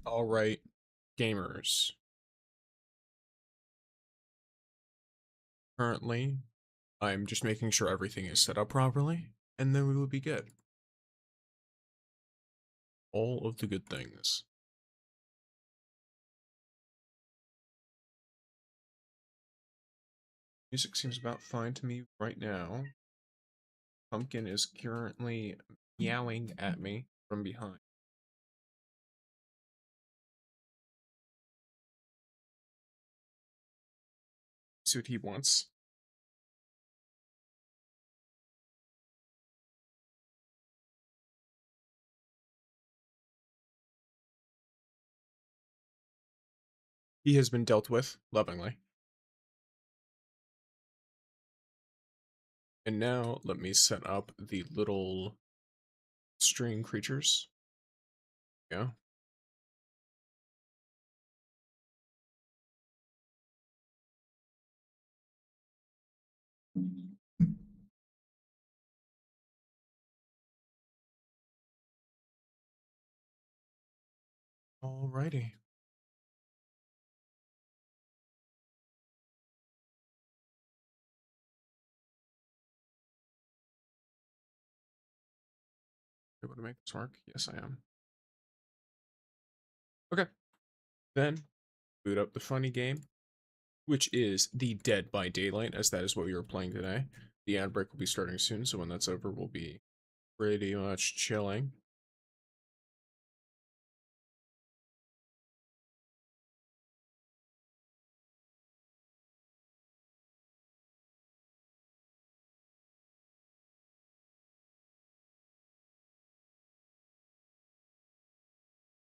All right, gamers. Currently, I'm just making sure everything is set up properly, and then we will be good. All of the good things. Music seems about fine to me right now. Pumpkin is currently meowing at me from behind. See what he wants. He has been dealt with lovingly. And now let me set up the little string creatures. Yeah. Alrighty. Able to make this work? Yes, I am. Okay. Then boot up the funny game, which is the Dead by Daylight, as that is what we were playing today. The ad break will be starting soon, so when that's over, we'll be pretty much chilling.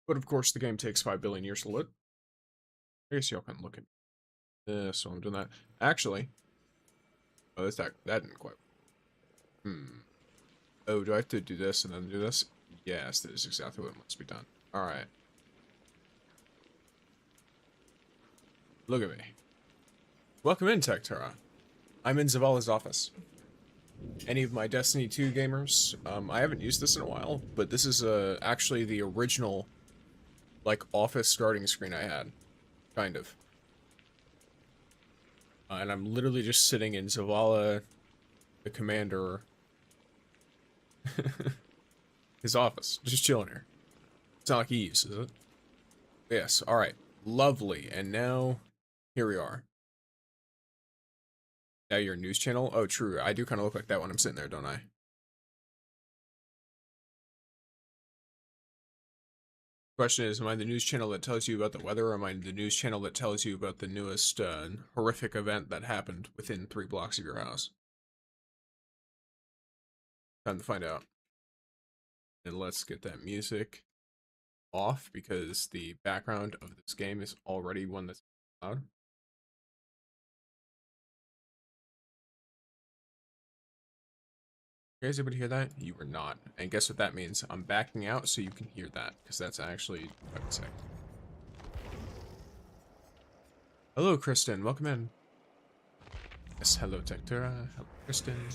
But of course, the game takes 5 billion years to load. I guess y'all can look at this while I'm doing that. Actually, oh, that didn't quite. Oh, do I have to do this and then do this? Yes, that is exactly what must be done. Alright. Look at me. Welcome in, Tektura. I'm in Zavala's office. Any of my Destiny 2 gamers, I haven't used this in a while, but this is actually the original, like, office starting screen I had. Kind of. And I'm literally just sitting in Zavala, the commander, his office. Just chilling here. It's not like he uses it. Yes, alright. Lovely. And now, here we are. Now your news channel? Oh, true. I do kind of look like that when I'm sitting there, don't I? Question is, am I the news channel that tells you about the weather, or am I the news channel that tells you about the newest horrific event that happened within 3 blocks of your house? Time to find out. And let's get that music off, because the background of this game is already one that's loud. You guys able to hear that? You were not. And guess what that means? I'm backing out so you can hear that, because that's actually fucking sick. Hello, Kristen. Welcome in. Yes, hello, Tektura. Hello, Kristen.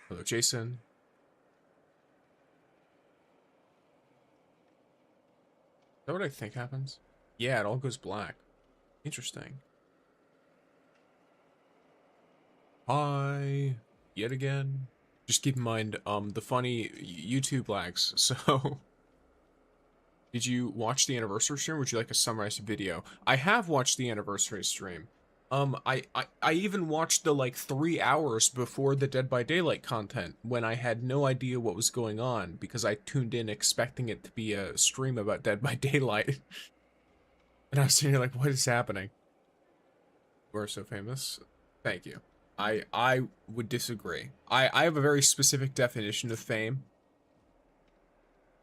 Hello, Jason. Is that what I think happens? Yeah, it all goes black. Interesting. Hi. Yet again. Just keep in mind, the funny YouTube lags. So, did you watch the anniversary stream? Or would you like a summarized video? I have watched the anniversary stream. I even watched the, like, 3 hours before the Dead by Daylight content when I had no idea what was going on because I tuned in expecting it to be a stream about Dead by Daylight. And I was sitting here like, what is happening? You are so famous. Thank you. I would disagree. I have a very specific definition of fame,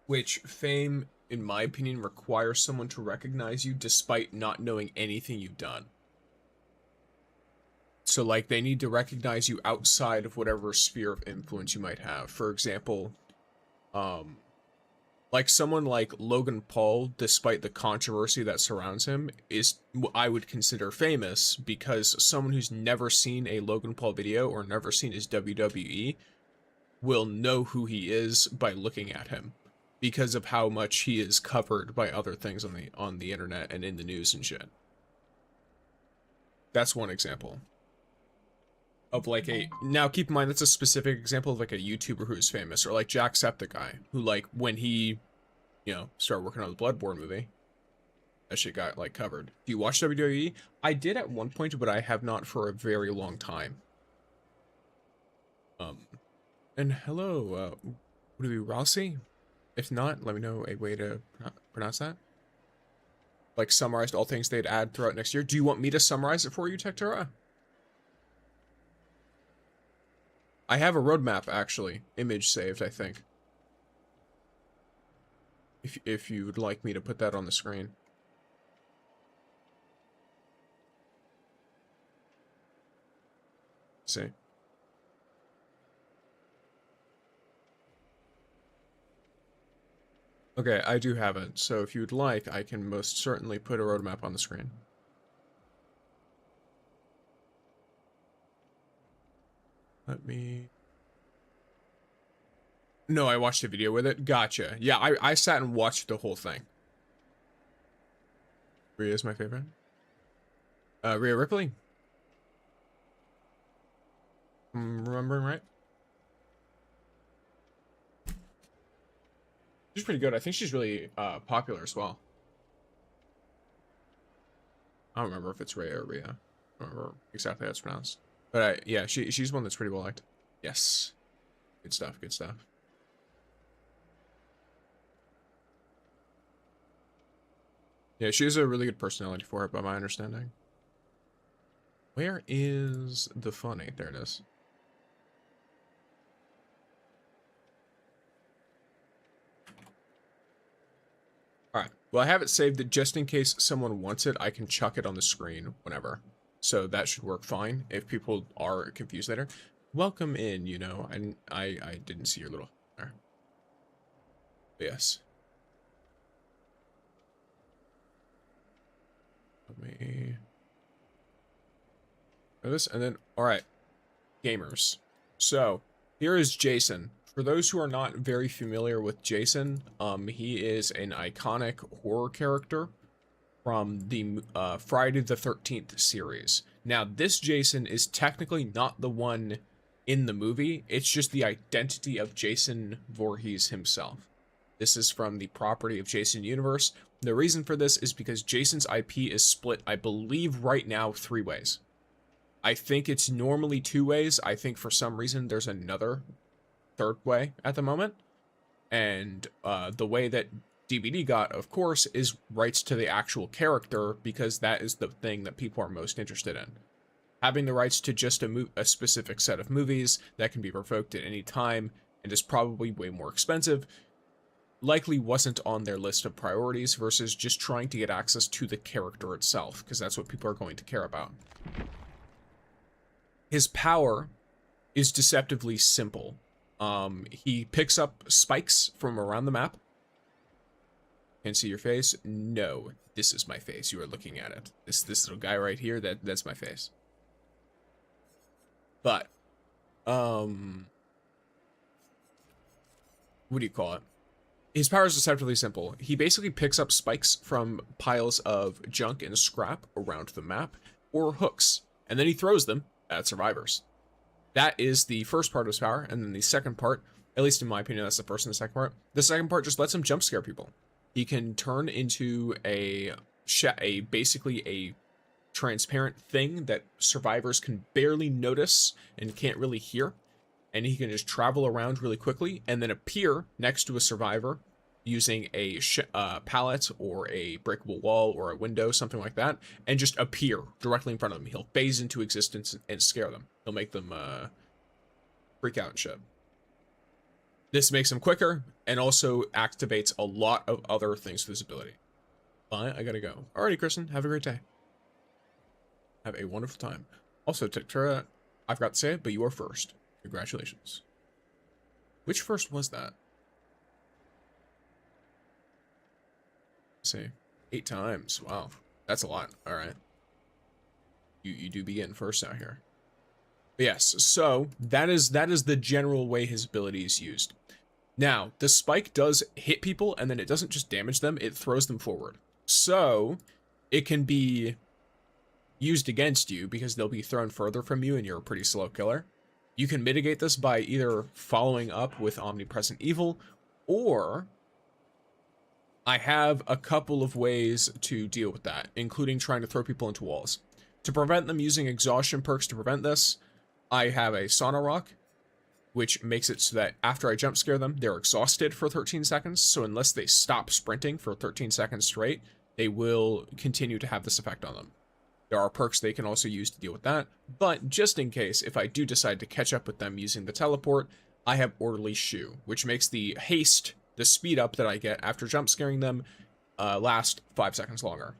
which fame, in my opinion, requires someone to recognize you despite not knowing anything you've done. So, like, they need to recognize you outside of whatever sphere of influence you might have. For example, like someone like Logan Paul, despite the controversy that surrounds him, is I would consider famous because someone who's never seen a Logan Paul video or never seen his WWE will know who he is by looking at him because of how much he is covered by other things on the internet and in the news and shit. That's one example of like now keep in mind that's a specific example of like a YouTuber who's famous, or like Jacksepticeye, who, like, when he, you know, started working on the Bloodborne movie, that shit got, like, covered. Do you watch WWE? I did at one point, but I have not for a very long time. And hello, would it be Rossi? If not, let me know a way to pronounce that. Like, summarized all things they'd add throughout next year. Do you want me to summarize it for you, Tektura? I have a roadmap, actually. Image saved, I think. If you would like me to put that on the screen. See? Okay, I do have it, so if you'd like, I can most certainly put a roadmap on the screen. Let me... No, I watched a video with it. Gotcha. Yeah, I sat and watched the whole thing. Rhea is my favorite. Rhea Ripley? I'm remembering right? She's pretty good. I think she's really popular as well. I don't remember if it's Rhea or Rhea. I don't remember exactly how it's pronounced. But yeah, she's one that's pretty well liked. Yes. Good stuff, good stuff. Yeah, she has a really good personality for it, by my understanding. Where is the funny? There it is. Well, I have it saved that just in case someone wants it, I can chuck it on the screen whenever. So that should work fine if people are confused later. Welcome in, you know, and I didn't see your little there. But yes. Let me do this, and then, all right, gamers. So here is Jason. For those who are not very familiar with Jason, he is an iconic horror character from the Friday the 13th series. Now, this Jason is technically not the one in the movie. It's just the identity of Jason Voorhees himself. This is from the property of Jason Universe. The reason for this is because Jason's IP is split, I believe, right now 3 ways. I think it's normally 2 ways. I think for some reason there's another 3rd way at the moment. And the way that DBD got, of course, is rights to the actual character, because that is the thing that people are most interested in. Having the rights to just a specific set of movies that can be revoked at any time and is probably way more expensive likely wasn't on their list of priorities versus just trying to get access to the character itself, because that's what people are going to care about. His power is deceptively simple. He picks up spikes from around the map. Can see your face? No, this is my face. You are looking at it. This little guy right here, that's my face. But, what do you call it? His power is deceptively simple. He basically picks up spikes from piles of junk and scrap around the map, or hooks, and then he throws them at survivors. That is the first part of his power, and then the second part, at least in my opinion, that's the first and the second part. The second part just lets him jump scare people. He can turn into basically a transparent thing that survivors can barely notice and can't really hear. And he can just travel around really quickly and then appear next to a survivor using a pallet or a breakable wall or a window, something like that, and just appear directly in front of them. He'll phase into existence and scare them. He'll make them freak out and shit. This makes him quicker and also activates a lot of other things with his ability. But I gotta go. Alrighty, Kristen, have a great day. Have a wonderful time. Also, Tara, I forgot to say it, but you are first. Congratulations. Which first was that? Let's see. 8 times. Wow. That's a lot. Alright. You do be getting first out here. But yes, so that is the general way his ability is used. Now, the spike does hit people, and then it doesn't just damage them, it throws them forward. So, it can be used against you because they'll be thrown further from you and you're a pretty slow killer. You can mitigate this by either following up with Omnipresent Evil, or I have a couple of ways to deal with that, including trying to throw people into walls. To prevent them, using exhaustion perks to prevent this, I have a Sauna Rock, which makes it so that after I jump scare them, they're exhausted for 13 seconds, so unless they stop sprinting for 13 seconds straight, they will continue to have this effect on them. There are perks they can also use to deal with that, but just in case, if I do decide to catch up with them using the teleport, I have Orderly Shoe, which makes the haste, the speed up that I get after jump scaring them, last 5 seconds longer.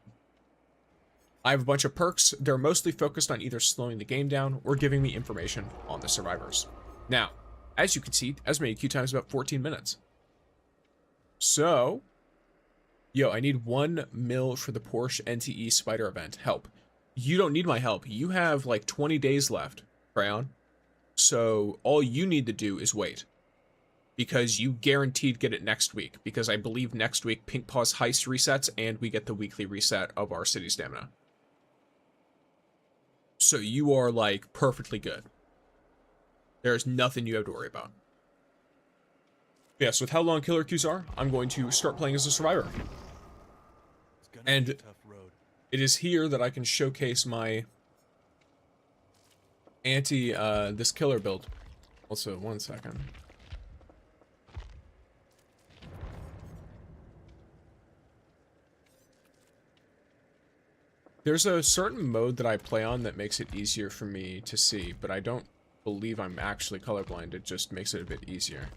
I have a bunch of perks. They're mostly focused on either slowing the game down or giving me information on the survivors. Now, as you can see, estimated queue time is about 14 minutes. So, yo, I need 1 mil for the Porsche NTE Spider event. Help. You don't need my help. You have like 20 days left, Crayon. So all you need to do is wait. Because you guaranteed get it next week. Because I believe next week Pink Paw's Heist resets and we get the weekly reset of our city stamina. So you are like perfectly good. There's nothing you have to worry about. Yes, with how long killer queues are, I'm going to start playing as a survivor. And it is here that I can showcase my this killer build. Also, 1 second. There's a certain mode that I play on that makes it easier for me to see, but I don't believe I'm actually colorblind. It just makes it a bit easier.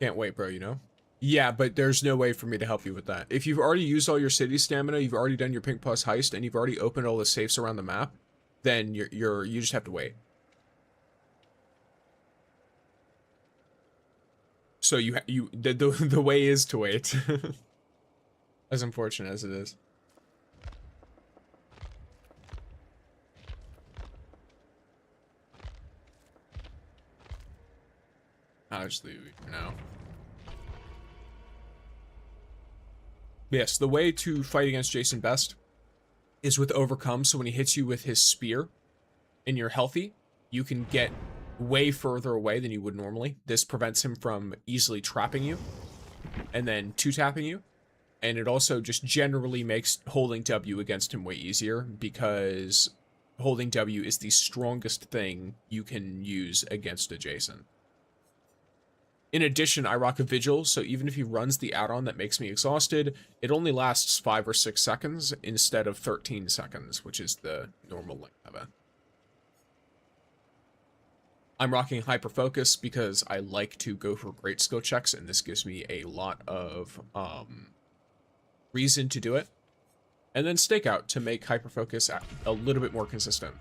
Can't wait, bro, you know? Yeah, but there's no way for me to help you with that. If you've already used all your city stamina, you've already done your Pink Plus heist, and you've already opened all the safes around the map, then you just have to wait. So the way is to wait. As unfortunate as it is. I'll just leave it for now. Yes, the way to fight against Jason best is with overcome. So when he hits you with his spear and you're healthy, you can get way further away than you would normally. This prevents him from easily trapping you and then two-tapping you. And it also just generally makes holding W against him way easier because holding W is the strongest thing you can use against a Jason. In addition, I rock a Vigil, so even if he runs the add-on that makes me exhausted, it only lasts 5 or 6 seconds instead of 13 seconds, which is the normal length of it. I'm rocking Hyper Focus because I like to go for great skill checks, and this gives me a lot of reason to do it. And then Stakeout to make Hyper Focus a little bit more consistent.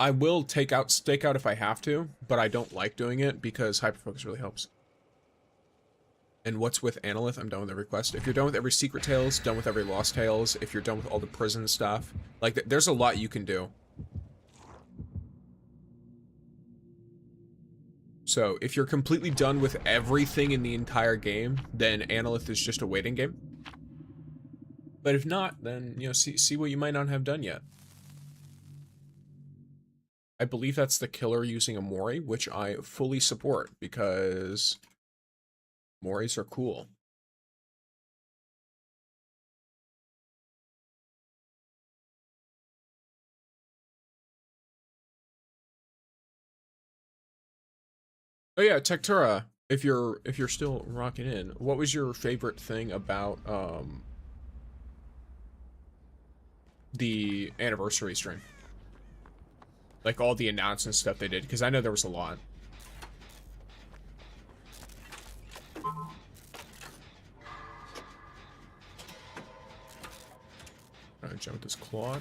I will take out Stakeout if I have to, but I don't like doing it because Hyperfocus really helps. And what's with Analyth? I'm done with every quest. If you're done with every Secret Tales, done with every Lost Tales, if you're done with all the prison stuff, like, there's a lot you can do. So, if you're completely done with everything in the entire game, then Analyth is just a waiting game. But if not, then, you know, see what you might not have done yet. I believe that's the killer using a Mori, which I fully support because Moris are cool. Oh yeah, Tektura, if you're still rocking in, what was your favorite thing about the anniversary stream? Like all the announcement stuff they did, because I know there was a lot. I'm gonna jump this Claude.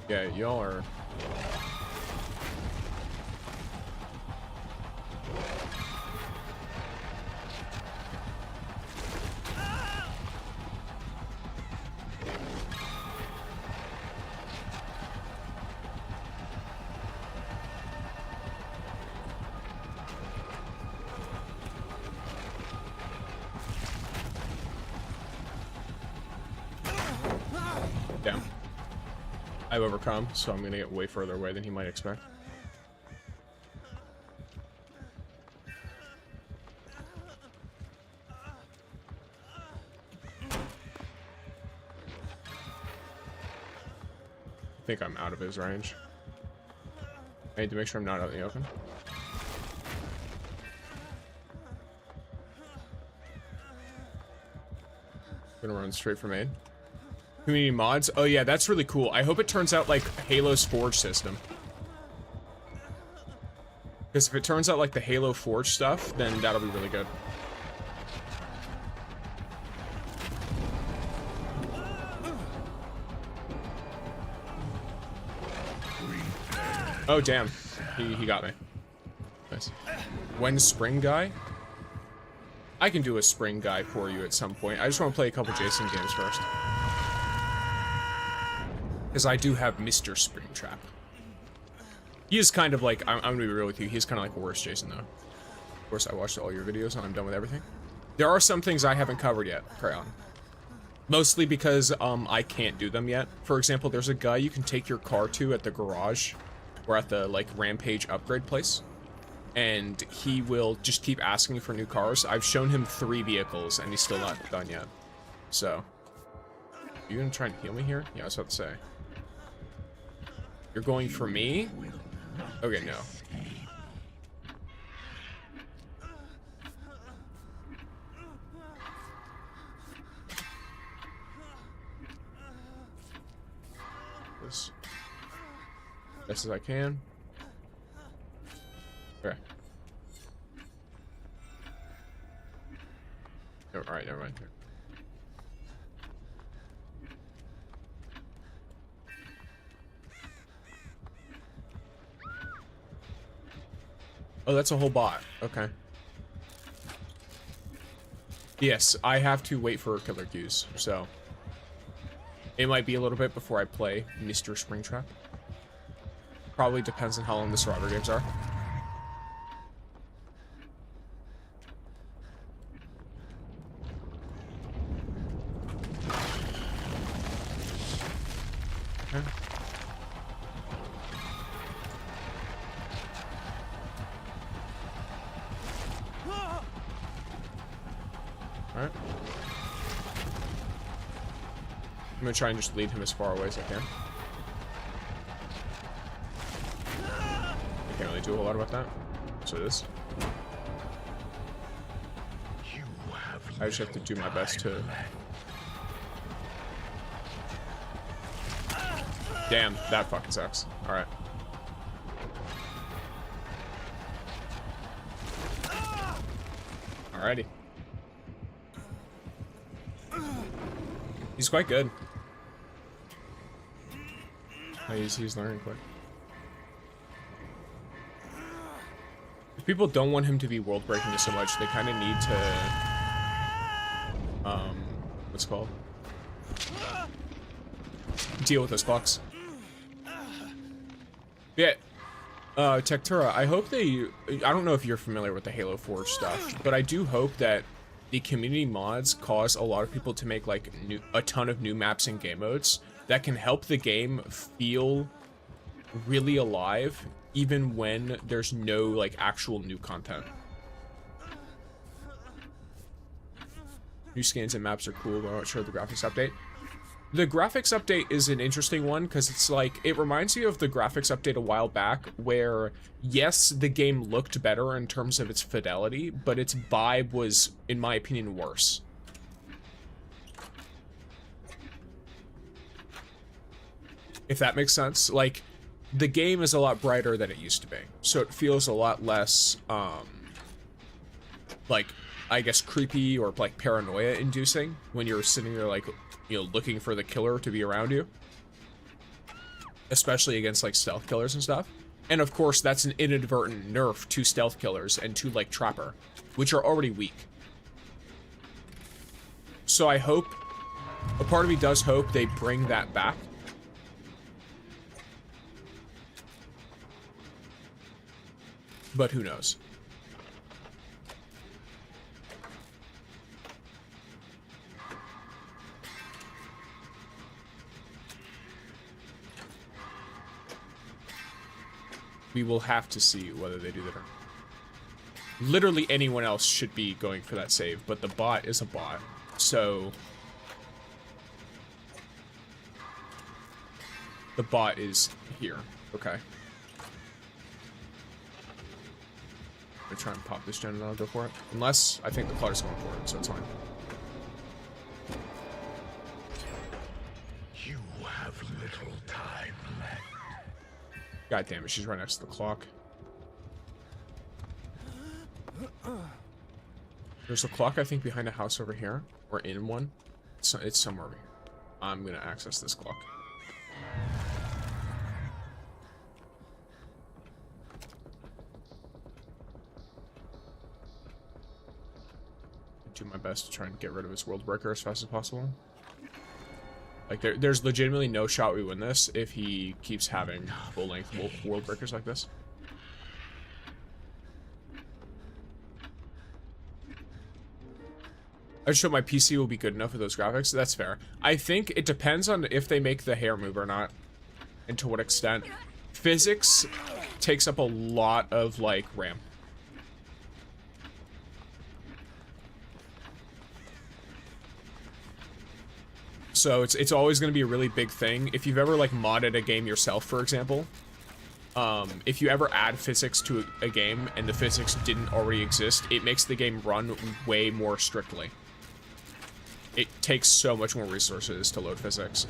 Yeah, y'all are... Damn. I've overcome, so I'm gonna get way further away than he might expect. I think I'm out of his range. I need to make sure I'm not out in the open. Gonna run straight for main. Community mods? Oh yeah, that's really cool. I hope it turns out like Halo's Forge system. Because if it turns out like the Halo Forge stuff, then that'll be really good. Oh damn, he got me. Nice. When spring guy? I can do a spring guy for you at some point. I just want to play a couple Jason games first. Because I do have Mr. Springtrap. He is kind of like, I'm gonna be real with you, he's kind of like worse Jason though. Of course, I watched all your videos and I'm done with everything. There are some things I haven't covered yet, Crayon. Mostly because I can't do them yet. For example, there's a guy you can take your car to at the garage or at the like Rampage upgrade place. And he will just keep asking you for new cars. I've shown him 3 vehicles and he's still not done yet. So, you gonna try and heal me here? Yeah, I was about to say. You're going for me? Okay, no. best as I can. Okay. All right, never mind. Oh, that's a whole bot. Okay. Yes, I have to wait for killer cues, so it might be a little bit before I play Mr. Springtrap. Probably depends on how long the Survivor games are. Okay. Alright. I'm gonna try and just lead him as far away as I can. I can't really do a lot about that. So this. I just have to do my best to... Damn, that fucking sucks. Alright. Alrighty. He's quite good. Oh, he's learning quick. If people don't want him to be world breaking so much, they kind of need to what's it called? Deal with those clocks. Yeah. Tektura, I hope they... I don't know if you're familiar with the Halo Forge stuff, but I do hope that the community mods cause a lot of people to make, like, a ton of new maps and game modes that can help the game feel really alive, even when there's no, like, actual new content. New skins and maps are cool, but I'm not sure the graphics update. The graphics update is an interesting one because it's like, it reminds me of the graphics update a while back where, yes, the game looked better in terms of its fidelity, but its vibe was, in my opinion, worse. If that makes sense. Like, the game is a lot brighter than it used to be, so it feels a lot less, like, I guess creepy or, like, paranoia-inducing when you're sitting there, like, you know, looking for the killer to be around you. Especially against, like, stealth killers and stuff. And, of course, that's an inadvertent nerf to stealth killers and to, like, Trapper, which are already weak. So I hope, a part of me does hope they bring that back. But who knows? We will have to see whether they do that or not. Literally anyone else should be going for that save, but the bot is a bot, so... The bot is here. Okay. I'm gonna try and pop this gen and I'll go for it. Unless, I think the Clark's going for it, so it's fine. You have little time left. God damn it, she's right next to the clock. There's a clock, I think, behind a house over here. Or in one. It's somewhere over here. I'm gonna access this clock. Do my best to try and get rid of his world breaker as fast as possible. Like, there's legitimately no shot we win this if he keeps having full-length world breakers like this. I just hope my PC will be good enough with those graphics. That's fair. I think it depends on if they make the hair move or not, and to what extent. Physics takes up a lot of, like, RAM. So it's always going to be a really big thing. If you've ever, like, modded a game yourself, for example, if you ever add physics to a game and the physics didn't already exist, it makes the game run way more strictly. It takes so much more resources to load physics.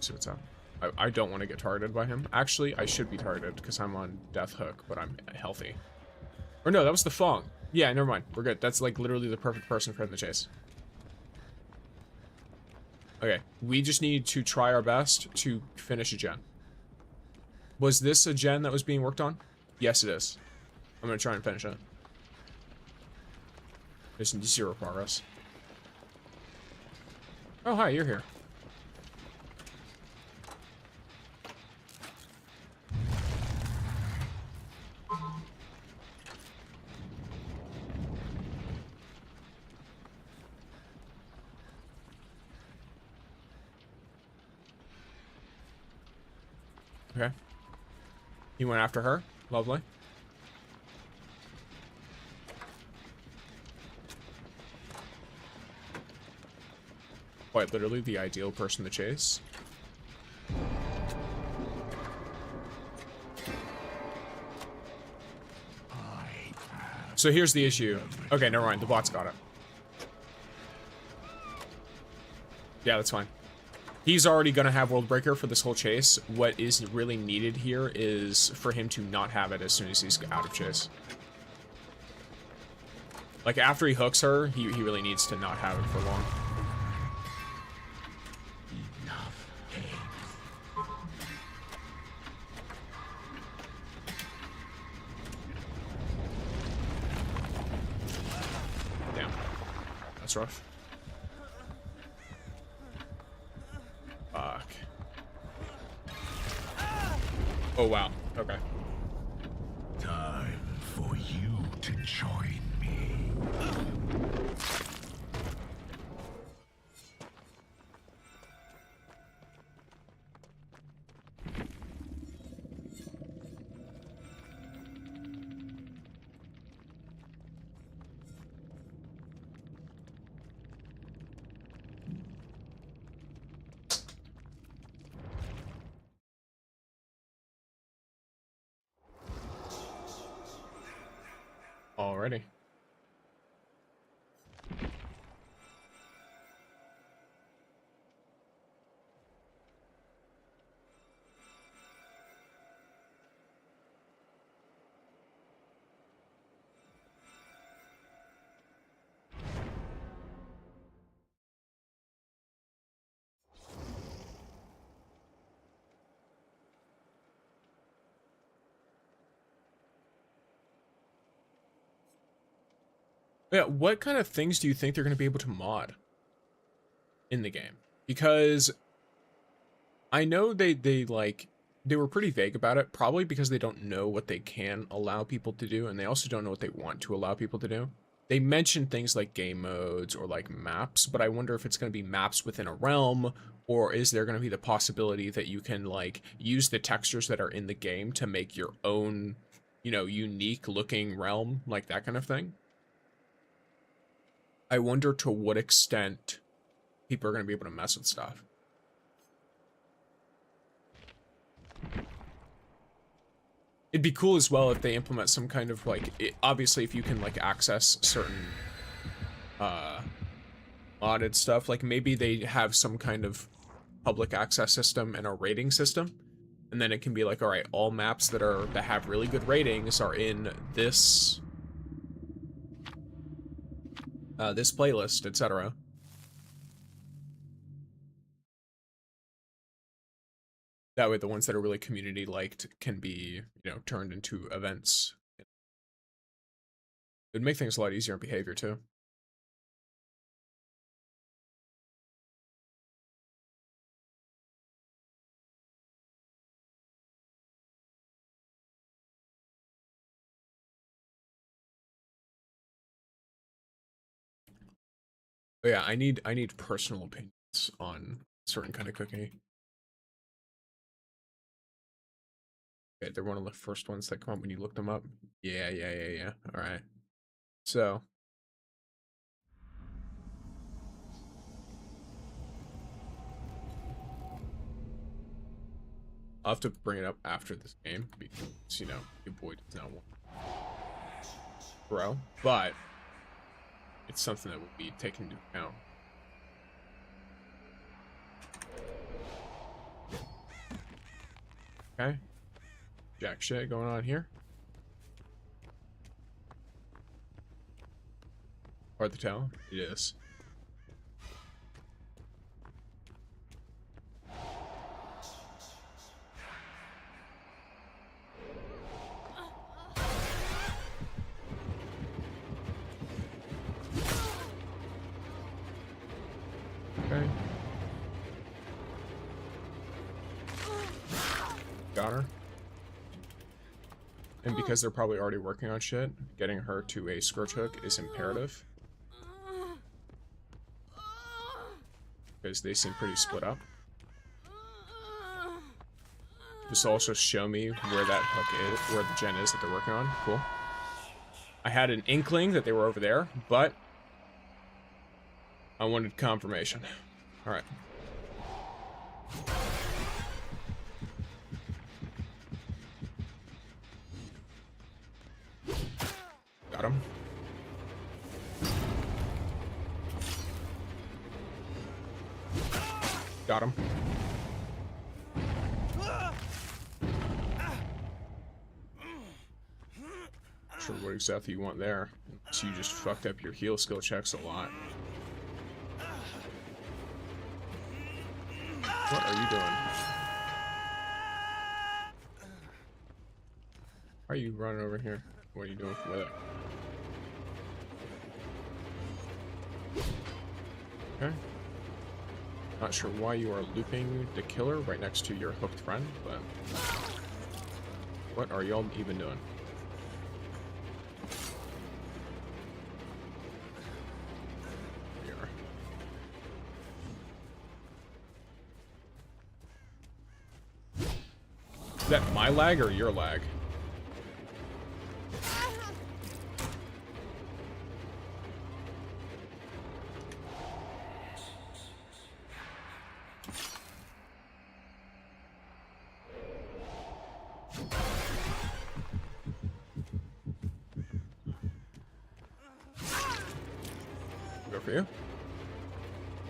see what's up. I don't want to get targeted by him. Actually, I should be targeted because I'm on death hook, but I'm healthy. Or no, that was the Fong. Yeah, never mind. We're good. That's like literally the perfect person for the chase. Okay, we just need to try our best to finish a gen. Was this a gen that was being worked on? Yes, it is. I'm gonna try and finish it. There's 0 progress. Oh, hi, you're here. Okay. He went after her. Lovely. Quite literally the ideal person to chase. So here's the issue. Okay, never mind. The bot's got it. Yeah, that's fine. He's already going to have World Breaker for this whole chase. What is really needed here is for him to not have it as soon as he's out of chase. Like, after he hooks her, he really needs to not have it for long. Damn. That's rough. Fuck. Oh, wow. Okay. Time for you to join me. Alrighty. Yeah, what kind of things do you think they're going to be able to mod in the game? Because I know they were pretty vague about it, probably because they don't know what they can allow people to do, and they also don't know what they want to allow people to do. They mentioned things like game modes or like maps, but I wonder if it's going to be maps within a realm, or is there going to be the possibility that you can like use the textures that are in the game to make your own, you know, unique looking realm, like that kind of thing. I wonder to what extent people are going to be able to mess with stuff. It'd be cool as well if they implement some kind of like, obviously if you can like access certain modded stuff, like maybe they have some kind of public access system and a rating system, and then it can be like, all right, all maps that have really good ratings are in this this playlist, etc. That way the ones that are really community liked can be, you know, turned into events. It'd make things a lot easier in behavior too. But yeah, I need personal opinions on certain kind of cookie. Okay, they're one of the first ones that come up when you look them up. Yeah. All right. So I'll have to bring it up after this game because, you know, your boy does not want to grow, but it's something that will be taken into account. Okay. Jack shit going on here. Or the town? It is. Okay. Got her. And because they're probably already working on shit, getting her to a scourge hook is imperative. Because they seem pretty split up. This will also show me where that hook is, where the gen is that they're working on. Cool. I had an inkling that they were over there, but I wanted confirmation. Alright. Got him. Got him. Not sure what exactly you want there. So you just fucked up your heal skill checks a lot. What are you doing? Why are you running over here? What are you doing with it? Okay. Not sure why you are looping the killer right next to your hooked friend, but what are y'all even doing? Here we are. Is that my lag or your lag? Go for you.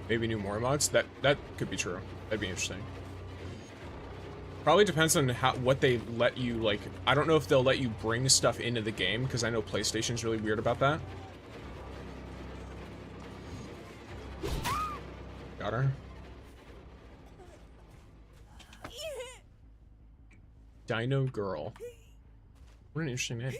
Maybe new more mods. That could be true. That'd be interesting. Probably depends on what they let you, like, I don't know if they'll let you bring stuff into the game, because I know PlayStation's really weird about that. Got her. Dino Girl. What an interesting name.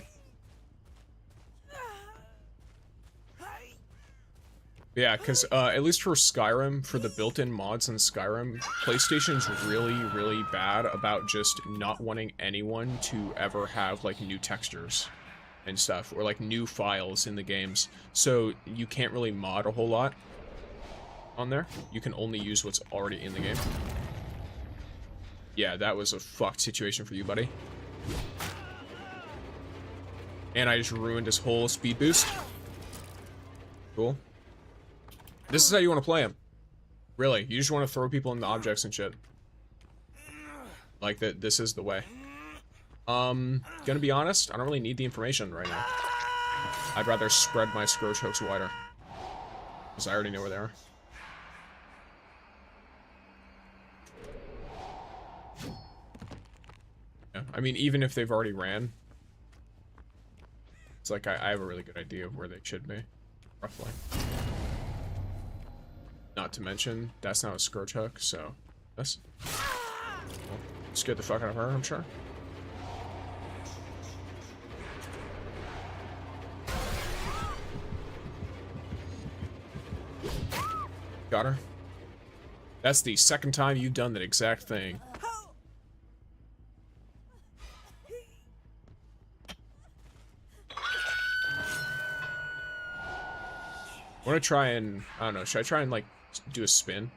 Yeah, because at least for Skyrim, for the built-in mods in Skyrim, PlayStation's really, really bad about just not wanting anyone to ever have, like, new textures and stuff, or, like, new files in the games. So you can't really mod a whole lot on there. You can only use what's already in the game. Yeah, that was a fucked situation for you, buddy. And I just ruined his whole speed boost. Cool. This is how you want to play him. Really, you just want to throw people into objects and shit. Like that. This is the way. Gonna be honest, I don't really need the information right now. I'd rather spread my scourge hooks wider, because I already know where they are. Yeah, I mean, even if they've already ran, it's like I have a really good idea of where they should be, roughly. Not to mention, that's not a scourge hook, so this. Well, scared the fuck out of her, I'm sure. Got her. That's the second time you've done that exact thing. I want to try and, I don't know, should I try and, like, do a spin?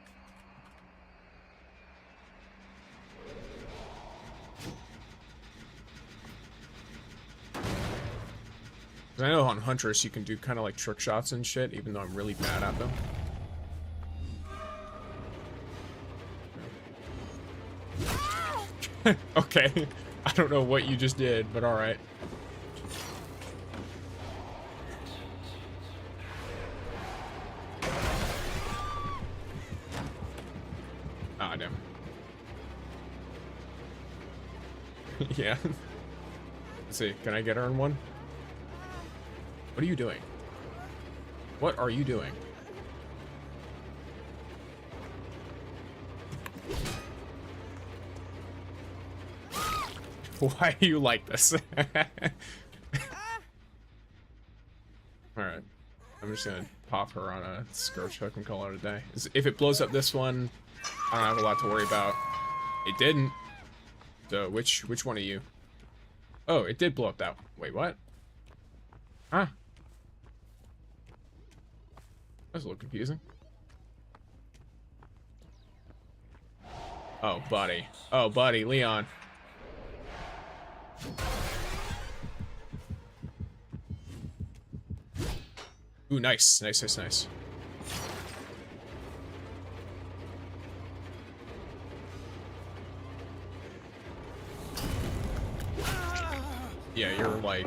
Because I know on Huntress you can do kind of like trick shots and shit, even though I'm really bad at them. Okay, I don't know what you just did, but alright. Ah, damn. Yeah. Let's see. Can I get her in one? What are you doing? What are you doing? Why do you like this? Alright. I'm just gonna pop her on a scourge hook and call it a day. If it blows up this one, I don't have a lot to worry about. It didn't. So which one are you? Oh, it did blow up that one. Wait, what? Huh? That's a little confusing. Oh, buddy. Oh, buddy, Leon. Ooh, nice. Nice, nice, nice. Yeah, you're like...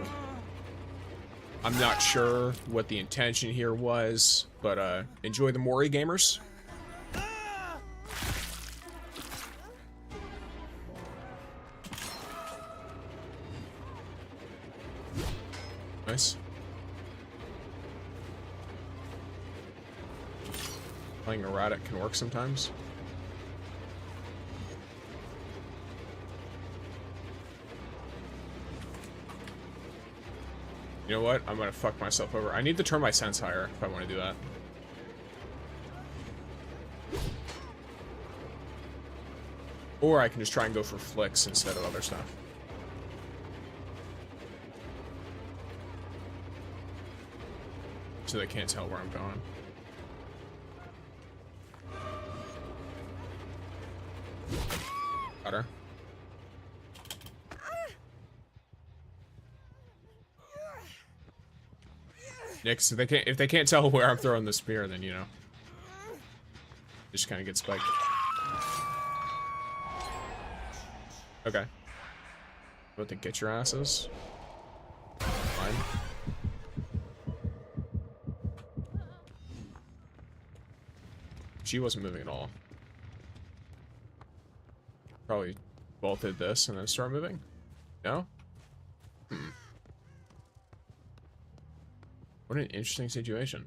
I'm not sure what the intention here was, but enjoy the Mori gamers. Nice. Playing erratic can work sometimes. You know what? I'm gonna fuck myself over. I need to turn my sense higher if I want to do that. Or I can just try and go for flicks instead of other stuff. So they can't tell where I'm going. Got her. Next, if they can't tell where I'm throwing the spear, then you know, just kind of get spiked. Okay. About to get your asses. Fine. She wasn't moving at all. Probably bolted this and then start moving. No? Hmm. What an interesting situation.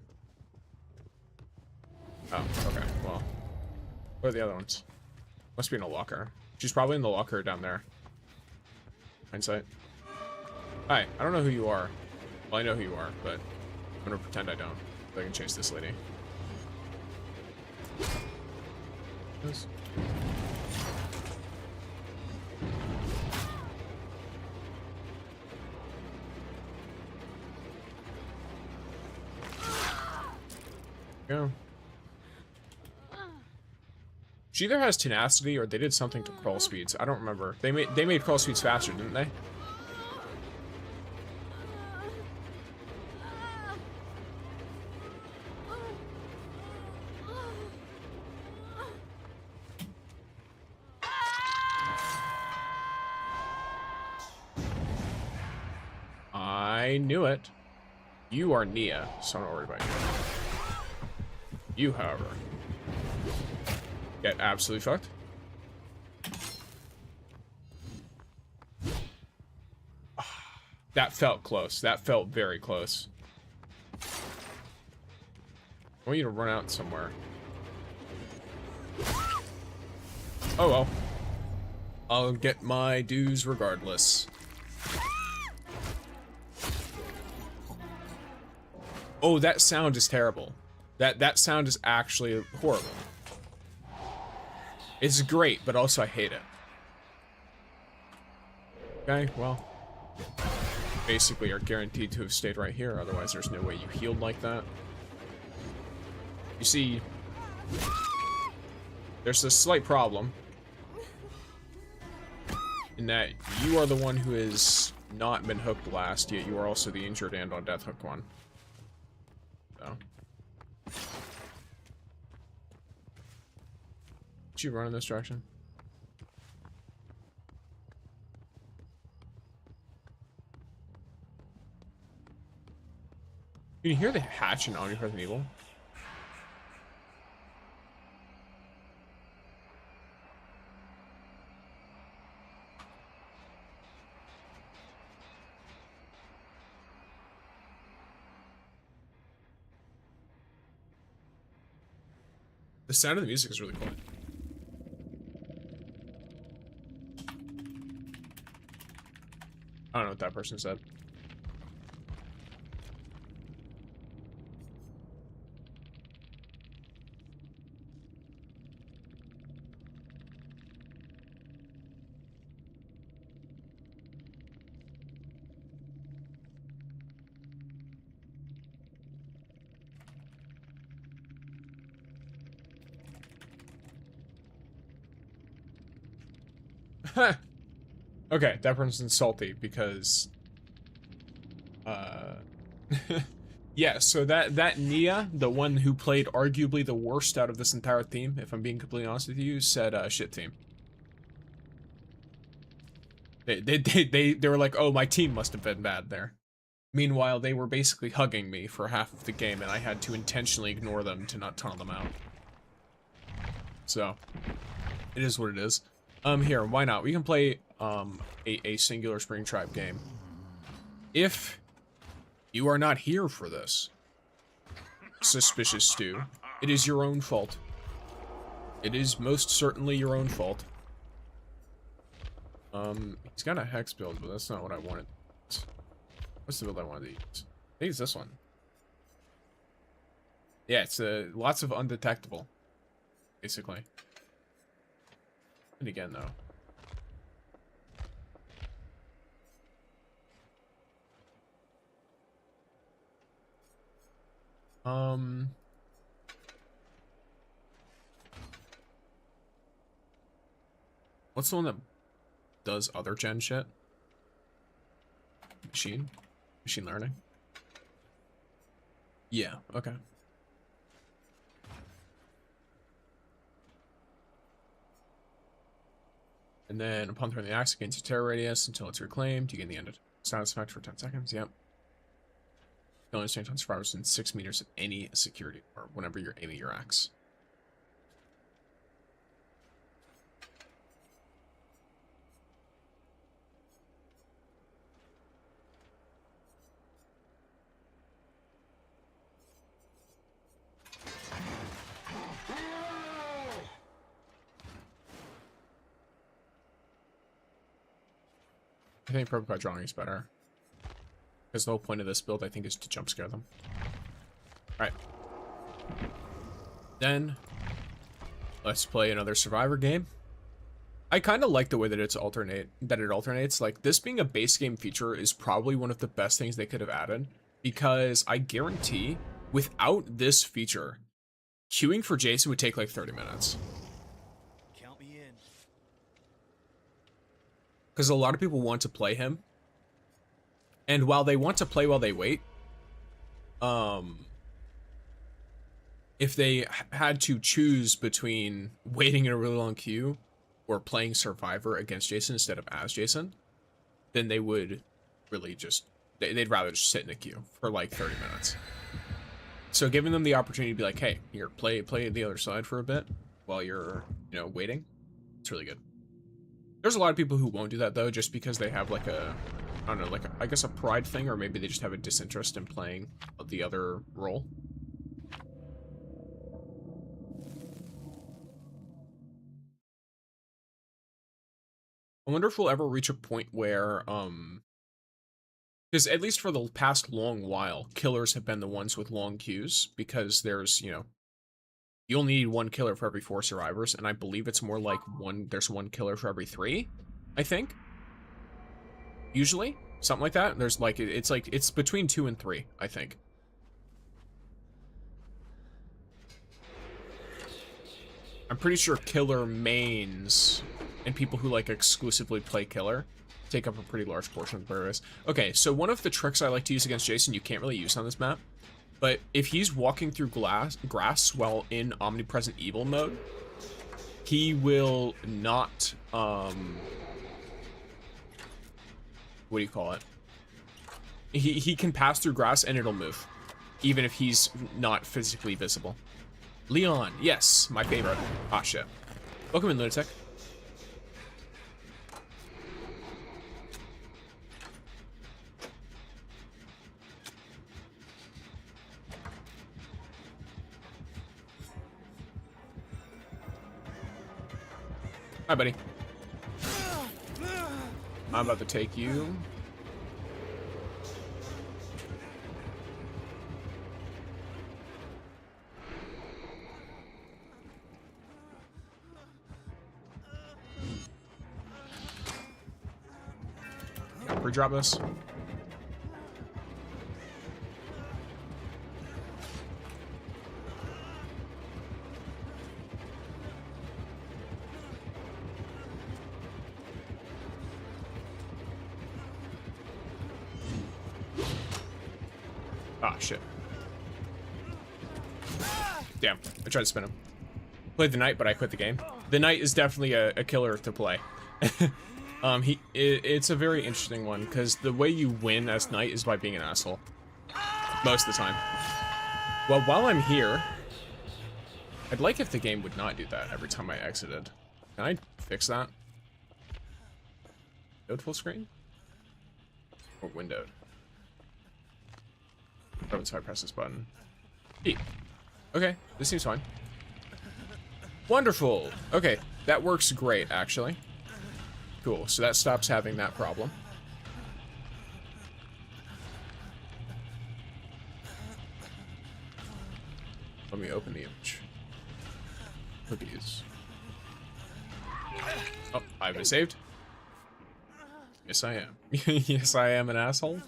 Oh, okay, well. What are the other ones? Must be in a locker. She's probably in the locker down there. Hindsight. Hi, I don't know who you are. Well, I know who you are, but I'm gonna pretend I don't. So I can chase this lady. Yes. Go. She either has tenacity or they did something to crawl speeds. I don't remember. They made crawl speeds faster, didn't they? I knew it. You are Nia, so I'm not worried about you. You, however, get absolutely fucked. That felt close. That felt very close. I want you to run out somewhere. Oh well. I'll get my dues regardless. Oh, that sound is terrible. That sound is actually horrible. It's great, but also I hate it. Okay, well. Basically are guaranteed to have stayed right here, otherwise there's no way you healed like that. You see, there's a slight problem in that you are the one who has not been hooked last, yet you are also the injured and on death hook one. So. Did you run in this direction? Can you hear the hatch in Omnipresent Evil? The sound of the music is really cool. I don't know what that person said. Okay, that person's salty because yeah, so that Nia, the one who played arguably the worst out of this entire theme, if I'm being completely honest with you, said shit team. They were like, "Oh, my team must have been bad there." Meanwhile, they were basically hugging me for half of the game, and I had to intentionally ignore them to not tunnel them out. So, it is what it is. Here, why not? We can play a singular Spring Tribe game. If you are not here for this, suspicious stew, it is your own fault. It is most certainly your own fault. He's got a hex build, but that's not what I wanted. What's the build I wanted to use? I think it's this one. Yeah, it's lots of undetectable, basically. And again, though. What's the one that does other gen shit? Machine learning? Yeah, okay. And then upon throwing the axe against your terror radius until it's reclaimed, you gain the ended status effect for 10 seconds. Yep. You only stand on survivors in 6 meters of any security, or whenever you're aiming your axe. I think Purple Card drawing is better. Because the whole point of this build, I think, is to jump scare them. Alright. Then, let's play another Survivor game. I kind of like the way that it alternates. Like, this being a base game feature is probably one of the best things they could have added. Because I guarantee, without this feature, queuing for Jason would take like 30 minutes. Count me in. Because a lot of people want to play him. And while they want to play while they wait, if they had to choose between waiting in a really long queue or playing Survivor against Jason instead of as Jason, then they would really just, they'd rather just sit in a queue for like 30 minutes. So giving them the opportunity to be like, hey, here, play the other side for a bit while you're, you know, waiting, it's really good. There's a lot of people who won't do that though, just because they have like a, I don't know, like I guess a pride thing, or maybe they just have a disinterest in playing the other role. I wonder if we'll ever reach a point where, because at least for the past long while, killers have been the ones with long queues, because there's, you know, you only need one killer for every 4 survivors, and I believe it's more like there's one killer for every 3, I think. Usually, something like that. There's like, it's between 2 and 3, I think. I'm pretty sure killer mains and people who like exclusively play killer take up a pretty large portion of the players. Okay, so one of the tricks I like to use against Jason you can't really use on this map, but if he's walking through grass while in omnipresent evil mode, he will not, what do you call it? He can pass through grass and it'll move, even if he's not physically visible. Leon, yes, my favorite. Ah, shit. Welcome in, Lunatic. Hi, buddy. I'm about to take you. Pre-drop this. Ah, shit. Damn, I tried to spin him. Played the knight, but I quit the game. The knight is definitely a killer to play. It's a very interesting one, because the way you win as knight is by being an asshole. Most of the time. Well, while I'm here, I'd like if the game would not do that every time I exited. Can I fix that? Windowed full screen? Or windowed? Oh, so I press this button. E. Okay, this seems fine. Wonderful. Okay, that works great, actually. Cool, so that stops having that problem. Let me open the image. Cookies. Oh, I've been saved. Yes, I am. Yes, I am an asshole.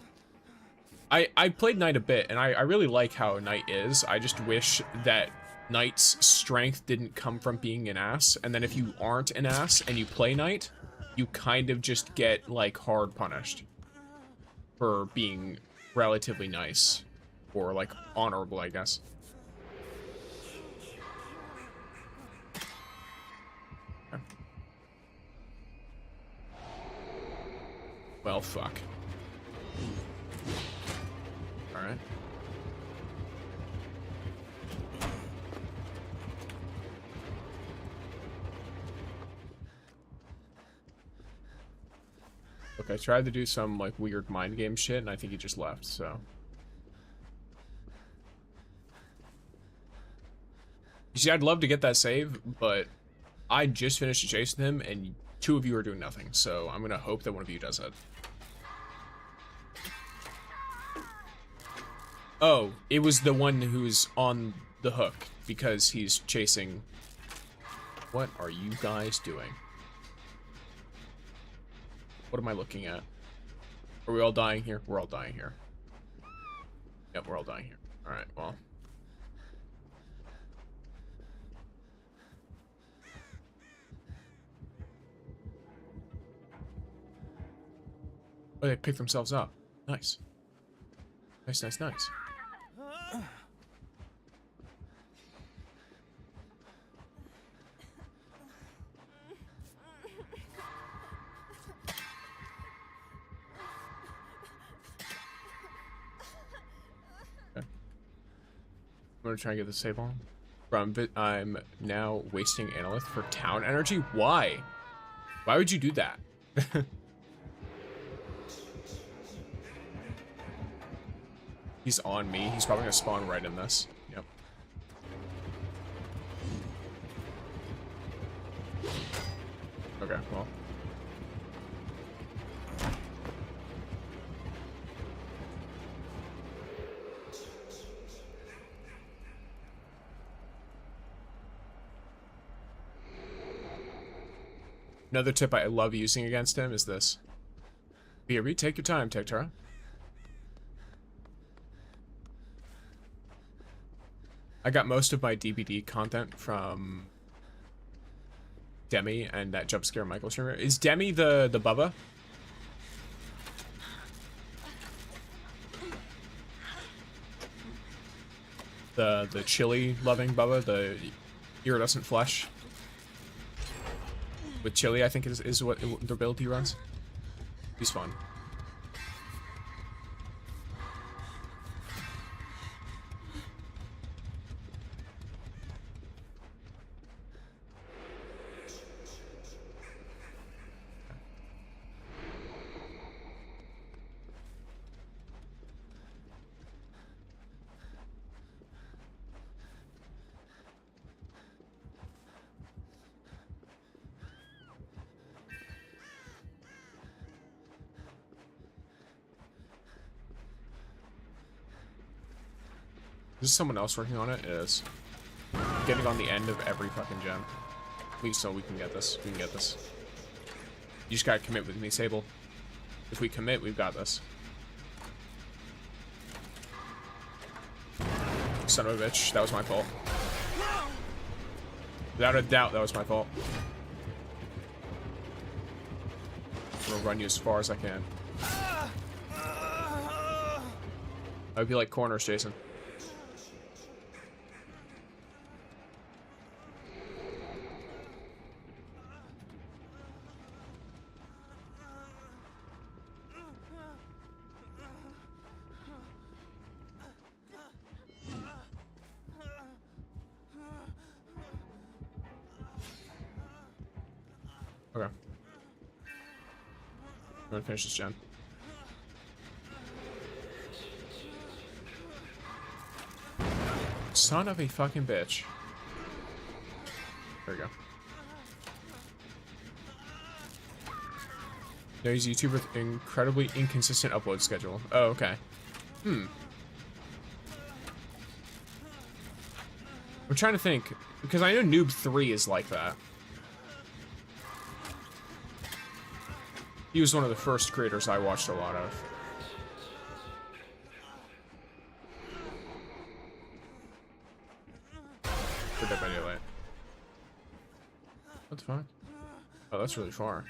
I played Knight a bit, and I really like how Knight is. I just wish that Knight's strength didn't come from being an ass, and then if you aren't an ass and you play Knight, you kind of just get, like, hard punished for being relatively nice. Or, like, honorable, I guess. Okay. Well, fuck. Alright. Look, I tried to do some, like, weird mind game shit, and I think he just left, so. You see, I'd love to get that save, but I just finished a chase with him, and two of you are doing nothing, so I'm gonna hope that one of you does it. Oh, it was the one who's on the hook, because he's chasing... What are you guys doing? What am I looking at? Are we all dying here? We're all dying here. Yep, we're all dying here. Alright, well. Oh, they picked themselves up. Nice. Nice, nice, nice. Okay. I'm gonna try and get the save on. I'm now wasting analyst for town energy? Why? Why would you do that? He's on me. He's probably gonna spawn right in this. Yep. Okay, well. Another tip I love using against him is this. BRB, take your time, Tektara. I got most of my DBD content from Demi and that jump scare Michael streamer. Is Demi the Bubba? The chili loving Bubba, the iridescent flesh. With chili, I think is what the ability runs. He's fun. Is someone else working on it? It is. Getting on the end of every fucking gem. Please, so we can get this. We can get this. You just gotta commit with me, Sable. If we commit, we've got this. Son of a bitch. That was my fault. Without a doubt, that was my fault. I'm gonna run you as far as I can. I would be like corners, Jason. Okay. I'm gonna finish this gen. Son of a fucking bitch. There we go. There's YouTube with incredibly inconsistent upload schedule. Oh, okay. I'm trying to think, because I know Noob 3 is like that. He was one of the first creators I watched a lot of. For Dead by Daylight. What the fuck? Oh, that's really far.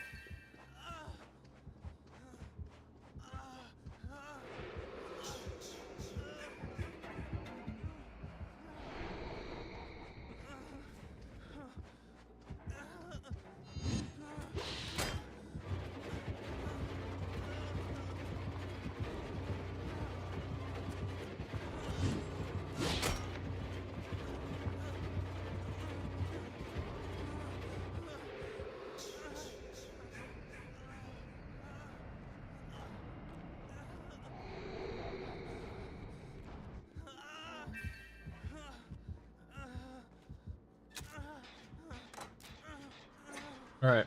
All right.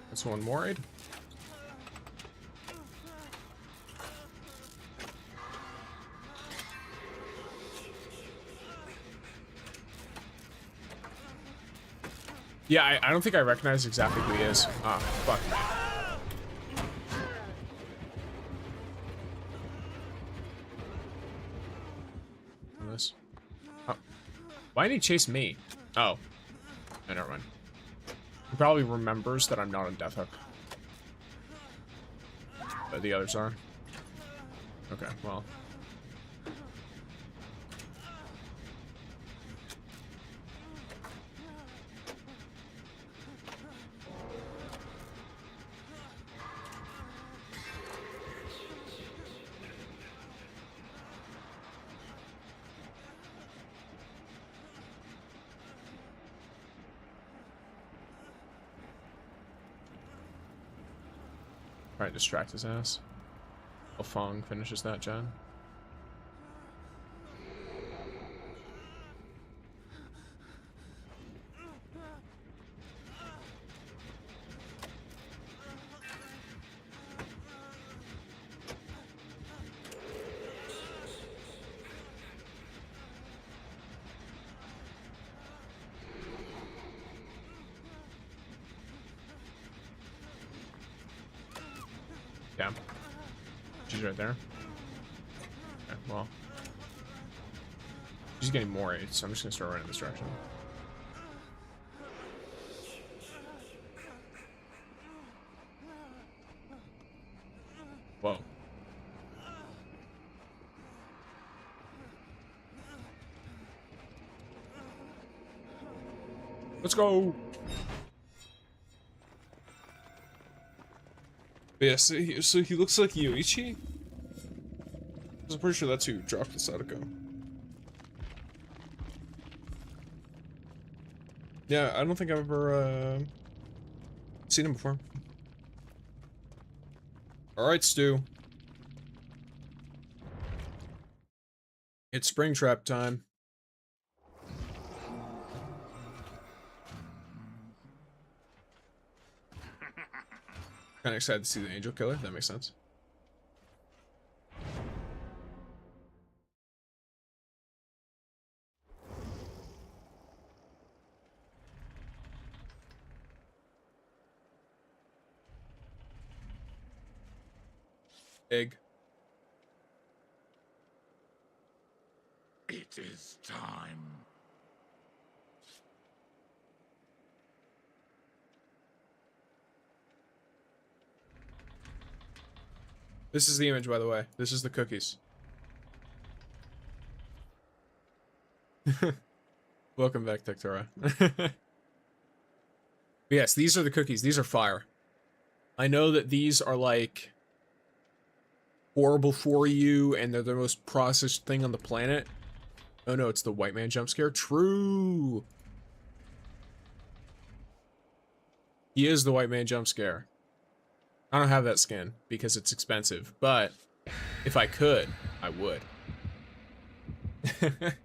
That's one more aid. Yeah, I don't think I recognize exactly who he is. Ah, fuck me. This. Oh. Why did he chase me? Oh. Oh, never mind. He probably remembers that I'm not on Death Hook. But the others are. Okay, well. Alright, distract his ass. Fong finishes that gen. Yeah. She's right there. Okay, well. She's getting more aids, so I'm just gonna start running this direction. Whoa. Let's go! Yeah, so he looks like Yoichi? I'm pretty sure that's who dropped the Sadako. Yeah, I don't think I've ever seen him before. Alright, Stu. It's Springtrap time. Kind of excited to see the angel killer. That makes sense. Egg. It is time. This is the image, by the way. This is the cookies. Welcome back, Tektora. Yes, these are the cookies. These are fire. I know that these are like horrible for you and they're the most processed thing on the planet. Oh no, it's the white man jump scare. True. He is the white man jump scare. I don't have that skin because it's expensive, but if I could, I would. If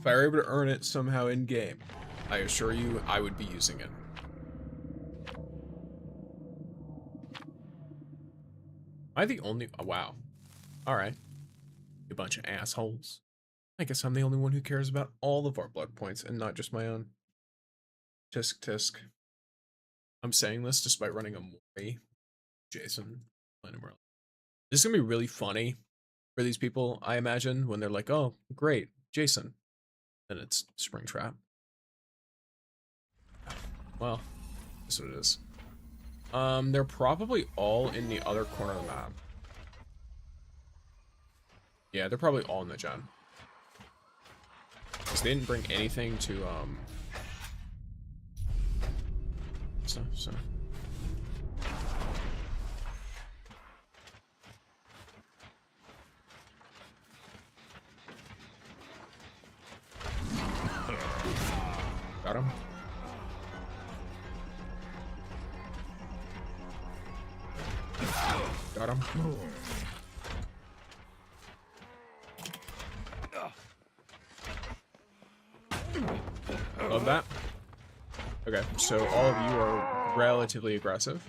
I were able to earn it somehow in game, I assure you I would be using it. Am I the only? Oh, wow. All right. You bunch of assholes. I guess I'm the only one who cares about all of our blood points and not just my own. Tisk tisk. I'm saying this despite running a Mori, Jason, This is gonna be really funny for these people, I imagine, when they're like, oh, great, Jason. Then it's Springtrap. Well, that's what it is. They're probably all in the other corner of the map. Yeah, they're probably all in the gen. Because they didn't bring anything to, so. Got him. Got him. Love that. Okay, so all of you are relatively aggressive,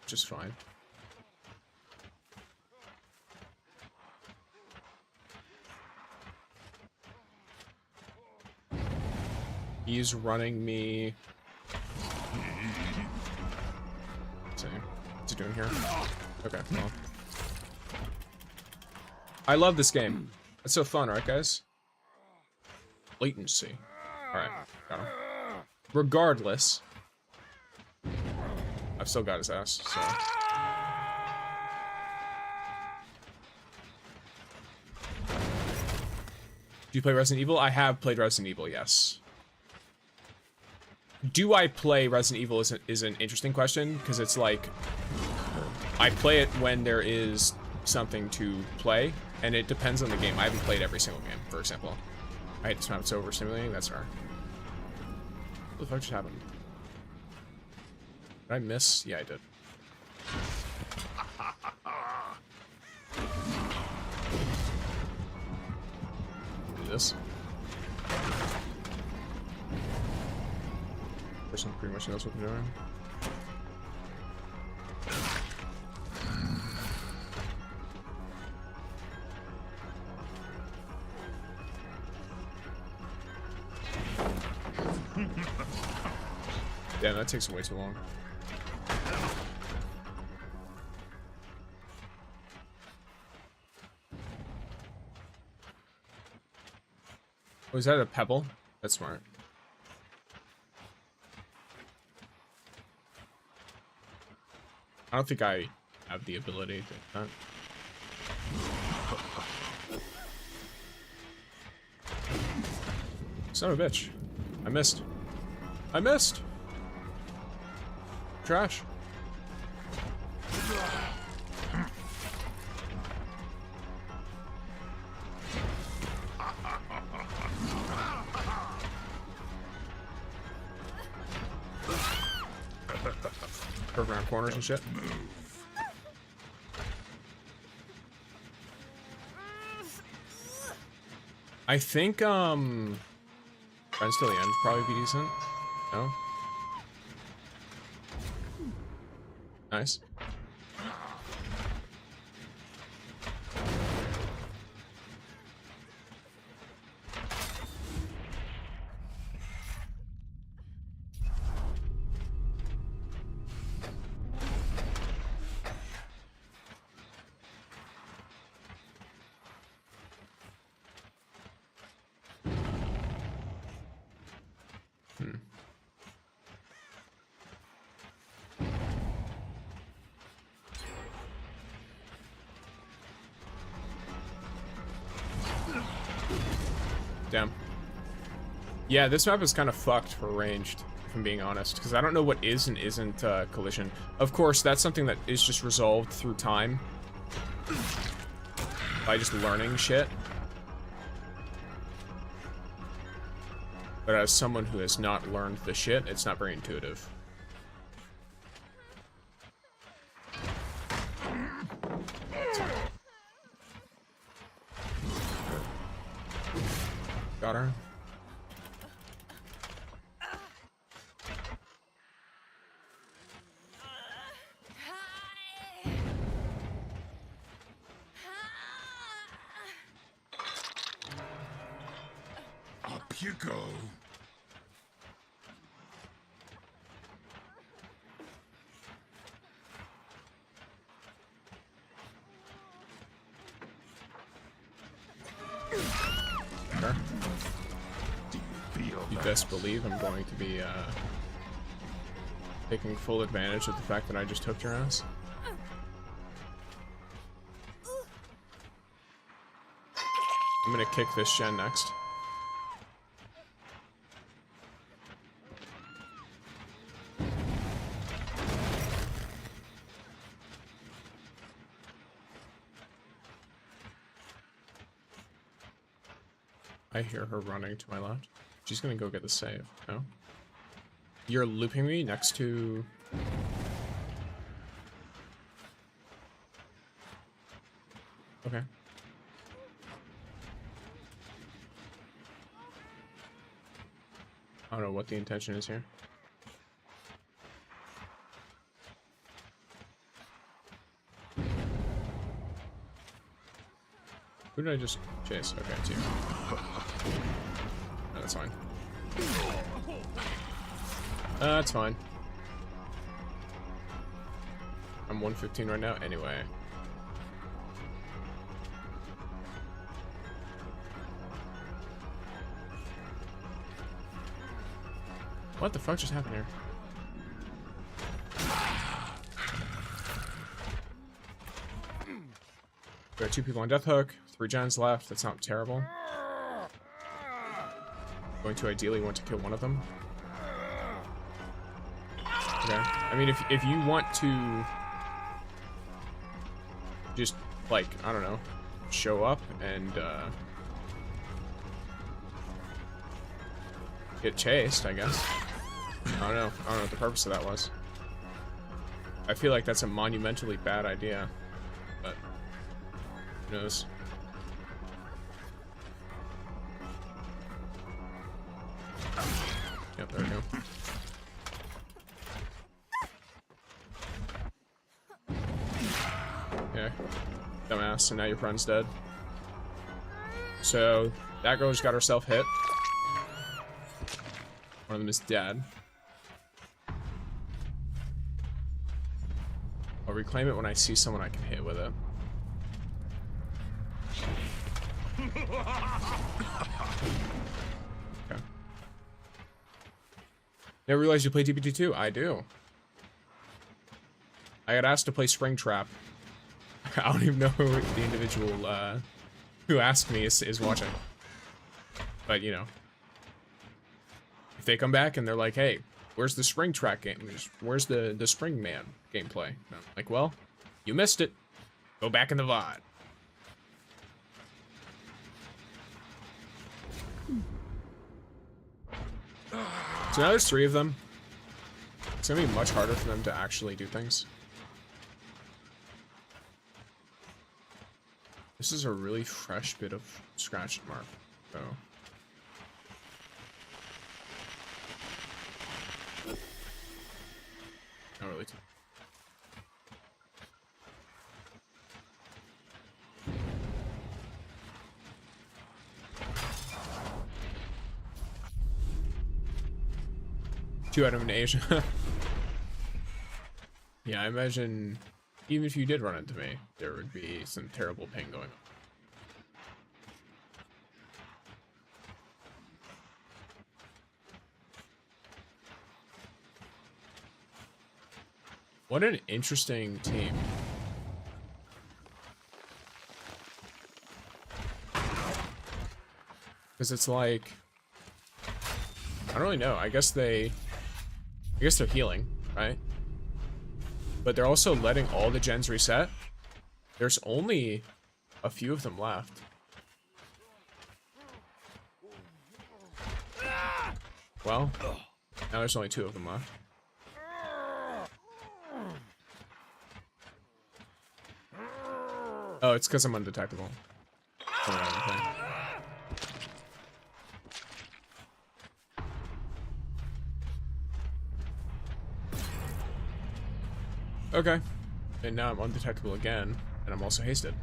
which is fine. He's running me. Let's see. What's he doing here? Okay, well. I love this game. It's so fun, right, guys? Latency. Alright, got him. Regardless, I've still got his ass, so. Do you play Resident Evil? I have played Resident Evil, yes. Do I play Resident Evil is an interesting question, because it's like, I play it when there is something to play, and it depends on the game. I haven't played every single game, for example. I hate this map, it's overstimulating, that's fair. What the fuck just happened? Did I miss? Yeah, I did. Do this. Person pretty much knows what they're doing. Damn, that takes way too long. Oh, is that a pebble? That's smart. I don't think I have the ability to do that. Son of a bitch. I missed. I missed! Trash. Curve around corners and shit. I think, friends till the end would probably be decent. No? Nice. Damn. Yeah, this map is kind of fucked for ranged, if I'm being honest, because I don't know what is and isn't collision. Of course, that's something that is just resolved through time by just learning shit. But as someone who has not learned the shit, it's not very intuitive. Got her. Up you go. Sure. Do you feel You that? best believe I'm going to be taking full advantage of the fact that I just hooked your ass. I'm gonna kick this gen next. I hear her running to my left. She's gonna go get the save. No? You're looping me next to... Okay. I don't know what the intention is here. Who did I just chase? Okay, it's you. No, that's fine. That's fine. I'm 115 right now, anyway. What the fuck just happened here? We got 2 people on Death Hook, 3 gens left. That's not terrible. Going to ideally want to kill one of them. Okay. I mean, if you want to just, like, I don't know, show up and get chased, I guess. I don't know what the purpose of that was. I feel like that's a monumentally bad idea, but who knows? Yep, there we go. Okay. Dumbass, and now your friend's dead. So, that girl just got herself hit. One of them is dead. I'll reclaim it when I see someone I can hit with it. Okay. Never realized you play DBT2? I do. I got asked to play Springtrap. I don't even know who the individual who asked me is watching. But, you know. If they come back and they're like, hey, where's the Springtrap game? Where's the Spring Man gameplay? And I'm like, well, you missed it. Go back in the VOD. So now there's 3 of them. It's gonna be much harder for them to actually do things. This is a really fresh bit of scratch mark, so. Not really too. 2 out of an Asia. Yeah, I imagine even if you did run into me, there would be some terrible pain going on. What an interesting team. Because it's like, I don't really know. I guess they're healing, right? But they're also letting all the gens reset. There's only a few of them left. Well, now there's only 2 of them left. Oh, it's because I'm undetectable. Okay. And now I'm undetectable again, and I'm also hasted.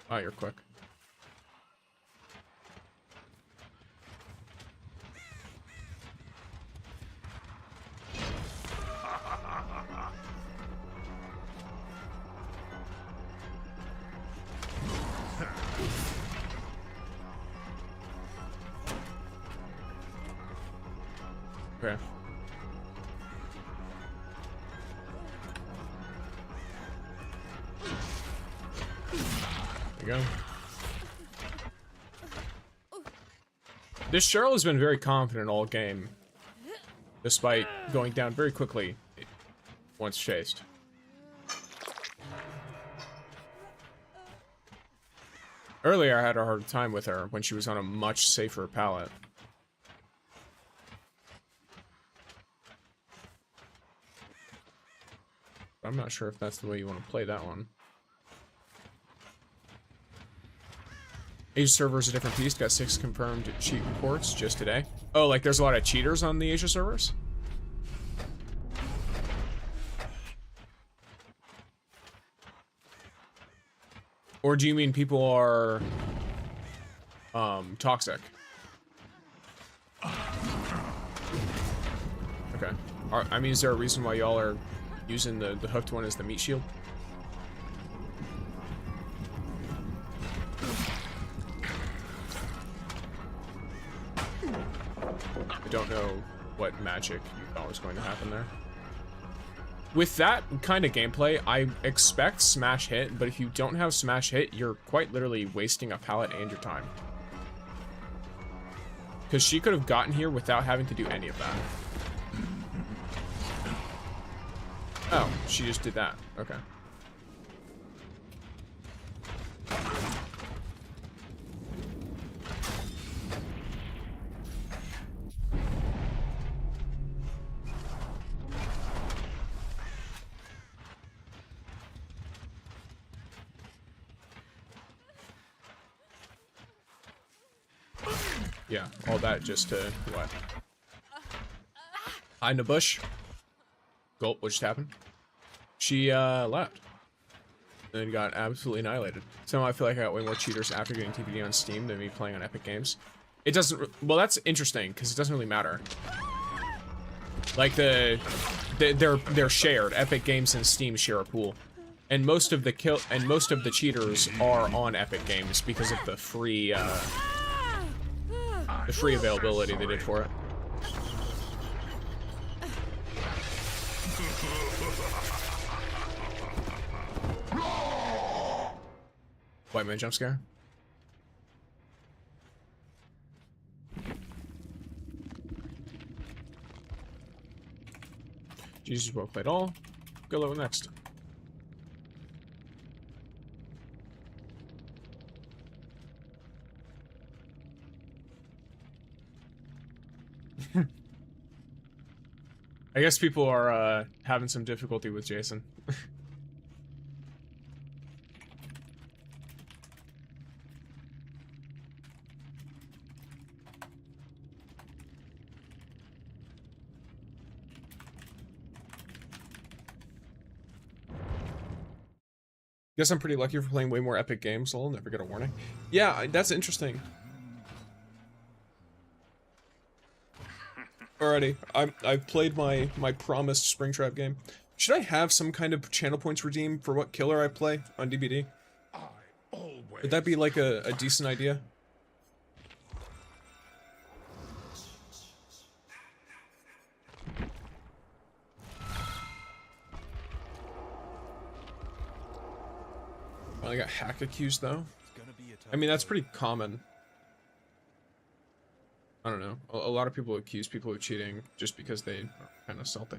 Oh, you're quick. Okay. There you go. This Cheryl has been very confident all game, despite going down very quickly once chased. Earlier, I had a hard time with her when she was on a much safer palette. I'm not sure if that's the way you want to play that one. Asia server is a different beast. Got 6 confirmed cheat reports just today. Oh, like there's a lot of cheaters on the Asia servers? Or do you mean people are toxic? Okay. I mean, is there a reason why y'all are using the hooked one as the meat shield? I don't know what magic you thought was going to happen there. With that kind of gameplay, I expect smash hit, but if you don't have smash hit, you're quite literally wasting a palette and your time. Because she could have gotten here without having to do any of that. Oh, she just did that. Okay. Yeah, all that just to, what? Hide in a bush. Gulp, what just happened? She, left. And got absolutely annihilated. Somehow I feel like I got way more cheaters after getting TPD on Steam than me playing on Epic Games. It doesn't, well, that's interesting, because it doesn't really matter. Like, they're shared. Epic Games and Steam share a pool. And most of the cheaters are on Epic Games because of the free availability they did for it. White man jump scare. Jesus, well played all. Go level next. I guess people are having some difficulty with Jason. Guess I'm pretty lucky for playing way more epic games, so I'll never get a warning. Yeah, that's interesting. Alrighty, I've played my promised Springtrap game. Should I have some kind of channel points redeem for what killer I play on DBD? I always. Would that be like a decent idea? I got hack accused though. It's gonna be a tough I mean, that's road. pretty common. I don't know. A lot of people accuse people of cheating just because they are kind of salty.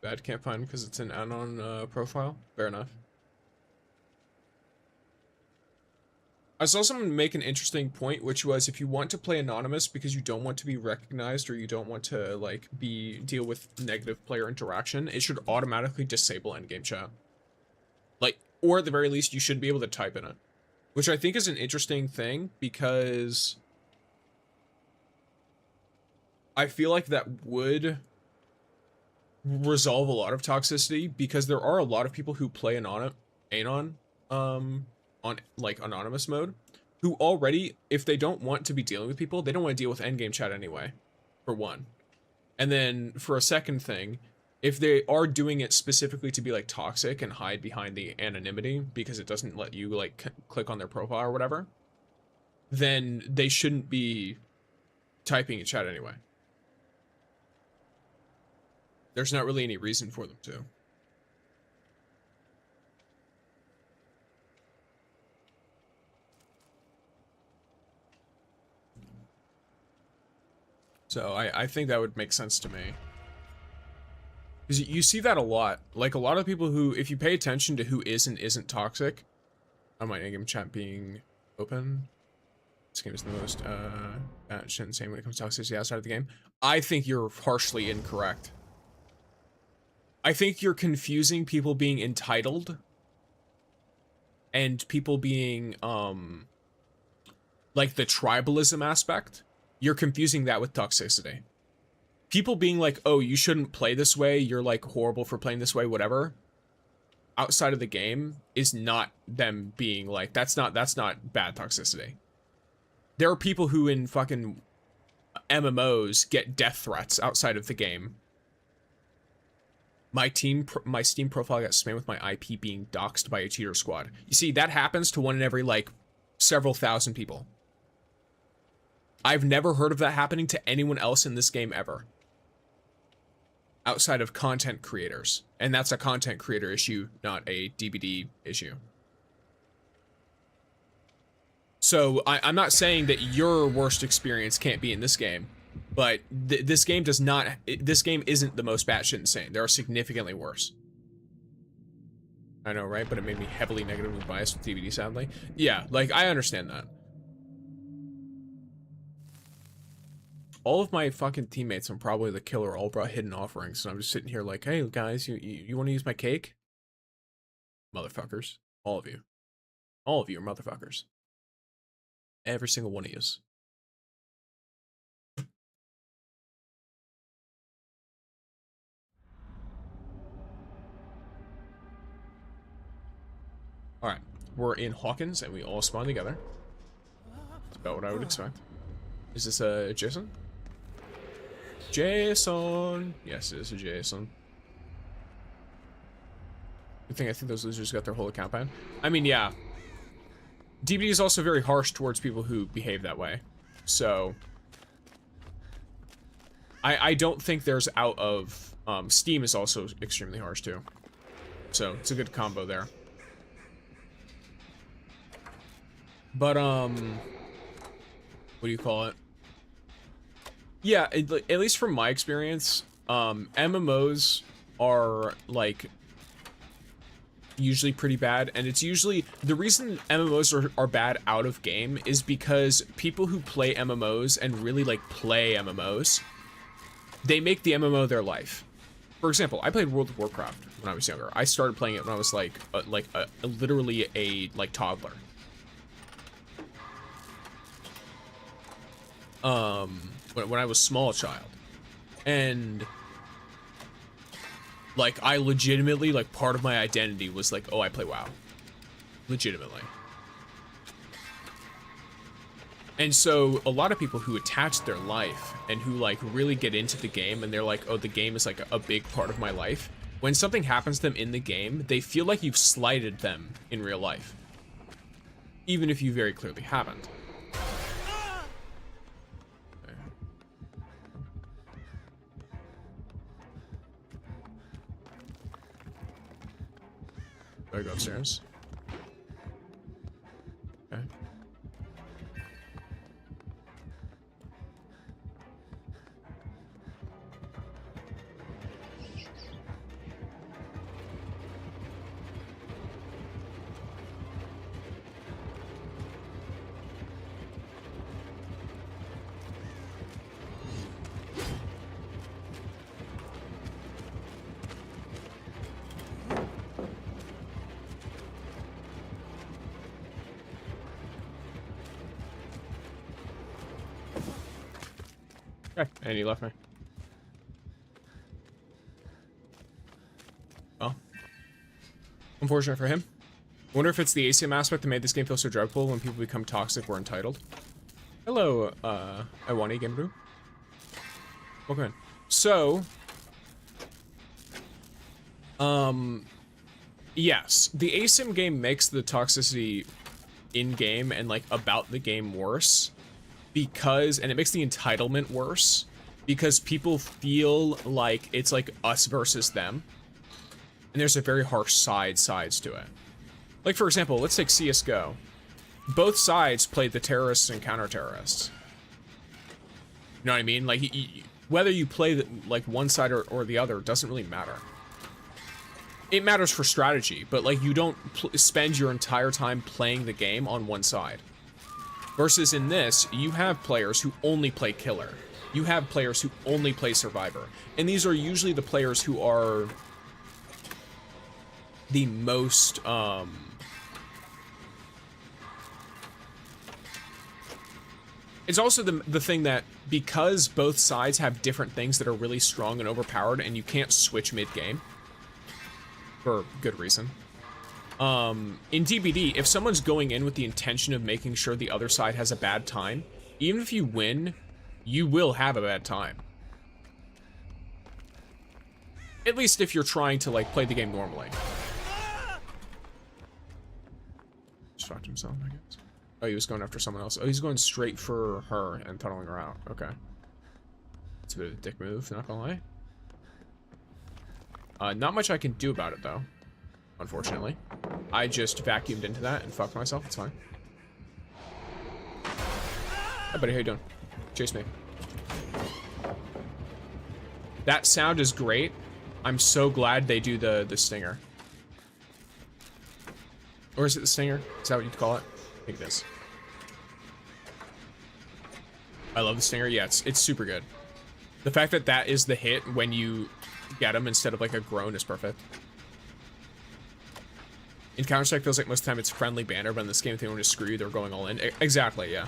Bad can't find because it's an anon profile. Fair enough. I saw someone make an interesting point, which was if you want to play anonymous because you don't want to be recognized or you don't want to like deal with negative player interaction, it should automatically disable endgame chat. Like, or at the very least, you should be able to type in it, which I think is an interesting thing because I feel like that would resolve a lot of toxicity because there are a lot of people who play anon on like anonymous mode who already, if they don't want to be dealing with people, they don't want to deal with endgame chat anyway, for one. And then for a second thing, if they are doing it specifically to be like toxic and hide behind the anonymity because it doesn't let you like click on their profile or whatever, then they shouldn't be typing in chat anyway. There's not really any reason for them to. So I think that would make sense to me. Because you see that a lot. Like a lot of people who, if you pay attention to who is and isn't toxic, I might game chat being open. This game is the most shit insane when it comes to toxicity outside of the game. I think you're harshly incorrect. I think you're confusing people being entitled and people being like the tribalism aspect. You're confusing that with toxicity. People being like, oh, you shouldn't play this way, you're like horrible for playing this way, whatever, outside of the game is not them being like, that's not bad toxicity. There are people who in fucking MMOs get death threats outside of the game. My Steam profile got spammed with my IP being doxxed by a cheater squad. You see, that happens to one in every like several thousand people. I've never heard of that happening to anyone else in this game ever. Outside of content creators. And that's a content creator issue, not a DBD issue. So I'm not saying that your worst experience can't be in this game, but this game does not, this game isn't the most batshit insane. There are significantly worse. I know, right? But it made me heavily negatively biased with DBD, sadly. Yeah, like, I understand that. All of my fucking teammates, I'm probably the killer, all brought hidden offerings, and I'm just sitting here like, hey, guys, you want to use my cake? Motherfuckers. All of you. All of you are motherfuckers. Every single one of yous. Alright, we're in Hawkins, and we all spawn together. That's about what I would expect. Is this a Jason? Jason! Yes, it is a Jason. Good thing I think those losers got their whole account banned. I mean, yeah. DBD is also very harsh towards people who behave that way. So... I don't think there's out of... Steam is also extremely harsh, too. So, it's a good combo there. But, what do you call it? Yeah, at least from my experience, MMOs are, like, usually pretty bad, and it's usually, the reason MMOs are bad out of game is because people who play MMOs and really, like, play MMOs, they make the MMO their life, For example, I played World of Warcraft when I was younger. I started playing it when I was like literally a toddler. When I was small child, and like I legitimately, like, part of my identity was like, oh, I play WoW, legitimately. And so a lot of people who attach their life and who like really get into the game and they're like, oh, the game is like a big part of my life. When something happens to them in the game, they feel like you've slighted them in real life, even if you very clearly haven't. Okay. Do I go upstairs? Okay. Okay, and he left me. Well, unfortunate for him. I wonder if it's the ACM aspect that made this game feel so dreadful when people become toxic or entitled. Hello, Iwani Genbu. Welcome in. So, yes, the ASIM game makes the toxicity in-game and, like, about the game worse because, and it makes the entitlement worse because people feel like it's, like, us versus them. And there's a very harsh sides to it. Like, for example, let's take CSGO. Both sides played the terrorists and counter-terrorists. You know what I mean? Like, whether you play like one side or the other doesn't really matter. It matters for strategy, but like you don't spend your entire time playing the game on one side. Versus in this, you have players who only play killer. You have players who only play survivor. And these are usually the players who are the most, it's also the thing that because both sides have different things that are really strong and overpowered and you can't switch mid-game, for good reason. In DBD, if someone's going in with the intention of making sure the other side has a bad time, even if you win, you will have a bad time. At least if you're trying to, like, play the game normally. Distract himself, I guess. Oh, he was going after someone else. Oh, he's going straight for her and tunneling her out. Okay. It's a bit of a dick move, not gonna lie. Not much I can do about it, though. Unfortunately. I just vacuumed into that and fucked myself. It's fine. Hey, buddy, how you doing? Chase me. That sound is great. I'm so glad they do the stinger. Or is it the stinger? Is that what you'd call it? I think it is. I love the stinger. Yeah, it's super good. The fact that that is the hit when you get him instead of like a groan is perfect. In Counter-Strike, feels like most of the time it's friendly banner, but in this game, if they want to screw you, they're going all in. Exactly, yeah.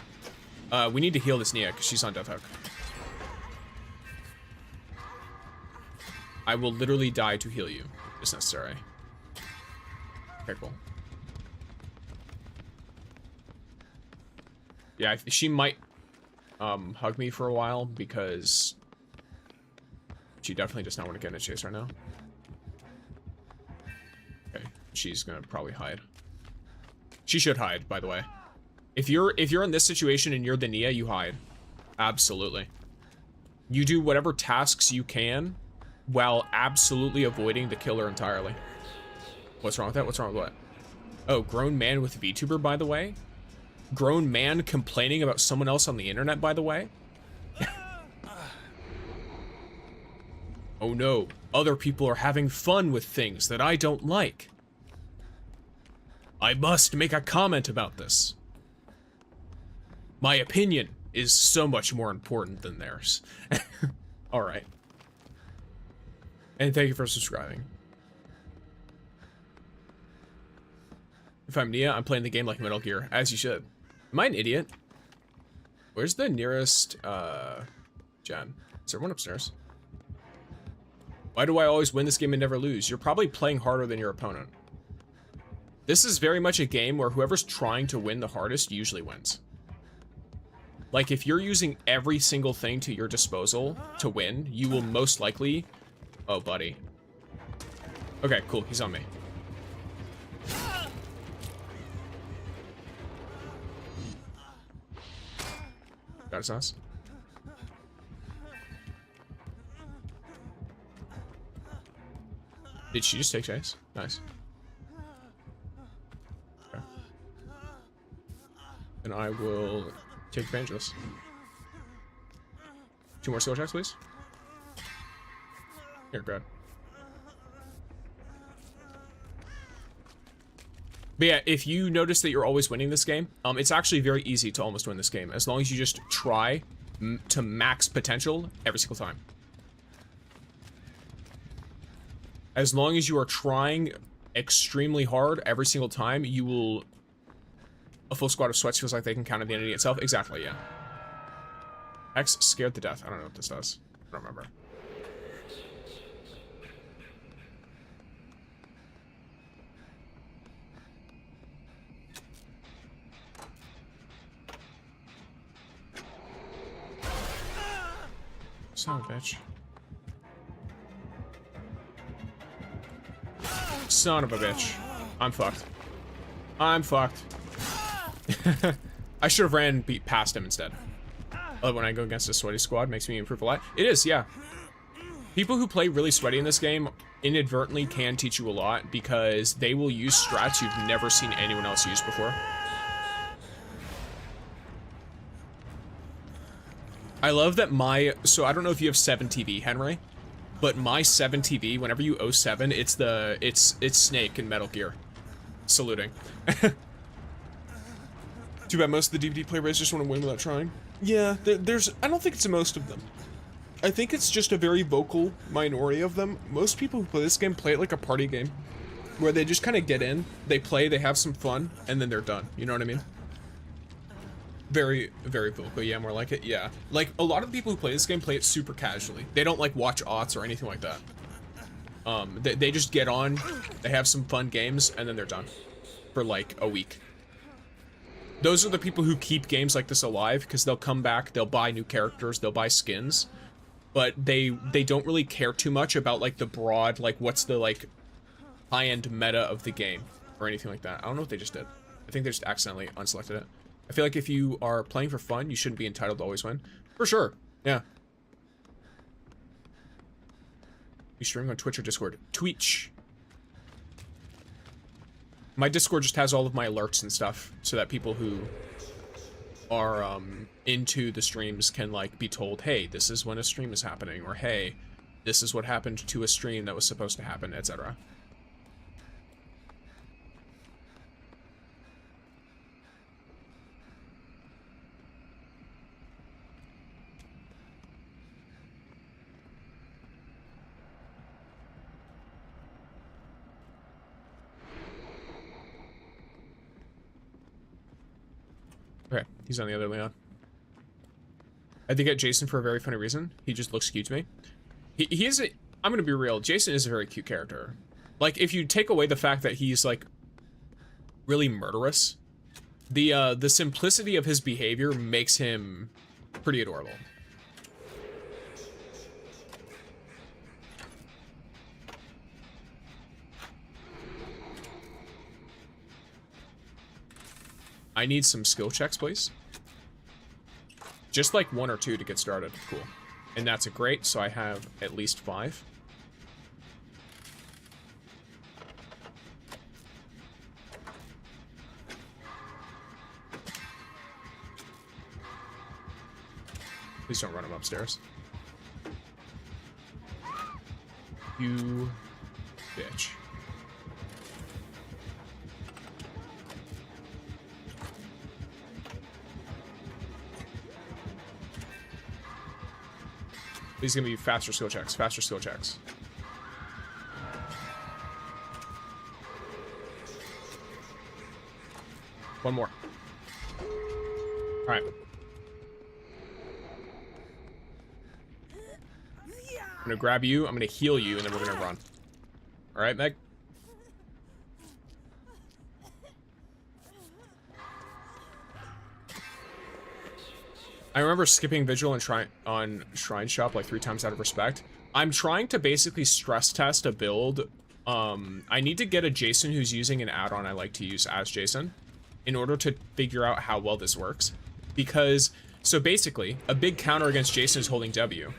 We need to heal this Nia because she's on death hook. I will literally die to heal you, if it's necessary. Okay, cool. Yeah, she might hug me for a while because she definitely does not want to get in a chase right now. Okay, she's gonna probably hide. She should hide, by the way. If you're in this situation and you're the Nia, you hide. Absolutely. You do whatever tasks you can while absolutely avoiding the killer entirely. What's wrong with that? What's wrong with what? Oh, grown man with VTuber, by the way? Grown man complaining about someone else on the internet, by the way? Oh no, other people are having fun with things that I don't like. I must make a comment about this. My opinion is so much more important than theirs. Alright. And thank you for subscribing. If I'm Nia, I'm playing the game like Metal Gear, as you should. Am I an idiot? Where's the nearest, gen? Is there one upstairs? Why do I always win this game and never lose? You're probably playing harder than your opponent. This is very much a game where whoever's trying to win the hardest usually wins. Like, if you're using every single thing to your disposal to win, you will most likely... Oh, buddy. Okay, cool. He's on me. Got his ass. Did she just take chase? Nice. Okay. And I will take advantage of this. 2 more skill checks, please. Here, grab. But yeah, if you notice that you're always winning this game, it's actually very easy to almost win this game, as long as you just try to max potential every single time. As long as you are trying extremely hard every single time, you will... A full squad of sweats feels like they can counter the entity itself. Exactly, yeah. X scared to death. I don't know what this does. I don't remember. Son of a bitch. Son of a bitch. I'm fucked. I'm fucked. I should have ran past him instead. When I go against a sweaty squad, makes me improve a lot. It is, yeah. People who play really sweaty in this game inadvertently can teach you a lot because they will use strats you've never seen anyone else use before. I love that so I don't know if you have 7TV, Henry, but my 7TV, whenever you 07, it's Snake in Metal Gear. Saluting. Too bad most of the DVD players just want to win without trying. Yeah, I don't think it's most of them. I think it's just a very vocal minority of them. Most people who play this game play it like a party game, where they just kind of get in, they play, they have some fun, and then they're done. You know what I mean? Very, very vocal. Yeah, more like it. Yeah. Like, a lot of the people who play this game play it super casually. They don't, like, watch aughts or anything like that. They just get on, they have some fun games, and then they're done. For, like, a week. Those are the people who keep games like this alive, because they'll come back, they'll buy new characters, they'll buy skins, but they don't really care too much about, like, the broad, like, what's the, like, high-end meta of the game, or anything like that. I don't know what they just did. I think they just accidentally unselected it. I feel like if you are playing for fun, you shouldn't be entitled to always win. For sure, yeah. You streaming on Twitch or Discord? Twitch. My Discord just has all of my alerts and stuff, so that people who are into the streams can, like, be told, hey, this is when a stream is happening, or hey, this is what happened to a stream that was supposed to happen, etc. Okay, he's on the other Leon. I think get Jason for a very funny reason. He just looks cute to me. He is I'm gonna be real, Jason is a very cute character. Like, if you take away the fact that he's, like, really murderous, the simplicity of his behavior makes him pretty adorable. I need some skill checks, please. Just like 1 or 2 to get started. Cool. And that's a great, so I have at least 5. Please don't run him upstairs. You bitch. These are gonna be faster skill checks, faster skill checks. One more. All right. I'm gonna grab you, I'm gonna heal you, and then we're gonna run. All right, Meg? I remember skipping Vigil and on Shrine Shop like 3 times out of respect. I'm trying to basically stress test a build. I need to get a Jason who's using an add-on I like to use as Jason in order to figure out how well this works. Because, so basically, a big counter against Jason is holding W.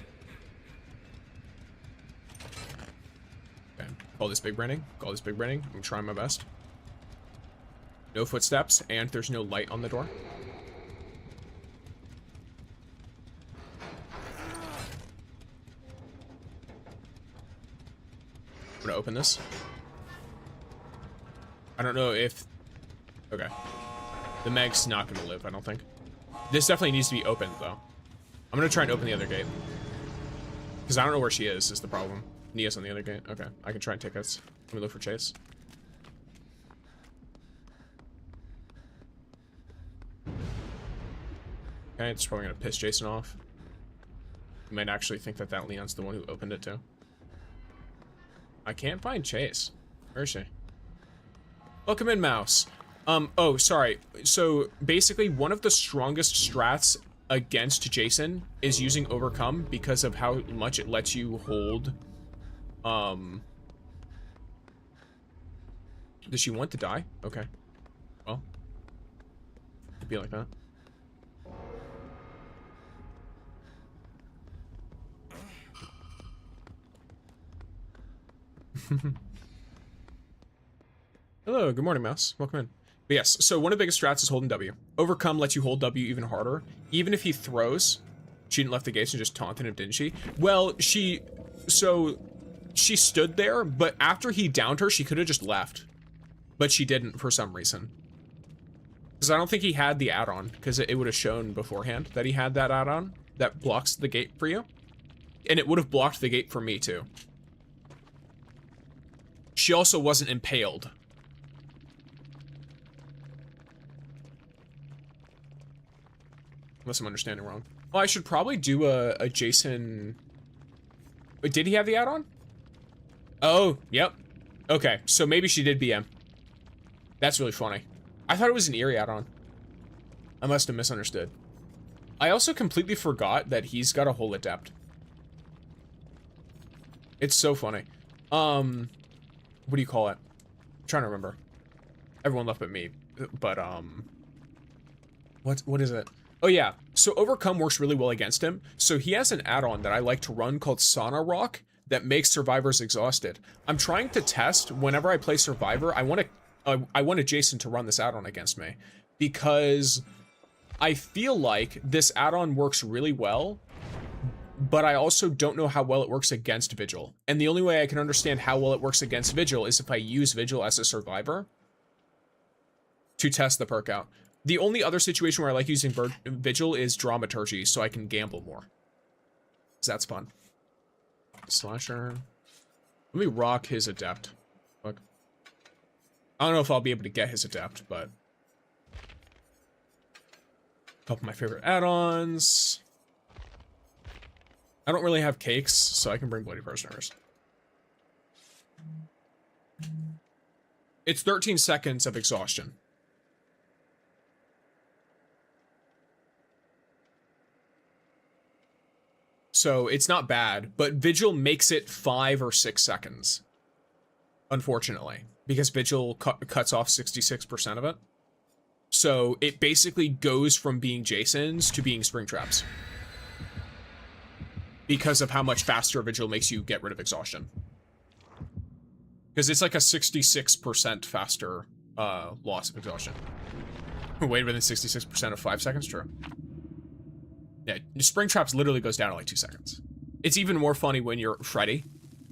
Okay, call this big branding. Call this big branding. I'm trying my best. No footsteps, and there's no light on the door. I'm gonna open this. I don't know if... Okay. The Meg's not gonna live, I don't think. This definitely needs to be opened, though. I'm gonna try and open the other gate. Because I don't know where she is the problem. Nia's on the other gate. Okay, I can try and take us. Let me look for Chase. Okay, it's probably gonna piss Jason off. You might actually think that that Leon's the one who opened it, too. I can't find Chase. Where is she? Welcome in, Mouse. Oh, sorry. So, basically, one of the strongest strats against Jason is using Overcome because of how much it lets you hold, Does she want to die? Okay. Well. It'd be like that. Hello, good morning, Mouse. Welcome in. But yes, so one of the biggest strats is holding W. Overcome lets you hold W even harder. Even if he throws, she didn't left the gates and just taunted him, didn't she? Well, she stood there, but after he downed her, she could have just left. But she didn't for some reason. Because I don't think he had the add-on, because it would have shown beforehand that he had that add-on that blocks the gate for you. And it would have blocked the gate for me, too. She also wasn't impaled. Unless I'm understanding wrong. Well, I should probably do a Jason... Wait, did he have the add-on? Oh, yep. Okay, so maybe she did BM. That's really funny. I thought it was an Eerie add-on. I must have misunderstood. I also completely forgot that he's got a whole adept. It's so funny. What do you call it? I'm trying to remember. Everyone left but me. But, what is it? Oh yeah, so Overcome works really well against him. So he has an add-on that I like to run called Sauna Rock that makes survivors exhausted. I'm trying to test whenever I play Survivor. I want a Jason to run this add-on against me because I feel like this add-on works really well, but I also don't know how well it works against Vigil. And the only way I can understand how well it works against Vigil is if I use Vigil as a survivor to test the perk out. The only other situation where I like using Vigil is Dramaturgy, so I can gamble more. Because that's fun. Slasher. Let me rock his Adept. Look. I don't know if I'll be able to get his Adept, but... A couple of my favorite add-ons. I don't really have cakes, so I can bring Bloody Prisoners. It's 13 seconds of exhaustion. So it's not bad, but Vigil makes it 5 or 6 seconds. Unfortunately, because Vigil cuts off 66% of it. So it basically goes from being Jason's to being Springtrap's. Because of how much faster Vigil makes you get rid of exhaustion. Because it's like a 66% faster loss of exhaustion. Way within 66% of 5 seconds, true. Yeah, Springtraps literally goes down in like 2 seconds. It's even more funny when you're Freddy,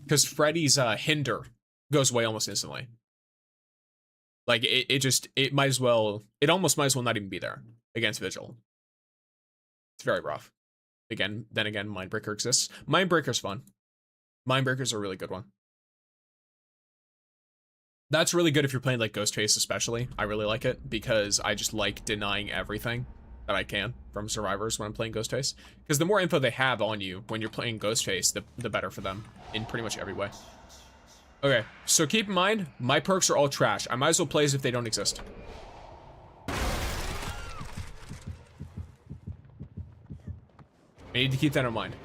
because Freddy's hinder goes away almost instantly. Like it almost might as well not even be there against Vigil. It's very rough. Then again, Mindbreaker exists. Mindbreaker's fun. Mindbreaker's a really good one. That's really good if you're playing like Ghostface especially. I really like it because I just like denying everything that I can from survivors when I'm playing Ghostface. Because the more info they have on you when you're playing Ghostface, the better for them in pretty much every way. Okay, so keep in mind, my perks are all trash. I might as well play as if they don't exist. I need to keep that in mind.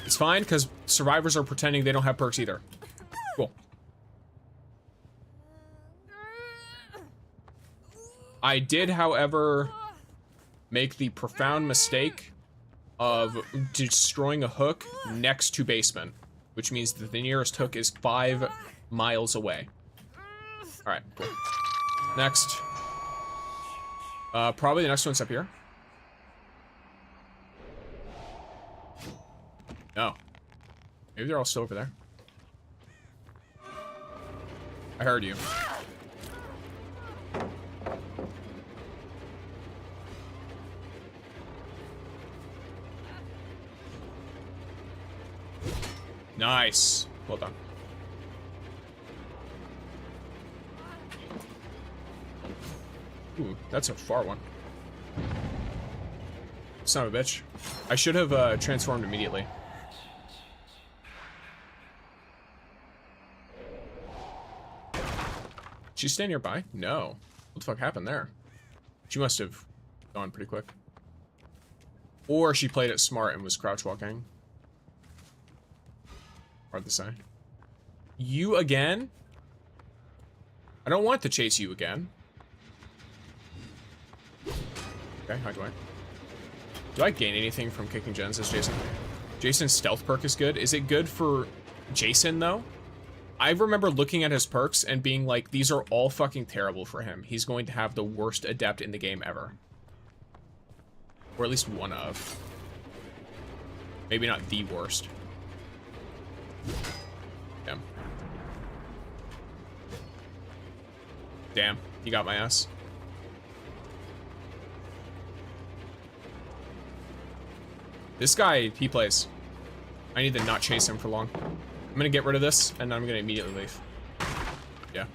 It's fine, because survivors are pretending they don't have perks either. Cool. I did, however, make the profound mistake of destroying a hook next to basement, which means that the nearest hook is 5 miles away. All right, cool. Next. Probably the next one's up here. No. Maybe they're all still over there. I heard you. Nice. Well done. Ooh, that's a far one. Son of a bitch. I should have transformed immediately. She stay nearby? No. What the fuck happened there? She must have gone pretty quick. Or she played it smart and was crouch walking. Hard to say. You again? I don't want to chase you again. Okay, how do I? Do I gain anything from kicking gens as Jason? Jason's stealth perk is good. Is it good for Jason, though? I remember looking at his perks and being like, these are all fucking terrible for him. He's going to have the worst adept in the game ever. Or at least one of. Maybe not the worst. Damn. Damn, he got my ass. This guy, he plays. I need to not chase him for long. I'm gonna get rid of this, and then I'm gonna immediately leave. Yeah.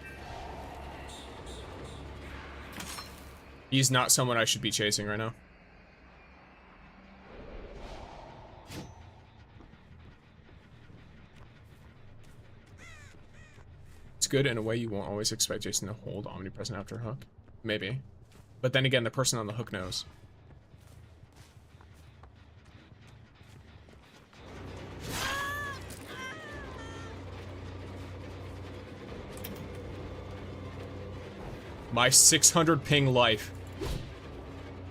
He's not someone I should be chasing right now. It's good in a way you won't always expect Jason to hold omnipresent after a hook. Maybe. But then again, the person on the hook knows. My 600 ping life.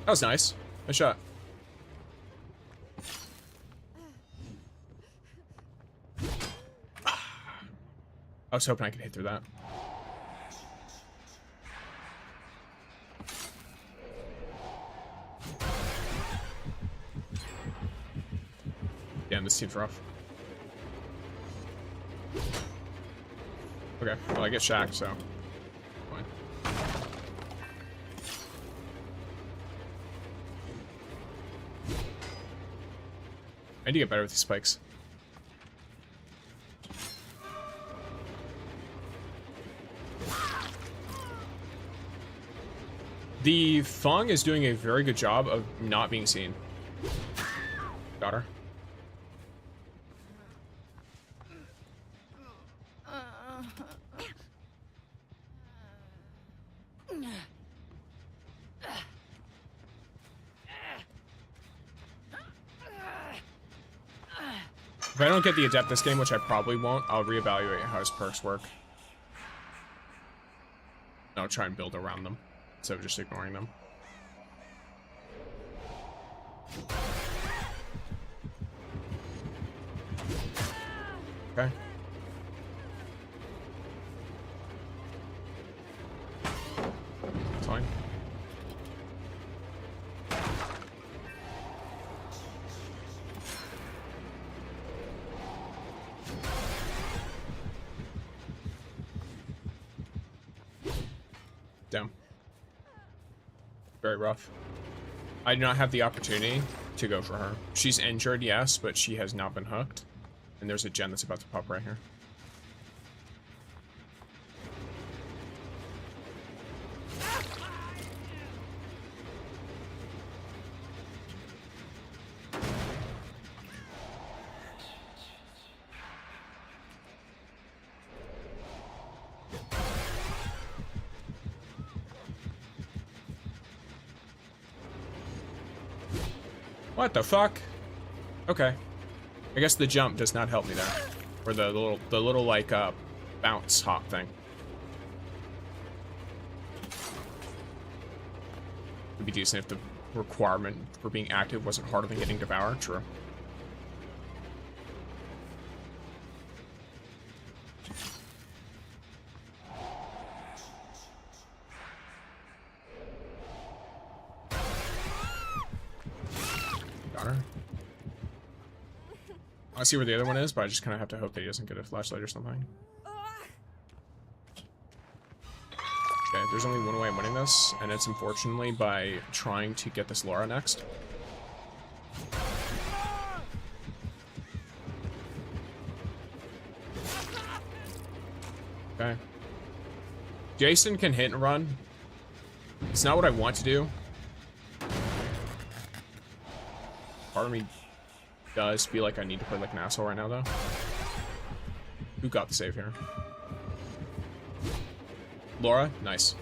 That was nice. Nice shot. I was hoping I could hit through that. Damn, this seems rough. Okay, well I get shacked, so fine. I need to get better with these spikes. The Thong is doing a very good job of not being seen. Got her. If I don't get the adept this game, which I probably won't, I'll reevaluate how his perks work. I'll try and build around them instead of just ignoring them. Okay. It's fine. Damn. Very rough. I do not have the opportunity to go for her. She's injured, yes, but she has not been hooked. And there's a gen that's about to pop right here. What the fuck? Okay. I guess the jump does not help me there. Or the little like bounce hop thing. Would be decent if the requirement for being active wasn't harder than getting devoured. True. I see where the other one is, but I just kind of have to hope that he doesn't get a flashlight or something. Okay, there's only one way I'm winning this, and it's unfortunately by trying to get this Laura next. Okay. Jason can hit and run. It's not what I want to do. Part of me does feel like I need to play like an asshole right now, though. Who got the save here? Laura? Nice.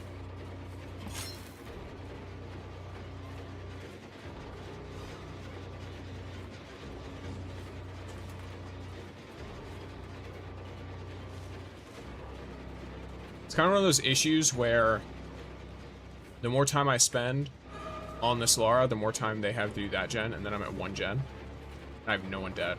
It's kind of one of those issues where the more time I spend on this Laura, the more time they have to do that gen, and then I'm at 1 gen. I have no one dead.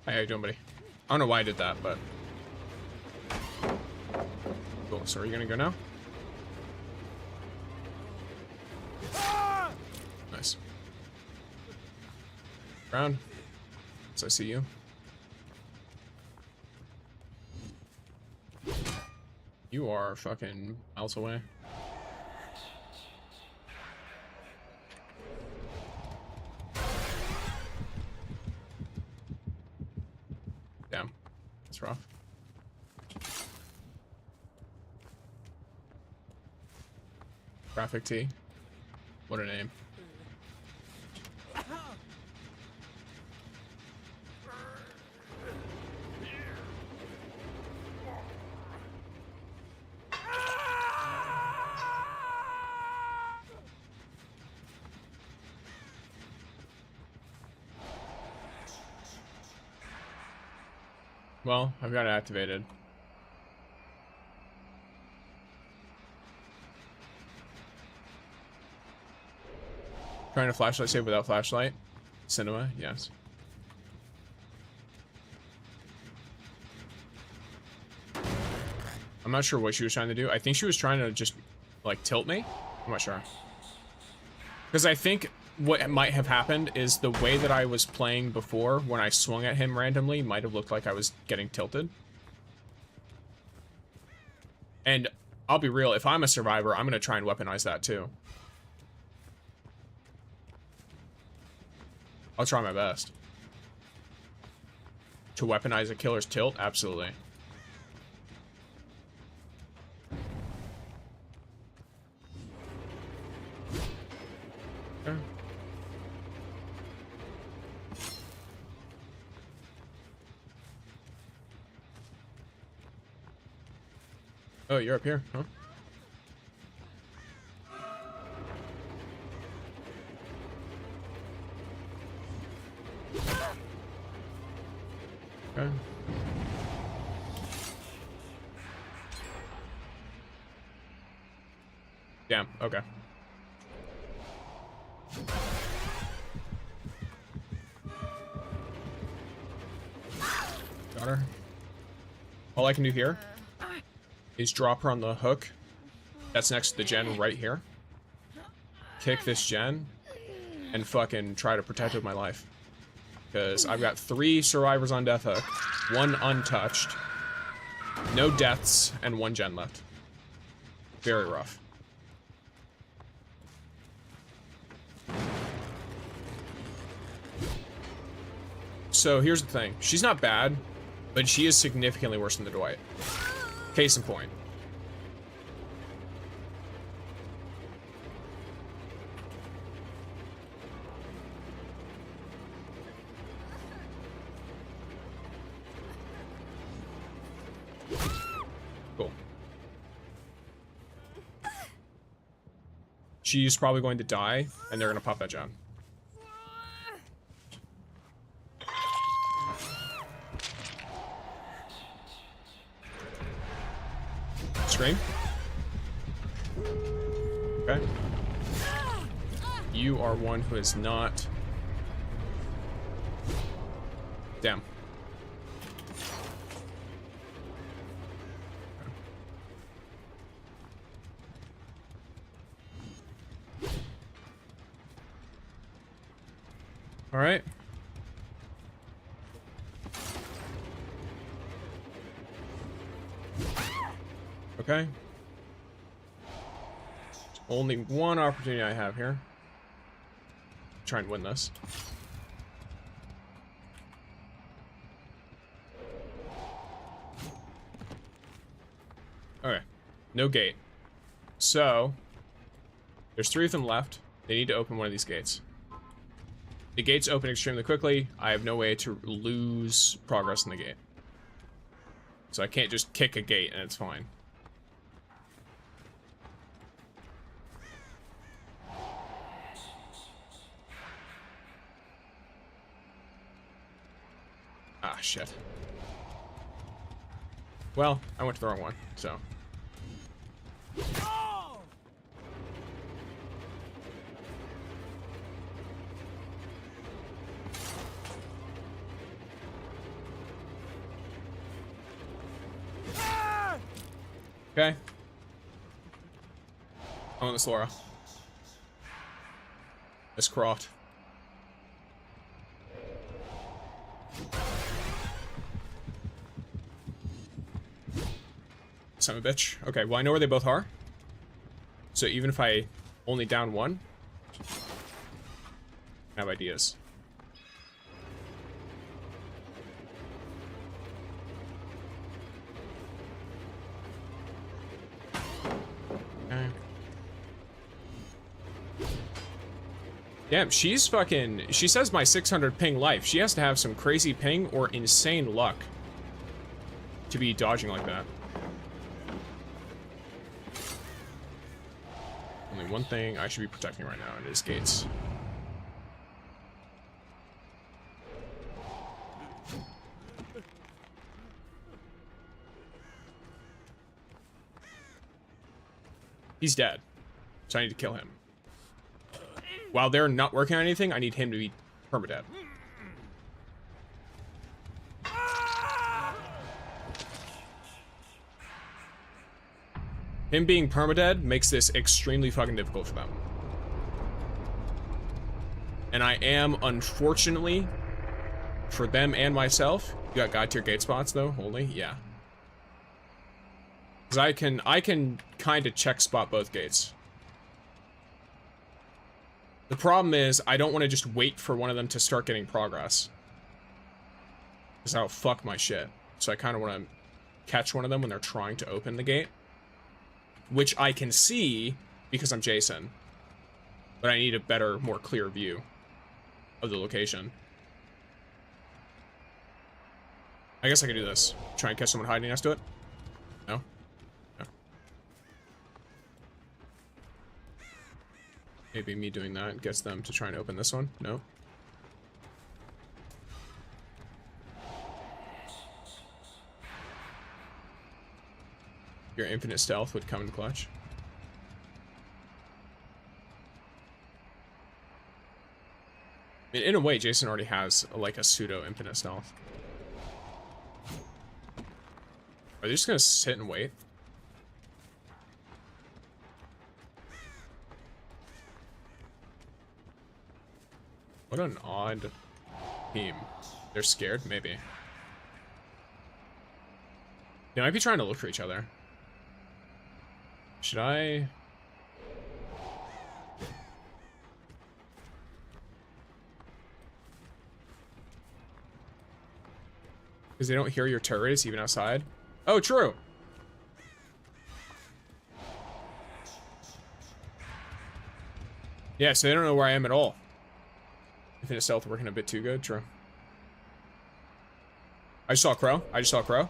Hey, how you doing, buddy? I don't know why I did that, but... Cool, so are you gonna go now? Nice. Round. So I see you. You are fucking miles away. Damn. That's rough. Graphic T. What a name. Well, I've got it activated. Trying to flashlight save without flashlight. Cinema, yes. I'm not sure what she was trying to do. I think she was trying to just, like, tilt me. I'm not sure. Because I think what might have happened is the way that I was playing before, when I swung at him randomly, might have looked like I was getting tilted. And I'll be real, if I'm a survivor, I'm going to try and weaponize that too. I'll try my best. To weaponize a killer's tilt? Absolutely. Okay. Oh, you're up here, huh? Okay. Damn, okay. Got her. All I can do here is drop her on the hook that's next to the gen right here. kick this gen and fucking try to protect it with my life. Because I've got 3 survivors on Death Hook, 1 untouched, no deaths, and 1 gen left. Very rough. So here's the thing. She's not bad, but she is significantly worse than the Dwight. Case in point. Cool. She's probably going to die, and they're going to pop that gen. Scream. Okay. You are one who is not... Damn. All right. Okay. Only one opportunity I have here. Try and win this. Okay. No gate. So, there's 3 of them left. They need to open one of these gates. The gates open extremely quickly. I have no way to lose progress in the gate. So I can't just kick a gate and it's fine. Ah, shit. Well, I went to the wrong one, so. Okay. I want this Laura. Miss Croft. Son of a bitch. Okay, well I know where they both are. So even if I only down one, I have ideas. Okay. Damn, she's fucking... She says my 600 ping life. She has to have some crazy ping or insane luck to be dodging like that. Only one thing I should be protecting right now, and it is gates. He's dead, so I need to kill him. While they're not working on anything, I need him to be permadead. Him being permadead makes this extremely fucking difficult for them. And I am, unfortunately, for them and myself, you got God tier gate spots though, only, yeah. Because I can kind of check spot both gates. The problem is, I don't want to just wait for one of them to start getting progress. Because that'll fuck my shit. So I kind of want to catch one of them when they're trying to open the gate. Which I can see because I'm Jason. But I need a better, more clear view of the location. I guess I could do this. Try and catch someone hiding next to it. No? No. Maybe me doing that gets them to try and open this one. No? Your infinite stealth would come in clutch. I mean, in a way, Jason already has like a pseudo infinite stealth. Are they just gonna sit and wait? What an odd team. They're scared? Maybe. They might be trying to look for each other. Should I... Because they don't hear your turrets even outside? Oh, true! Yeah, so they don't know where I am at all. Infinite stealth working a bit too good, true. I just saw a crow. I just saw a crow.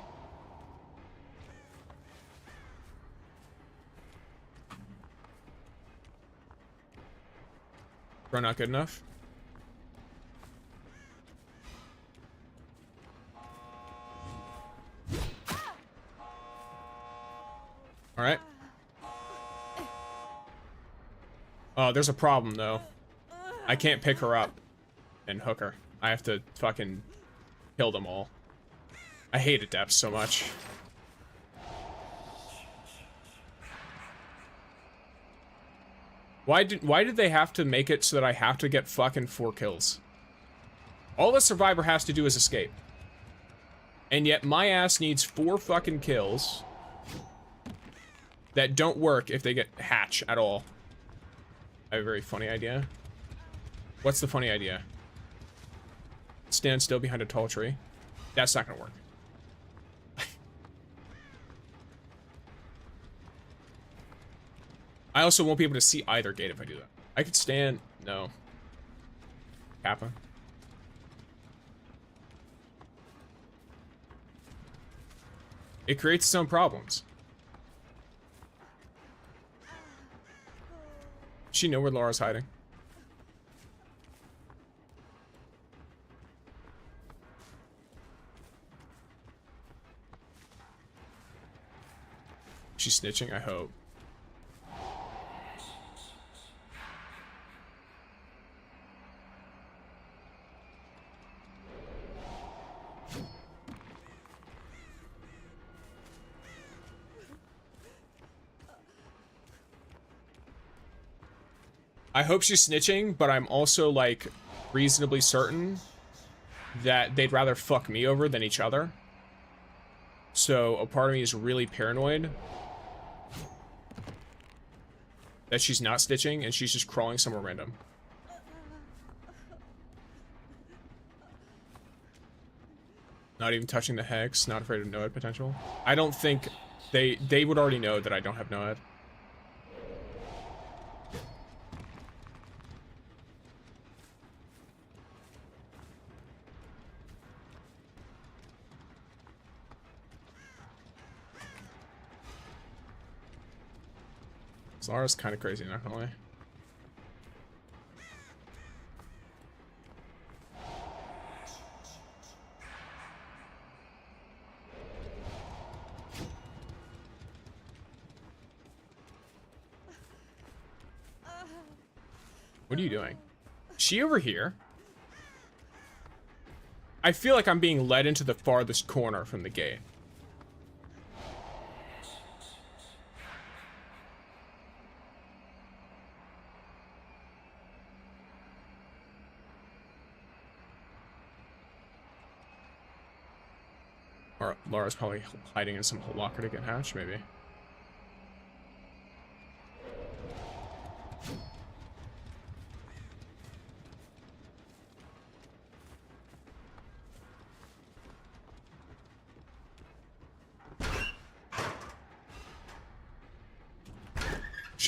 Crow not good enough. Alright. Oh, there's a problem though. I can't pick her up and hook her. I have to fucking kill them all. I hate adepts so much. Why did they have to make it so that I have to get fucking 4 kills? All the survivor has to do is escape. And yet my ass needs 4 fucking kills that don't work if they get hatch at all. I have a very funny idea. What's the funny idea? Stand still behind a tall tree. That's not gonna work. I also won't be able to see either gate if I do that. I could stand... No. Kappa. It creates its own problems. Does she know where Laura's hiding? She's snitching, I hope. I hope she's snitching, but I'm also, like, reasonably certain that they'd rather fuck me over than each other. So, a part of me is really paranoid that she's not stitching and she's just crawling somewhere random. Not even touching the hex, not afraid of NOED potential. I don't think they would already know that I don't have NOED. Lara's kind of crazy, not gonna lie. What are you doing? Is she over here? I feel like I'm being led into the farthest corner from the gate. Or Laura's probably hiding in some locker to get hatched, maybe.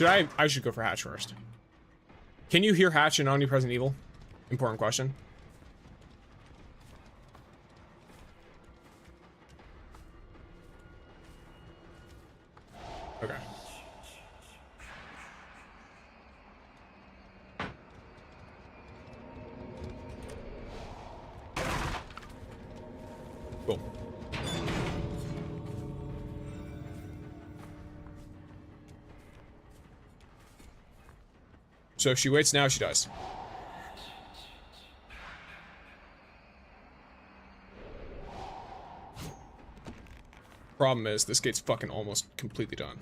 I should go for hatch first. Can you hear hatch in Omnipresent Evil? Important question. Okay. Cool. So if she waits now, she does. Problem is, this gate's fucking almost completely done.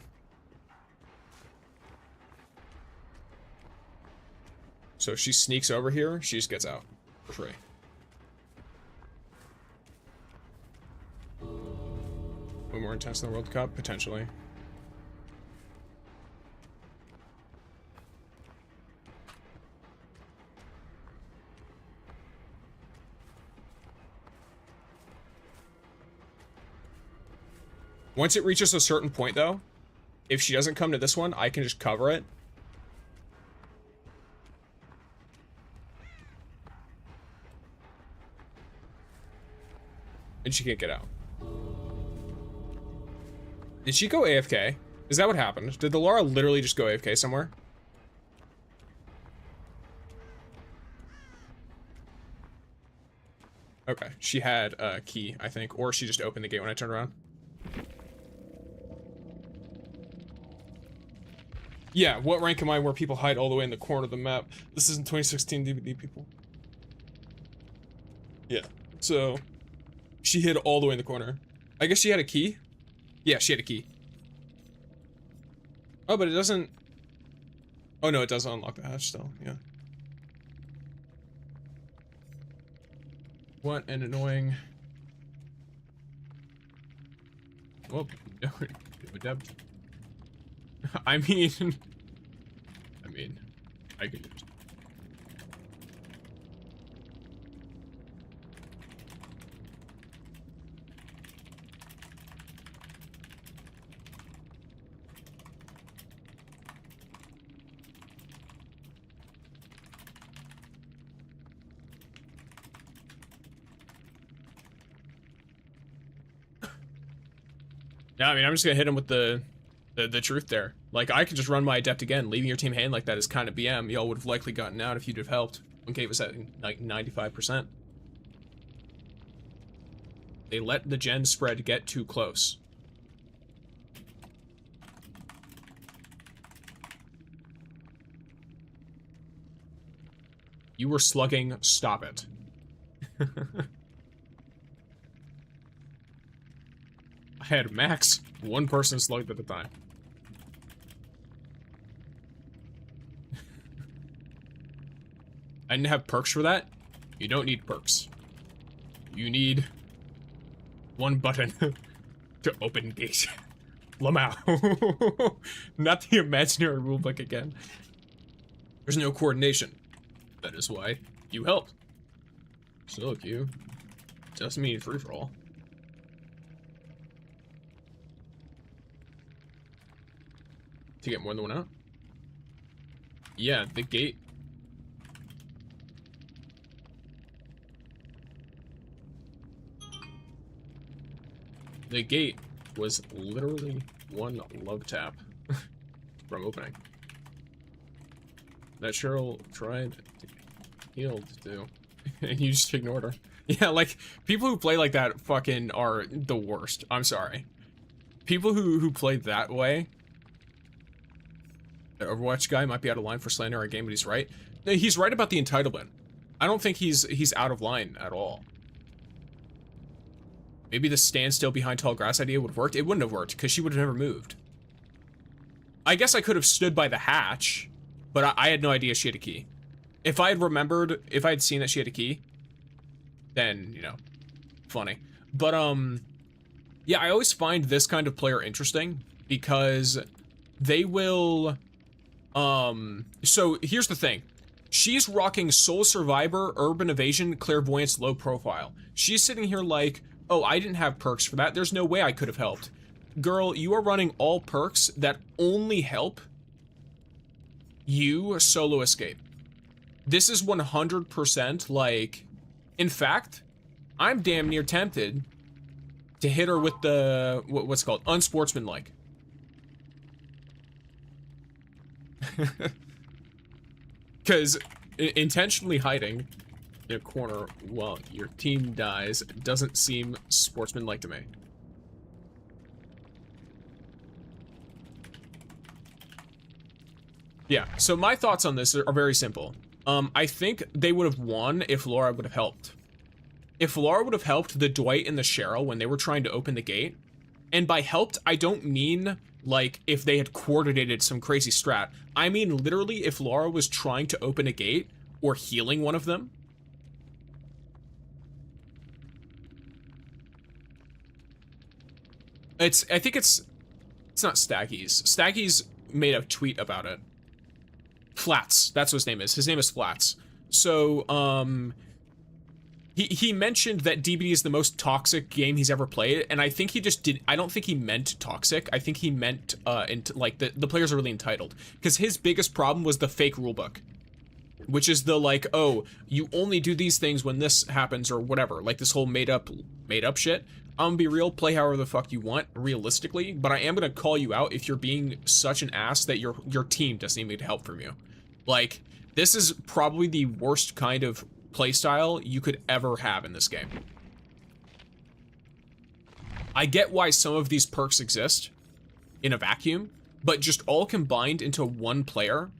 So if she sneaks over here, she just gets out for free. Way more intense than the World Cup, potentially. Once it reaches a certain point, though, if she doesn't come to this one, I can just cover it. And she can't get out. Did she go AFK? Is that what happened? Did the Lara literally just go AFK somewhere? Okay, she had a key, I think, or she just opened the gate when I turned around. Yeah, what rank am I where people hide all the way in the corner of the map? This isn't 2016 DVD, people. Yeah, so she hid all the way in the corner. I guess she had a key? Yeah, she had a key. Oh, but it doesn't... Oh no, it does unlock the hatch still, yeah. What an annoying... Well, I mean, I could just... Yeah, I mean, I'm just gonna hit him with the truth there. Like, I could just run my Adept again. Leaving your team hand like that is kind of BM. Y'all would have likely gotten out if you'd have helped. When Kate was at, like, 95%. They let the gen spread get too close. You were slugging. Stop it. I had max one person slugged at a time. I didn't have perks for that. You don't need perks. You need one button to open gate. Lamau. Not the imaginary rulebook again. There's no coordination. That is why you helped. So look, you doesn't mean free for all. To get more than one out? Yeah, the gate. The gate was literally one love tap from opening. That Cheryl tried to heal to do, and you just ignored her. Yeah, like, people who play like that fucking are the worst. I'm sorry. People who play that way. The Overwatch guy might be out of line for slander our game, but he's right. No, he's right about the entitlement. I don't think he's out of line at all. Maybe the standstill behind tall grass idea would have worked. It wouldn't have worked, because she would have never moved. I guess I could have stood by the hatch, but I had no idea she had a key. If I had remembered, if I had seen that she had a key, then, you know, funny. But, yeah, I always find this kind of player interesting, because they will, so here's the thing. She's rocking Soul Survivor, Urban Evasion, Clairvoyance, Low Profile. She's sitting here like, oh, I didn't have perks for that. There's no way I could have helped. Girl, you are running all perks that only help you solo escape. This is 100% like, in fact, I'm damn near tempted to hit her with the, what's it called? Unsportsmanlike. Because intentionally hiding in a corner while your team dies doesn't seem sportsmanlike to me. Yeah, so my thoughts on this are very simple. I think they would have won if Laura would have helped. If Laura would have helped the Dwight and the Cheryl when they were trying to open the gate, And by helped, I don't mean like if they had coordinated some crazy strat. I mean literally if Laura was trying to open a gate or healing one of them. I think it's not Staggy's. Staggy's made a tweet about it. Flats, that's what his name is. His name is Flats. So, he mentioned that DBD is the most toxic game he's ever played, and I think he just did. I don't think he meant toxic. I think he meant like the players are really entitled, because his biggest problem was the fake rulebook, which is the like, oh, you only do these things when this happens or whatever, like this whole made up shit. I'm gonna be real, play however the fuck you want, realistically, but I am gonna call you out if you're being such an ass that your team doesn't even need help from you. Like, this is probably the worst kind of playstyle you could ever have in this game. I get why some of these perks exist in a vacuum, but just all combined into one player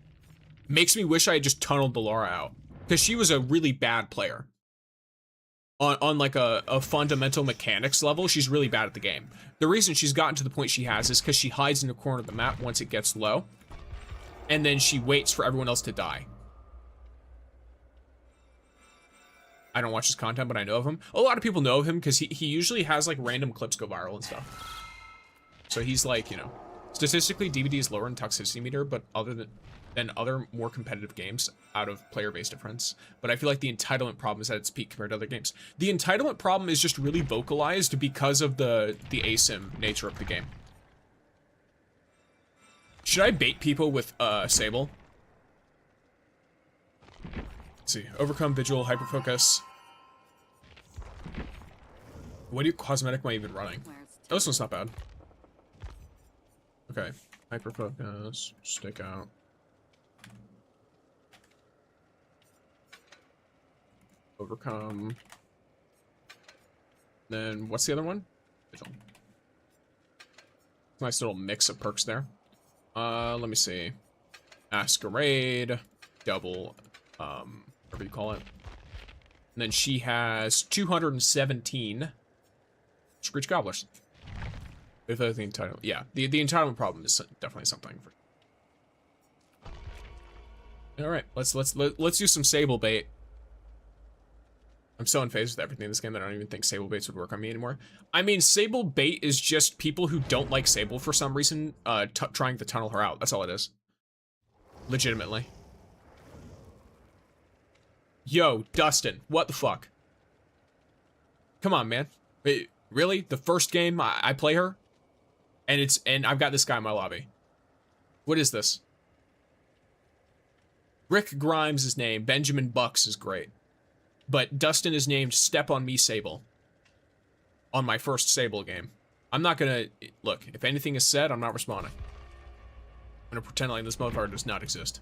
makes me wish I had just tunneled Laura out, because she was a really bad player. On like a fundamental mechanics level, she's really bad at the game. The reason she's gotten to the point she has is because she hides in a corner of the map once it gets low, and then she waits for everyone else to die. I don't watch his content, but I know of him. A lot of people know of him because he usually has like random clips go viral and stuff. So he's like, you know, statistically DBD is lower in toxicity meter, but other than other more competitive games out of player-based difference. But I feel like the entitlement problem is at its peak compared to other games. The entitlement problem is just really vocalized because of the asim nature of the game. Should I bait people with Sable? Let's see. Overcome, Vigil, Hyperfocus. What cosmetic am I even running? Oh, this one's not bad. Okay. Hyperfocus, stick out. Overcome. Then what's the other one? Vigil. Nice little mix of perks there. Let me see. Masquerade, double, whatever you call it. And then she has 217 Screech Gobblers. If the entitlement, yeah, the entitlement problem is definitely something. All right, let's do some Sable bait. I'm so unfazed with everything in this game that I don't even think Sable baits would work on me anymore. I mean, Sable bait is just people who don't like Sable for some reason, trying to tunnel her out. That's all it is. Legitimately. Yo, Dustin, what the fuck? Come on, man. Wait, really? The first game I play her? And I've got this guy in my lobby. What is this? Rick Grimes is named. Benjamin Bucks is great. But Dustin is named Step on Me Sable. On my first Sable game. I'm not gonna... Look, if anything is said, I'm not responding. I'm gonna pretend like this motherfucker does not exist.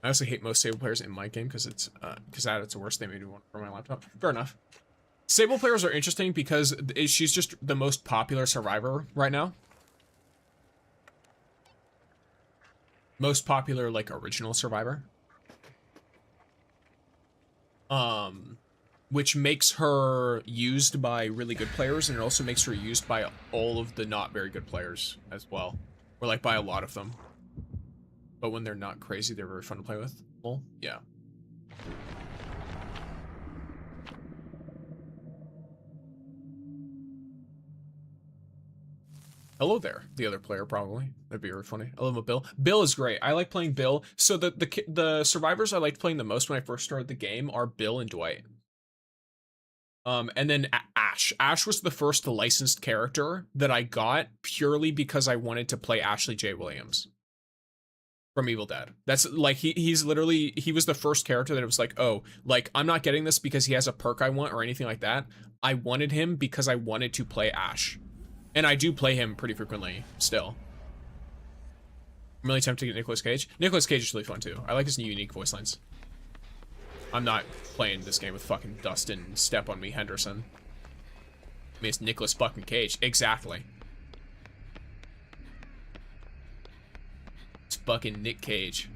I also hate most Sable players in my game because it's at its worst they made me want for my laptop. Fair enough. Sable players are interesting because she's just the most popular survivor right now. Most popular, like, original survivor. Which makes her used by really good players, and it also makes her used by all of the not very good players as well. Or, like, by a lot of them. But when they're not crazy, they're very fun to play with. Well, yeah. Hello there, the other player, probably. That'd be really funny. I love a Bill. Bill is great. I like playing Bill. So the survivors I liked playing the most when I first started the game are Bill and Dwight. And then Ash. Ash was the first licensed character that I got purely because I wanted to play Ashley J. Williams from Evil Dead. That's like, he was the first character that it was like, oh, like, I'm not getting this because he has a perk I want or anything like that. I wanted him because I wanted to play Ash. And I do play him pretty frequently, still. I'm really tempted to get Nicolas Cage. Nicolas Cage is really fun, too. I like his new unique voice lines. I'm not playing this game with fucking Dustin Step on Me Henderson. I mean, it's Nicolas fucking Cage. Exactly. It's fucking Nick Cage.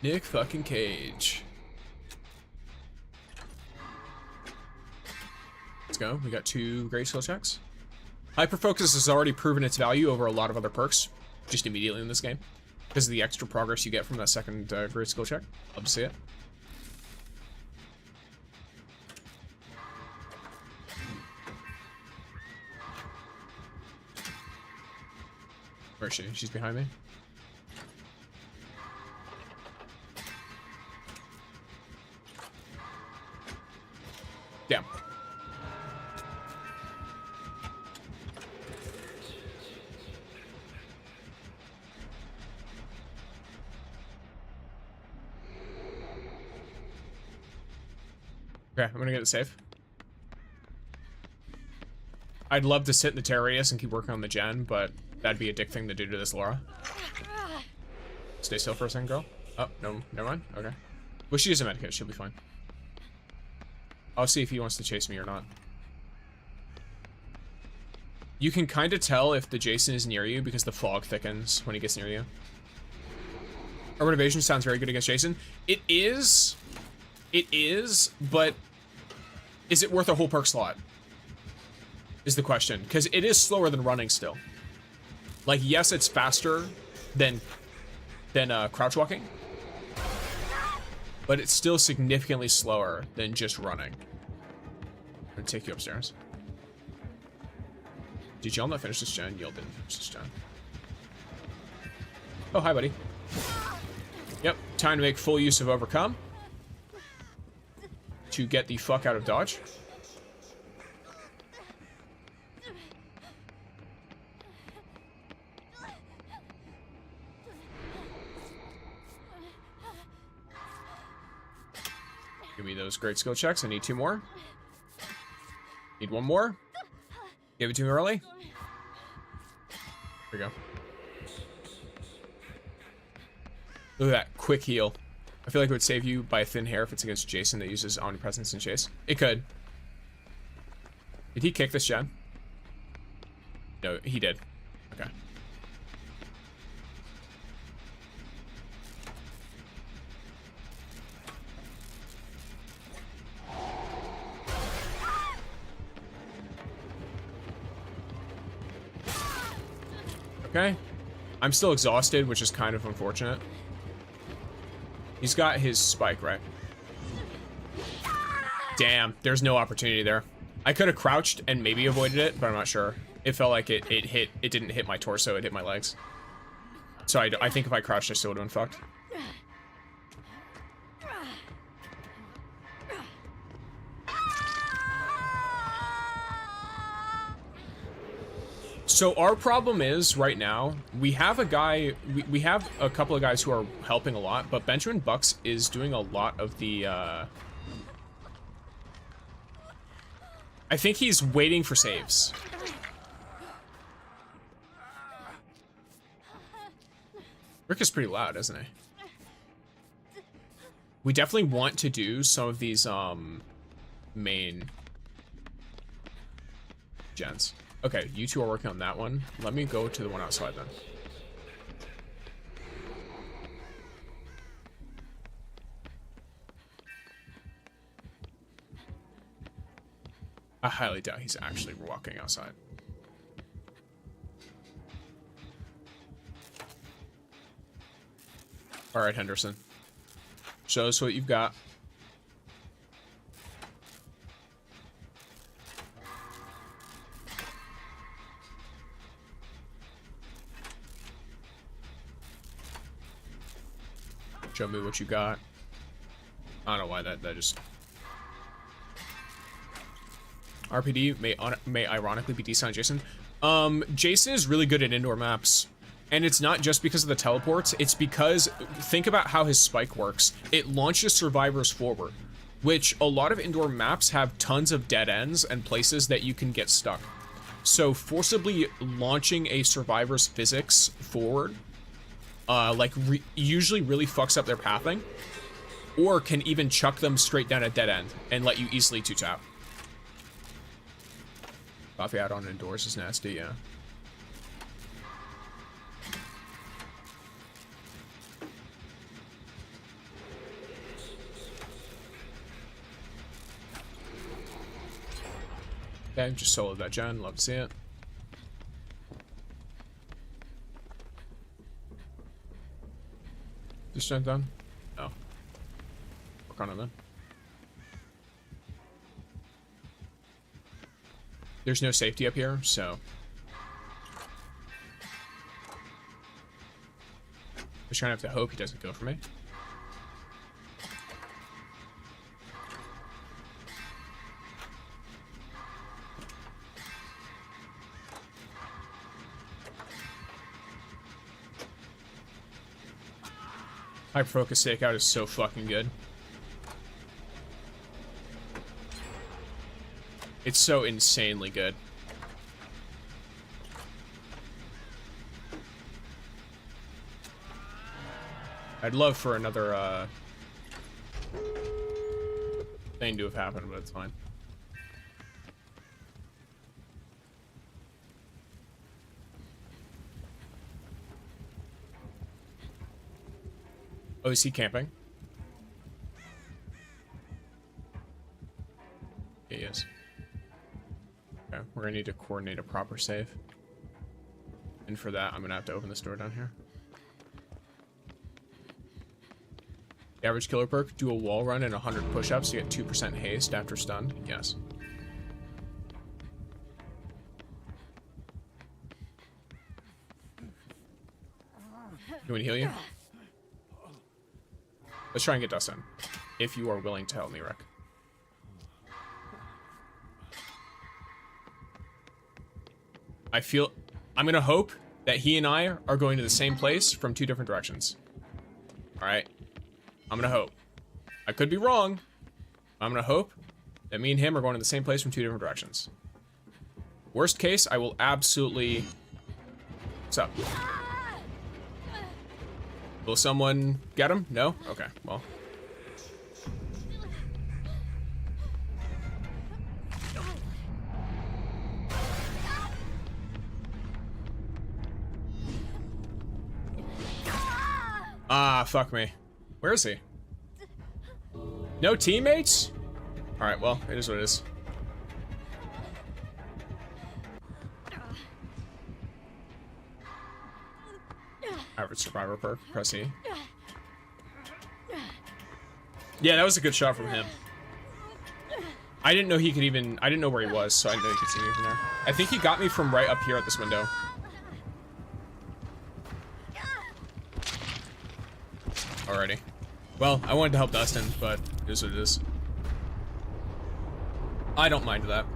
Nick fucking Cage. Let's go. We got 2 great skill checks. Hyperfocus has already proven its value over a lot of other perks just immediately in this game because of the extra progress you get from that second great skill check. Love to see it. Where is she? She's behind me. Damn. Okay, I'm gonna get it safe. I'd love to sit in the Terrarius and keep working on the gen, but that'd be a dick thing to do to this Laura. Stay still for a second, girl. Oh, no, never mind. Okay. Well, she is a medikit. She'll be fine. I'll see if he wants to chase me or not. You can kind of tell if the Jason is near you because the fog thickens when he gets near you. Urban Evasion sounds very good against Jason. It is, but is it worth a whole perk slot? Is the question. Because it is slower than running still. Like, yes, it's faster than crouch walking, but it's still significantly slower than just running. I'm gonna take you upstairs. Did y'all not finish this gen? Y'all didn't finish this gen. Oh, hi, buddy. Yep, time to make full use of Overcome to get the fuck out of dodge. Give me those great skill checks. I need 2 more. Need 1 more. Give it to me early. There we go. Look at that quick heal. I feel like it would save you by a thin hair if it's against Jason that uses Omnipresence and Chase. It could. Did he kick this gen? No, he did. Okay. Okay. I'm still exhausted, which is kind of unfortunate. He's got his spike, right? Damn, there's no opportunity there. I could have crouched and maybe avoided it, but I'm not sure. It felt like it didn't hit my torso, it hit my legs. So I think if I crouched, I still would have been fucked. So our problem is right now we have a guy, we have a couple of guys who are helping a lot, but Benjamin Bucks is doing a lot of the I think he's waiting for saves. Rick is pretty loud, isn't he? We definitely want to do some of these main gens. Okay, you 2 are working on that one. Let me go to the one outside then. I highly doubt he's actually walking outside. All right, Henderson. Show us what you've got. Show me what you got. I don't know why that just... RPD may ironically be decent on Jason. Jason is really good at indoor maps. And it's not just because of the teleports, it's because, think about how his spike works. It launches survivors forward, which a lot of indoor maps have tons of dead ends and places that you can get stuck. So forcibly launching a survivor's physics forward, usually really fucks up their pathing, or can even chuck them straight down a dead end and let you easily 2-tap. Coffee out on indoors is nasty, yeah. Okay, just soloed that gen. Love to see it. This gen done? No. Work on it then. There's no safety up here, so just gonna have to hope he doesn't go for me. Hyper focus stakeout is so fucking good. It's so insanely good. I'd love for another thing to have happened, but it's fine. Oh, is he camping? Yeah, he is. Okay, we're gonna need to coordinate a proper save. And for that, I'm gonna have to open this door down here. The average killer perk, do a wall run and 100 push-ups to get 2% haste after stunned. Yes. You want to heal you? Let's try and get Dustin. If you are willing to help me, Rick. I'm gonna hope that he and I are going to the same place from 2 different directions. Alright? I'm gonna hope. I could be wrong. I'm gonna hope that me and him are going to the same place from 2 different directions. Worst case, I will absolutely... What's up? Will someone get him? No? Okay, well. Ah, fuck me. Where is he? No teammates? Alright, well, it is what it is. Average survivor perk, press E. Yeah, that was a good shot from him. I didn't know he could even, I didn't know where he was, so I didn't know he could see me from there. I think he got me from right up here at this window. Alrighty. Well, I wanted to help Dustin, but it is what it is. I don't mind that.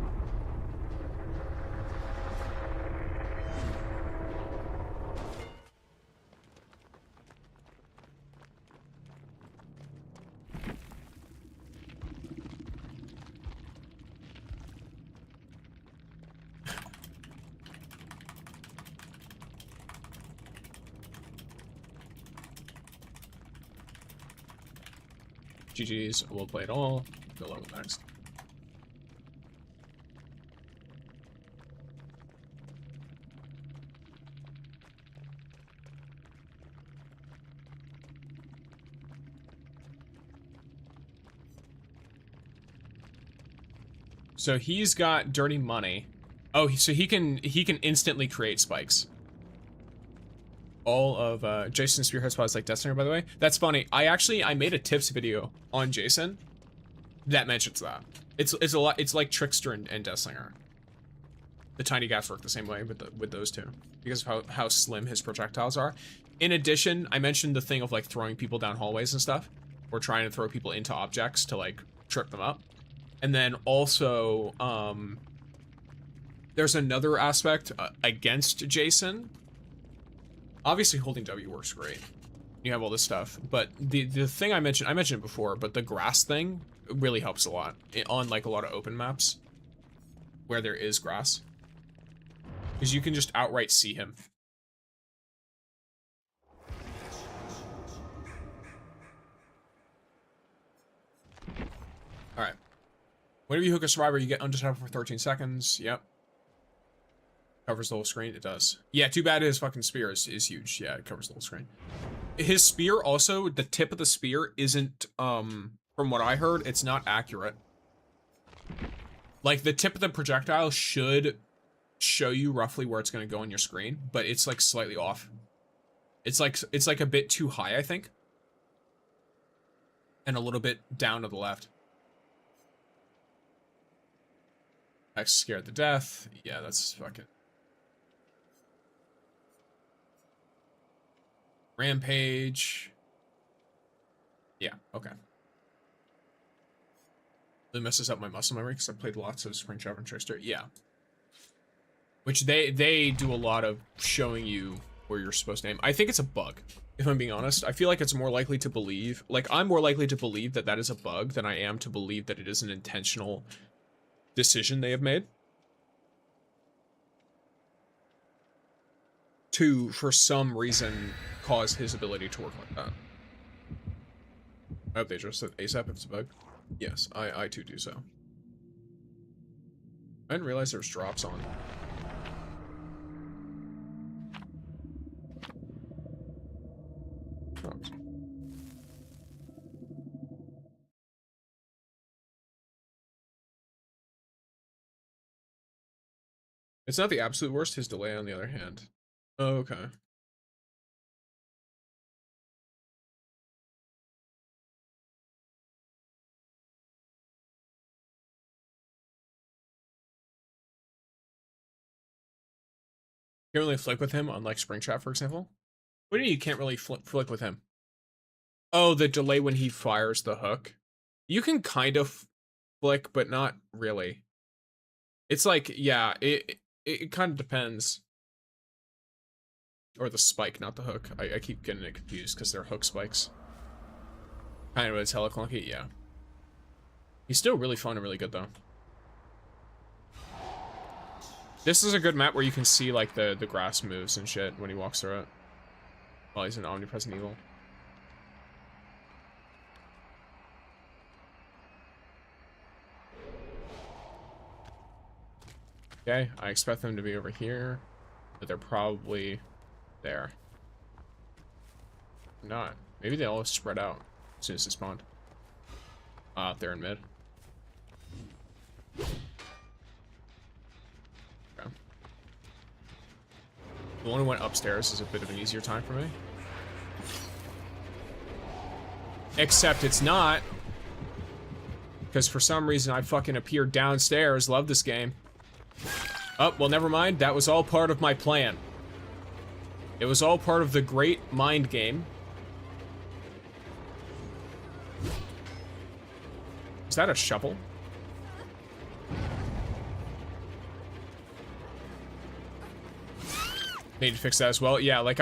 GG's, we'll play it all. Go level next. So he's got dirty money. Oh, so he can instantly create spikes. All of Jason's spearhead spots like Death Singer, by the way. That's funny. I made a tips video on Jason that mentions that. It's a lot. It's like Trickster and Death Singer. The tiny gaps work the same way with those two because of how slim his projectiles are. In addition, I mentioned the thing of like throwing people down hallways and stuff, or trying to throw people into objects to like trip them up. And then also, there's another aspect against Jason. Obviously, holding W works great. You have all this stuff, but the thing I mentioned it before, but the grass thing really helps a lot on like a lot of open maps where there is grass, because you can just outright see him. All right. Whenever you hook a survivor, you get undetectable for 13 seconds. Yep. Covers the whole screen. It does. Yeah, too bad his fucking spear is huge. Yeah, it covers the whole screen. His spear also, the tip of the spear isn't, from what I heard, it's not accurate. Like, the tip of the projectile should show you roughly where it's going to go on your screen, but it's like slightly off. It's like a bit too high, I think. And a little bit down to the left. X scared to death. Yeah, that's fucking... Rampage. Yeah, okay. Really messes up my muscle memory because I played lots of Springtrap and Trickster. Yeah. Which they do a lot of showing you where you're supposed to aim. I think it's a bug, if I'm being honest. I feel like it's more likely to believe... Like, I'm more likely to believe that that is a bug than I am to believe that it is an intentional decision they have made. To, for some reason, cause his ability to work like that. I hope they just said ASAP if it's a bug. Yes, I too do so. I didn't realize there's drops on. Drops. It's not the absolute worst, his delay on the other hand. Oh, okay. Can't really flick with him, unlike Springtrap, for example. What do you mean you can't really flick with him? Oh, the delay when he fires the hook. You can kind of flick, but not really. It's like, yeah, it kind of depends. Or the spike, not the hook. I keep getting it confused because they're hook spikes. Kind of it's hella clunky, yeah. He's still really fun and really good, though. This is a good map where you can see, like, the grass moves and shit when he walks through it. While he's an omnipresent evil. Okay, I expect them to be over here, but they're probably there. Not. Maybe they all spread out as soon as they spawned. They're in mid. Okay. The one who went upstairs is a bit of an easier time for me. Except it's not. Because for some reason I fucking appeared downstairs. Love this game. Oh, well, never mind. That was all part of my plan. It was all part of the great mind game. Is that a shovel? Need to fix that as well. Yeah, like,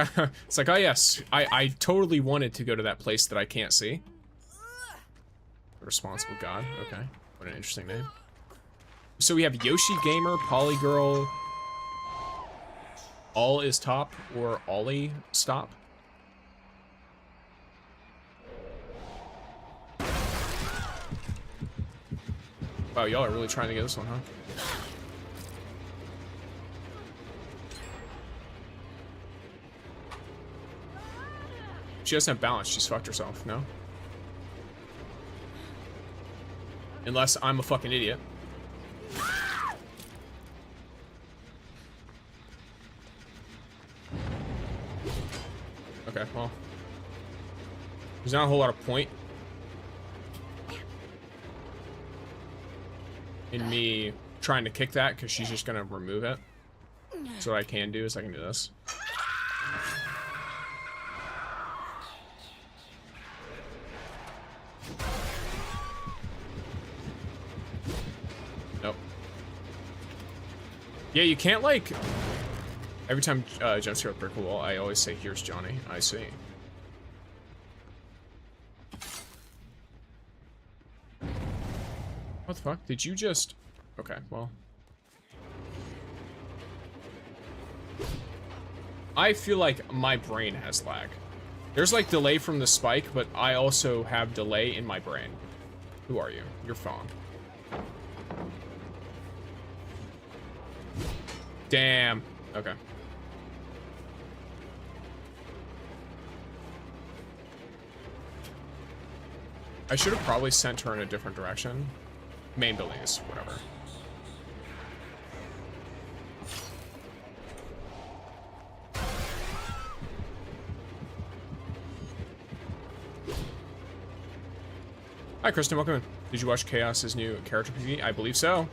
it's like, oh yes, I totally wanted to go to that place that I can't see. The Responsible God. Okay. What an interesting name. So we have Yoshi Gamer, Polygirl, All is Top, or Ollie Stop. Wow, y'all are really trying to get this one, huh? She doesn't have balance, she's fucked herself, no? Unless I'm a fucking idiot. Okay, well. There's not a whole lot of point in me trying to kick that, because she's just gonna remove it. So what I can do is I can do this. Nope. Yeah, you can't, like... Every time jumps here with brick wall, I always say, here's Johnny. I see. What the fuck? Did you just... Okay, well... I feel like my brain has lag. There's like delay from the spike, but I also have delay in my brain. Who are you? Your phone. Damn. Okay. I should have probably sent her in a different direction. Main building is whatever. Hi, Kristen. Welcome in. Did you watch Chaos's new character preview? I believe so.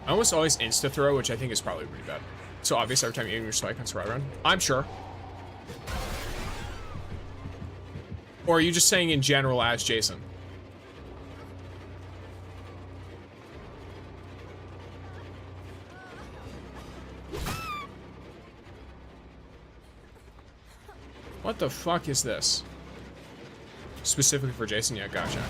I almost always insta throw, which I think is probably pretty bad. So obvious every time you aim your spike on survival run. I'm sure. Or are you just saying in general as Jason? What the fuck is this? Specifically for Jason? Yeah, gotcha.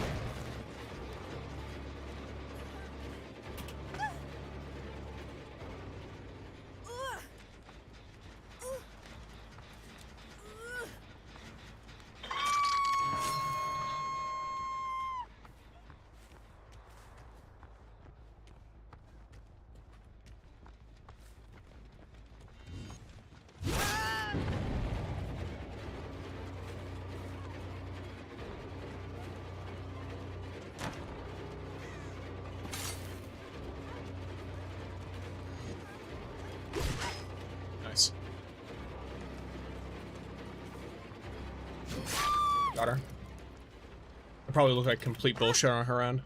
Nice. Got her. I probably look like complete bullshit on her end.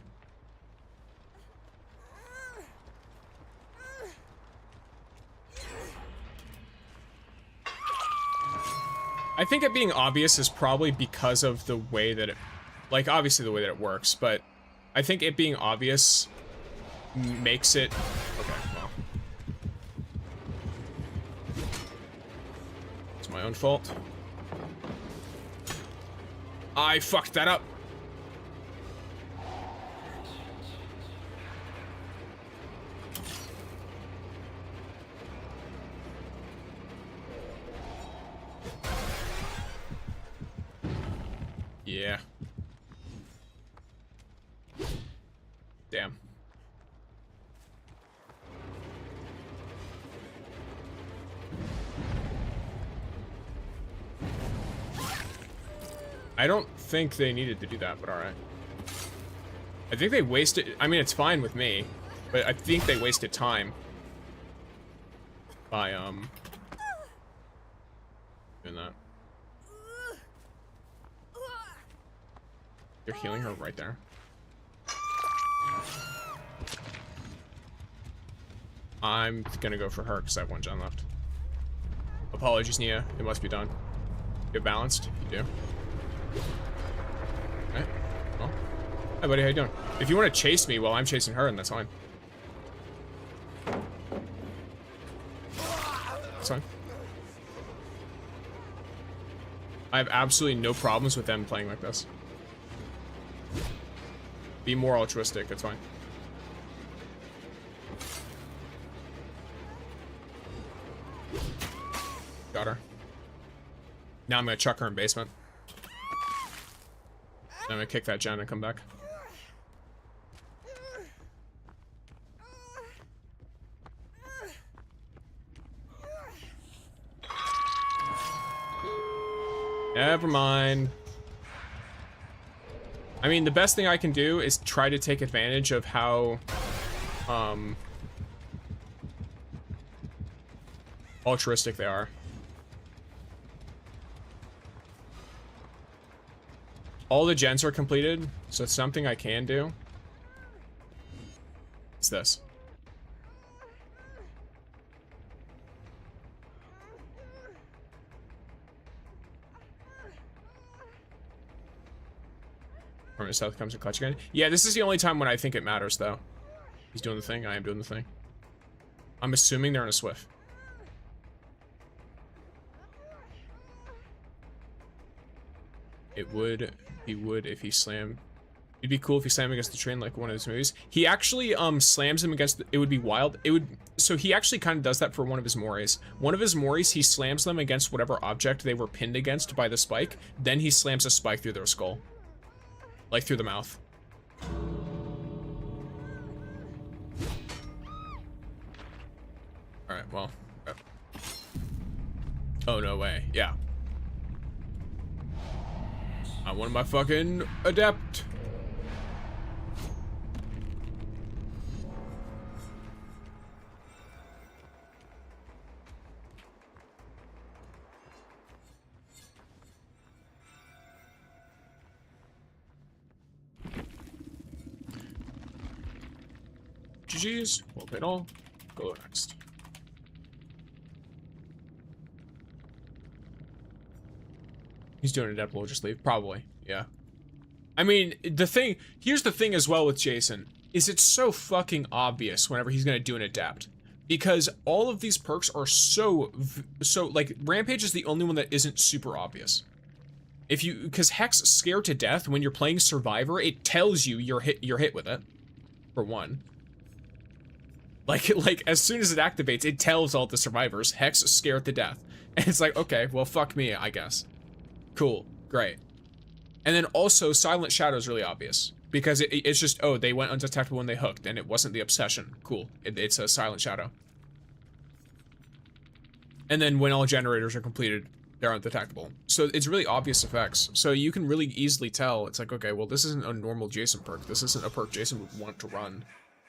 I think it being obvious is probably because of the way that it, like, obviously the way that it works, but I think it being obvious makes it, okay, well. It's my own fault. I fucked that up. Yeah. Damn. I don't think they needed to do that, but alright. I think they wasted, I mean, it's fine with me, but I think they wasted time by, doing that. You're healing her right there. I'm gonna go for her because I have one gen left. Apologies, Nia. It must be done. You're balanced? You do. Okay. Well. Hi, buddy. How you doing? If you want to chase me while I'm chasing her, then that's fine. That's fine. I have absolutely no problems with them playing like this. Be more altruistic, it's fine. Got her. Now I'm gonna chuck her in basement. Then I'm gonna kick that gen and come back. Never mind. I mean, the best thing I can do is try to take advantage of how, altruistic they are. All the gens are completed, so something I can do is this. From South comes a clutch again. Yeah, this is the only time when I think it matters, though. He's doing the thing. I am doing the thing. I'm assuming they're in a Swift. It would. He would if he slammed. It'd be cool if he slammed against the train like one of his movies. He actually slams him against. It would be wild. It would. So he actually kind of does that for one of his mores. One of his mores, he slams them against whatever object they were pinned against by the spike. Then he slams a spike through their skull. Like through the mouth. Alright, well. Oh, no way. Yeah. I wanted my fucking adept. GG's. Well played all. Go next. He's doing adept, we'll just leave. Probably, yeah. I mean, here's the thing as well with Jason, is it's so fucking obvious whenever he's gonna do an adept. Because all of these perks are so, like, Rampage is the only one that isn't super obvious. Because Hex Scared to Death, when you're playing Survivor, it tells you you're hit with it, for one. Like, as soon as it activates, it tells all the survivors, Hex Scared to Death. And it's like, okay, well, fuck me, I guess. Cool, great. And then also, Silent Shadow is really obvious. Because it's just, oh, they went undetectable when they hooked, and it wasn't the obsession. Cool, it's a Silent Shadow. And then when all generators are completed, they're undetectable. So it's really obvious effects. So you can really easily tell, it's like, okay, well, this isn't a normal Jason perk. This isn't a perk Jason would want to run.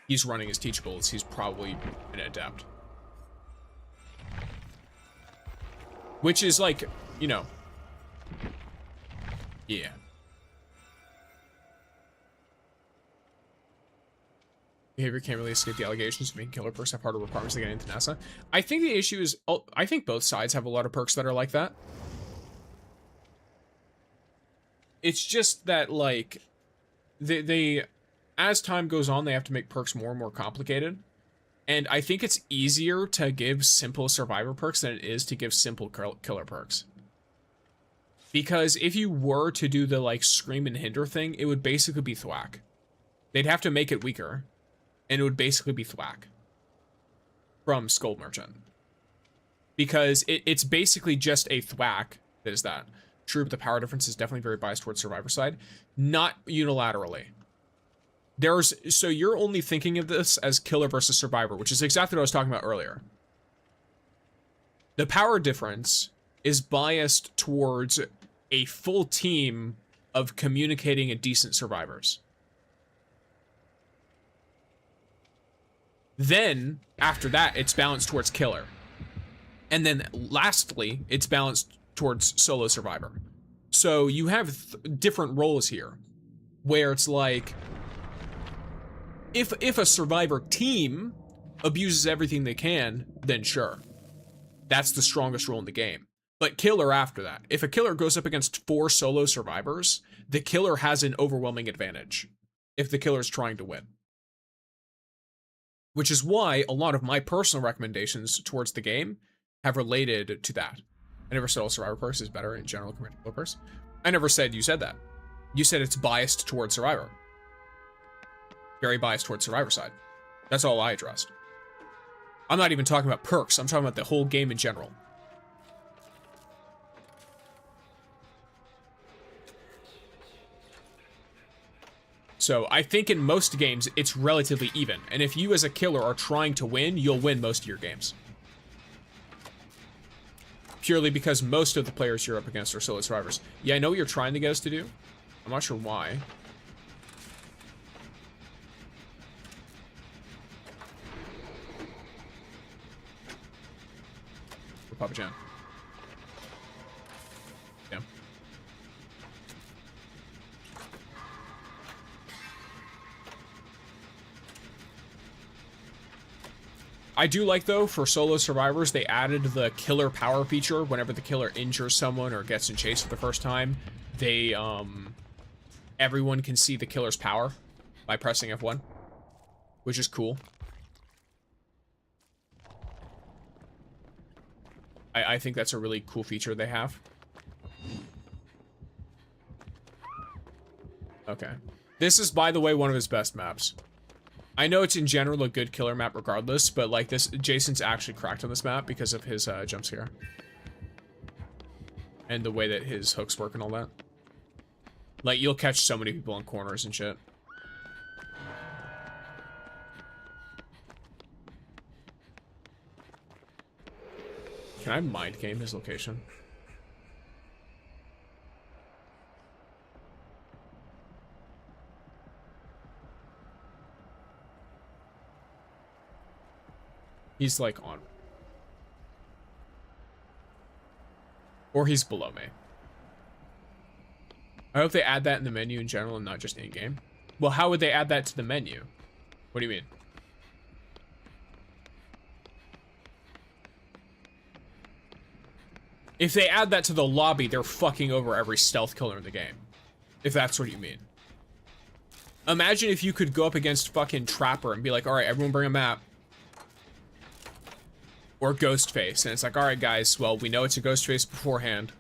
He's running his teachables. He's probably an adept. Which is like, you know. Yeah. Behavior can't really escape the allegations of being killer perks have harder requirements to get into NASA. I think the issue is, I think both sides have a lot of perks that are like that. It's just that, like, they as time goes on, they have to make perks more and more complicated. And I think it's easier to give simple survivor perks than it is to give simple killer perks. Because if you were to do the, like, scream and hinder thing, it would basically be thwack. They'd have to make it weaker. And it would basically be thwack. From Skull Merchant. Because it's basically just a thwack that is that. True, but the power difference is definitely very biased towards survivor side. Not unilaterally. So you're only thinking of this as killer versus survivor, which is exactly what I was talking about earlier. The power difference is biased towards a full team of communicating and decent survivors. Then, after that, it's balanced towards killer. And then, lastly, it's balanced towards solo survivor. So you have different roles here, where it's like, if a survivor team abuses everything they can, then sure. That's the strongest role in the game. But killer after that. If a killer goes up against 4 solo survivors, the killer has an overwhelming advantage if the killer's trying to win. Which is why a lot of my personal recommendations towards the game have related to that. I never said all survivor perks is better in general compared to killer perks. I never said you said that. You said it's biased towards survivor. Very biased towards survivor side. That's all I addressed. I'm not even talking about perks. I'm talking about the whole game in general. So I think in most games, it's relatively even. And if you as a killer are trying to win, you'll win most of your games. Purely because most of the players you're up against are solo survivors. Yeah, I know what you're trying to get us to do. I'm not sure why. For Papa Chan. Yeah. I do like, though, for solo survivors, they added the killer power feature. Whenever the killer injures someone or gets in chase for the first time, they, everyone can see the killer's power by pressing F1, which is cool. I think that's a really cool feature they have. Okay. This is, by the way, one of his best maps. I know it's in general a good killer map regardless, but like this, Jason's actually cracked on this map because of his jump scare. And the way that his hooks work and all that. Like, you'll catch so many people on corners and shit. Can I mind game his location? He's like on. Or he's below me. I hope they add that in the menu in general and not just in-game. Well, how would they add that to the menu? What do you mean? If they add that to the lobby, they're fucking over every stealth killer in the game. If that's what you mean. Imagine if you could go up against fucking Trapper and be like, alright, everyone bring a map. Or Ghostface. And it's like, alright guys, well, we know it's a Ghostface beforehand.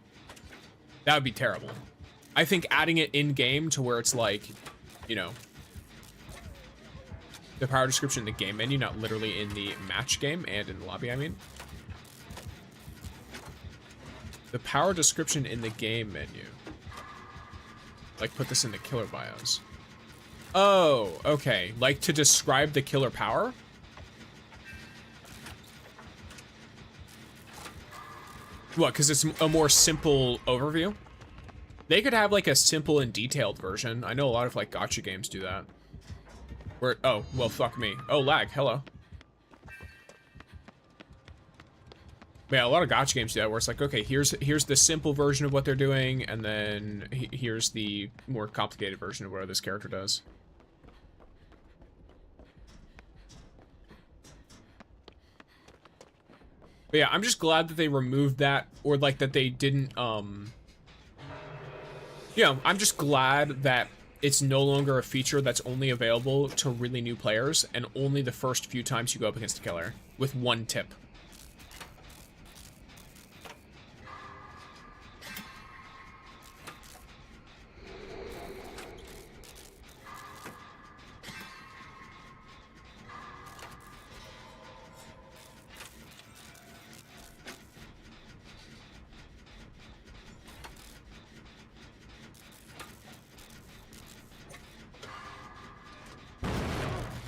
That would be terrible. I think adding it in-game to where it's like, you know, the power description in the game menu, not literally in the match game and in the lobby, I mean. The power description in the game menu. Like, put this in the killer bios. Oh, okay. Like, to describe the killer power? What, because it's a more simple overview? They could have, like, a simple and detailed version. I know a lot of, like, gacha games do that. Where, oh, well, fuck me. Oh, lag, hello. Yeah, a lot of gacha games do that, where it's like, okay, here's the simple version of what they're doing, and then here's the more complicated version of what this character does. But yeah, I'm just glad that they removed that, or like that they didn't, you know, I'm just glad that it's no longer a feature that's only available to really new players, and only the first few times you go up against a killer, with one tip.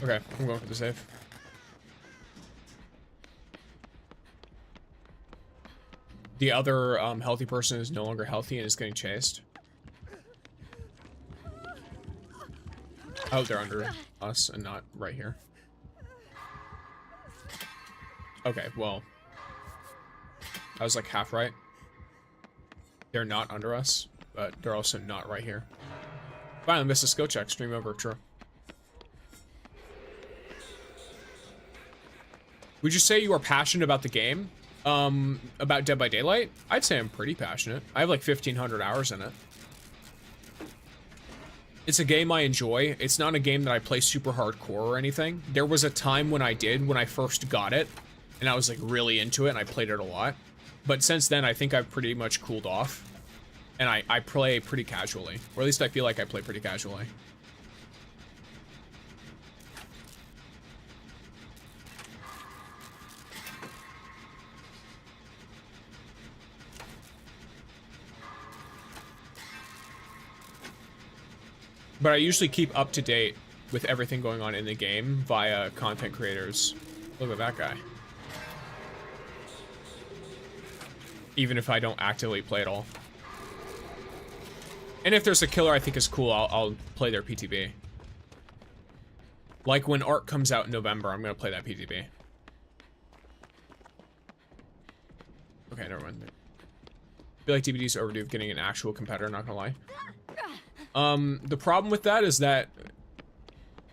Okay, I'm going for the save. The other healthy person is no longer healthy and is getting chased. Oh, they're under us and not right here. Okay, well. I was like half right. They're not under us, but they're also not right here. Finally missed a skill check. Stream over, true. Would you say you are passionate about the game? About Dead by Daylight? I'd say I'm pretty passionate. I have like 1,500 hours in it. It's a game I enjoy. It's not a game that I play super hardcore or anything. There was a time when I did, when I first got it, and I was like really into it and I played it a lot. But since then, I think I've pretty much cooled off. And I play pretty casually. Or at least I feel like I play pretty casually. But I usually keep up to date with everything going on in the game via content creators. Look at that guy. Even if I don't actively play at all. And if there's a killer I think is cool, I'll play their PTB. Like when Arc comes out in November, I'm gonna play that PTB. Okay, never mind. I feel like DBD's overdue of getting an actual competitor, not gonna lie. The problem with that is that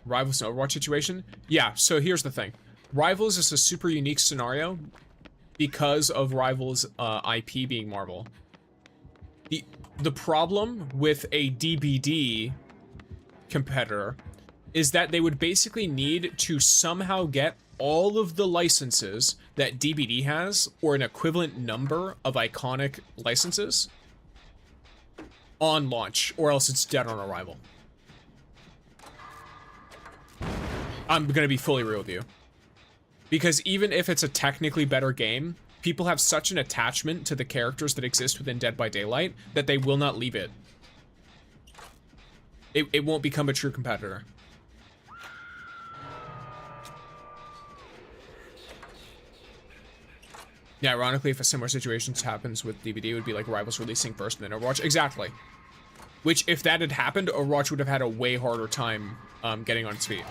Rivals and Overwatch situation. Yeah, so here's the thing. Rivals is a super unique scenario because of Rivals' IP being Marvel. The problem with a DBD competitor is that they would basically need to somehow get all of the licenses that DBD has, or an equivalent number of iconic licenses, on launch, or else it's dead on arrival. I'm gonna be fully real with you. Because even if it's a technically better game, people have such an attachment to the characters that exist within Dead by Daylight that they will not leave it. It won't become a true competitor. Yeah, ironically, if a similar situation happens with DBD, it would be like Rivals releasing first and then Overwatch. Exactly. Which, if that had happened, Overwatch would have had a way harder time getting on its feet.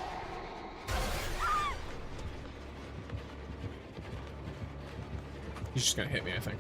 He's just gonna hit me, I think.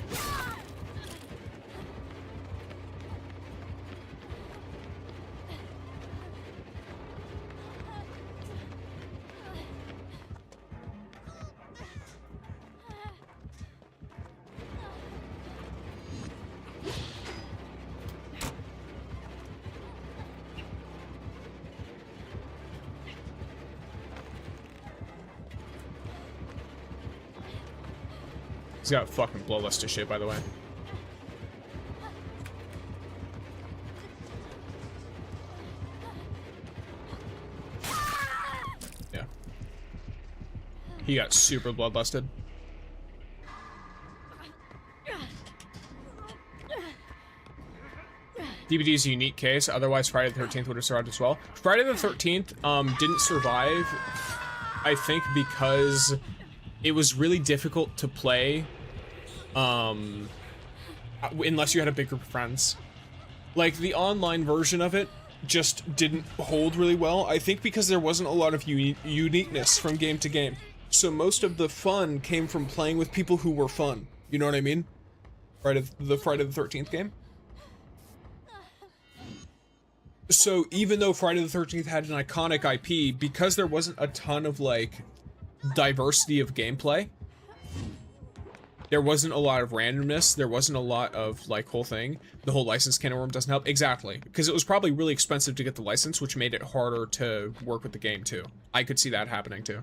He's got fucking bloodlust to shit, by the way. Yeah. He got super bloodlusted. DBD's a unique case, otherwise Friday the 13th would have survived as well. Friday the 13th didn't survive, I think, because it was really difficult to play unless you had a big group of friends. Like, the online version of it just didn't hold really well, I think because there wasn't a lot of uniqueness from game to game. So most of the fun came from playing with people who were fun. You know what I mean? Friday the 13th game. So even though Friday the 13th had an iconic IP, because there wasn't a ton of, like, diversity of gameplay, there wasn't a lot of randomness, there wasn't a lot of, like, whole thing. The whole license can of worm doesn't help. Exactly. Because it was probably really expensive to get the license, which made it harder to work with the game, too. I could see that happening, too.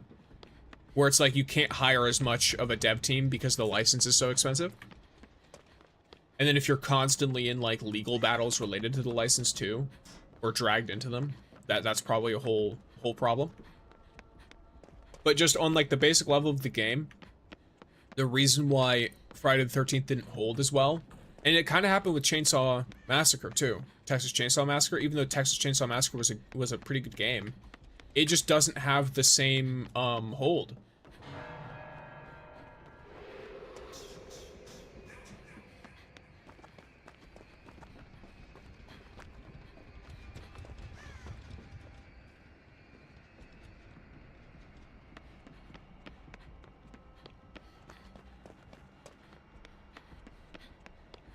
Where it's like, you can't hire as much of a dev team because the license is so expensive. And then if you're constantly in, like, legal battles related to the license, too, or dragged into them, that's probably a whole problem. But just on, like, the basic level of the game, the reason why Friday the 13th didn't hold as well, and it kind of happened with Chainsaw Massacre too, Texas Chainsaw Massacre, even though Texas Chainsaw Massacre was a pretty good game, it just doesn't have the same hold.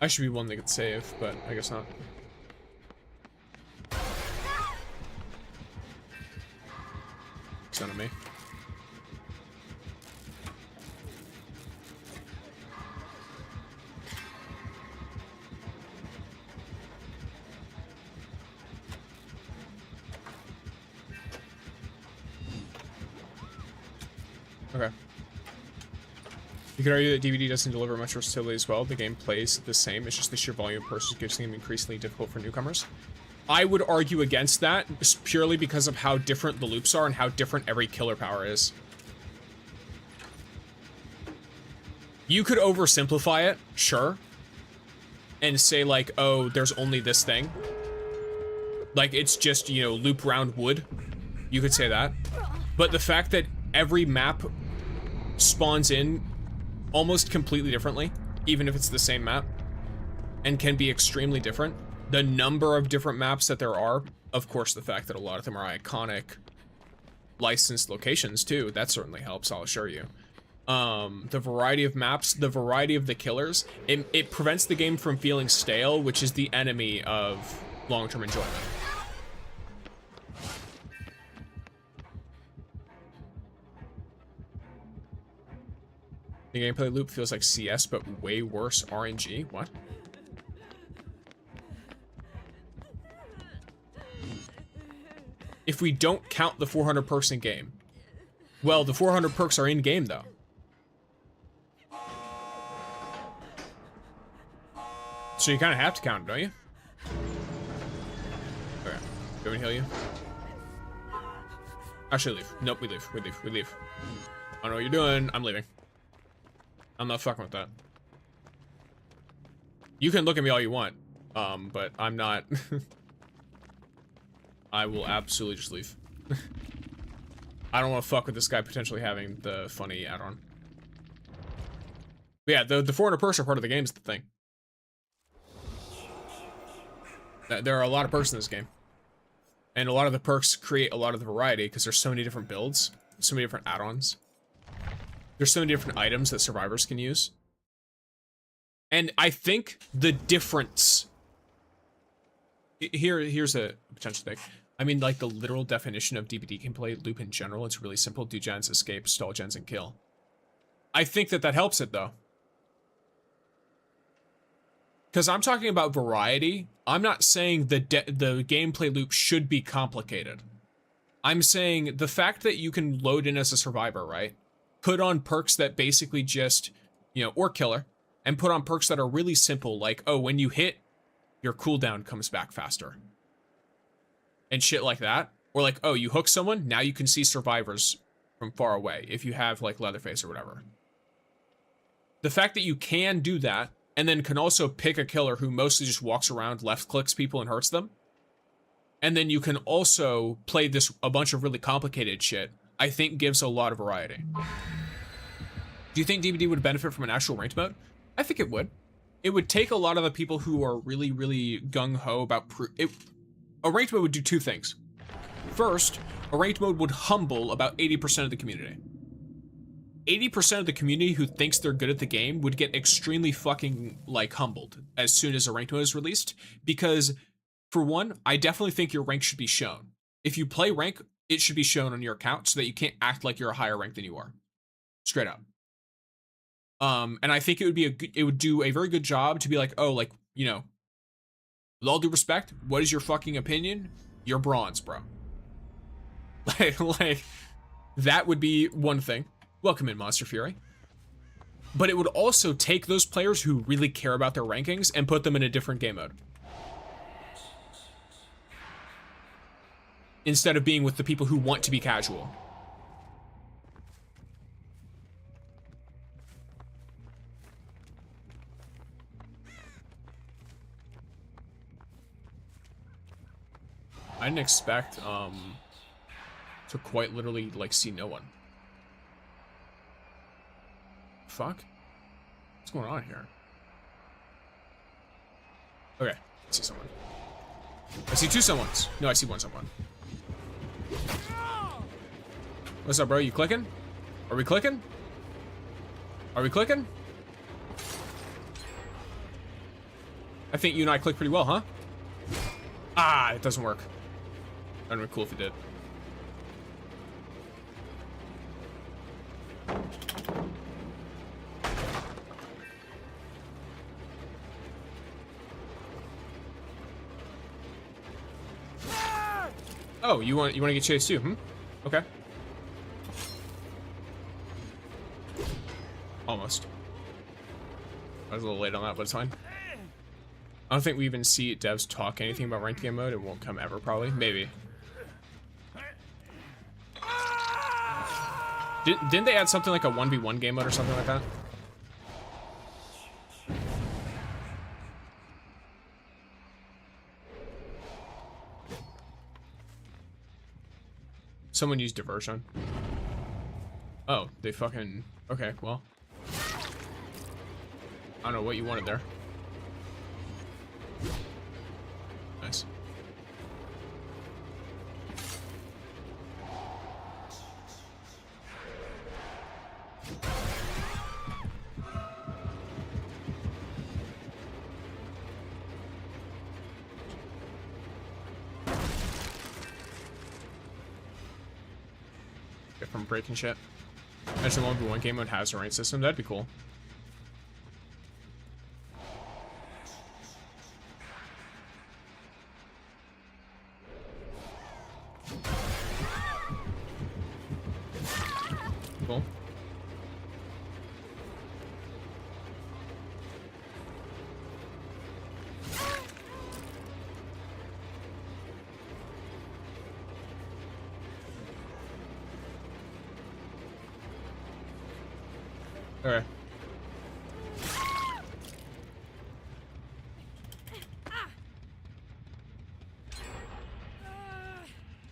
I should be one that could save, but I guess not. It's not on me. Okay. You could argue that DVD doesn't deliver much versatility as well. The game plays the same. It's just the sheer volume of persons gives the game increasingly difficult for newcomers. I would argue against that, purely because of how different the loops are and how different every killer power is. You could oversimplify it, sure, and say like, oh, there's only this thing. Like, it's just, you know, loop round wood. You could say that. But the fact that every map spawns in almost completely differently, even if it's the same map, and can be extremely different. The number of different maps that there are, of course, the fact that a lot of them are iconic licensed locations too, that certainly helps, I'll assure you. The variety of maps, the variety of the killers, it prevents the game from feeling stale, which is the enemy of long-term enjoyment. The gameplay loop feels like CS, but way worse RNG. What? If we don't count the 400 perks in game. Well, the 400 perks are in game though. So you kind of have to count it, don't you? Okay. Do we heal you? Actually, leave. Nope, we leave. We leave. We leave. I don't know what you're doing. I'm leaving. I'm not fucking with that. You can look at me all you want, but I'm not. I will absolutely just leave. I don't want to fuck with this guy potentially having the funny add-on. But yeah, the 400 perks are part of the game is the thing. There are a lot of perks in this game. And a lot of the perks create a lot of the variety because there's so many different builds, so many different add-ons. There's so many different items that survivors can use. And I think the difference... Here's a potential thing. I mean, like, the literal definition of DBD gameplay loop in general, it's really simple. Do gens, escape, stall gens, and kill. I think that helps it, though. Because I'm talking about variety. I'm not saying the gameplay loop should be complicated. I'm saying the fact that you can load in as a survivor, right? Put on perks that basically just you know, or killer, and put on perks that are really simple, like, oh, when you hit, your cooldown comes back faster. And shit like that. Or like, oh, you hook someone, now you can see survivors from far away if you have like Leatherface or whatever. The fact that you can do that, and then can also pick a killer who mostly just walks around, left clicks people and hurts them. And then you can also play this a bunch of really complicated shit, I think gives a lot of variety. Do you think DBD would benefit from an actual ranked mode? I think it would. It would take a lot of the people who are really, really gung-ho about a ranked mode would do two things. First, a ranked mode would humble about 80% of the community. 80% of the community who thinks they're good at the game would get extremely fucking, like, humbled as soon as a ranked mode is released. Because, for one, I definitely think your rank should be shown. If you play rank, it should be shown on your account so that you can't act like you're a higher rank than you are. Straight up. And I think it would do a very good job to be like, oh, like, you know, with all due respect, what is your fucking opinion? You're bronze, bro. Like, that would be one thing. Welcome in, Monster Fury. But it would also take those players who really care about their rankings and put them in a different game mode. Instead of being with the people who want to be casual. I didn't expect to quite literally like see no one. Fuck? What's going on here? Okay, I see someone. I see two someones. No, I see one someone. What's up, bro? You clicking? Are we clicking? Are we clicking? I think you and I click pretty well, huh? Ah, it doesn't work. That'd be cool if it did. Oh, you want to get chased too? Okay. Almost. I was a little late on that, but it's fine. I don't think we even see devs talk anything about ranked game mode. It won't come ever, probably. Maybe. Didn't they add something like a 1v1 game mode or something like that? Someone used diversion. Oh, they fucking... Okay, well. I don't know what you wanted there. Nice. From breaking shit. Imagine 1v1 game mode has a rank system. That'd be cool. Cool. Okay.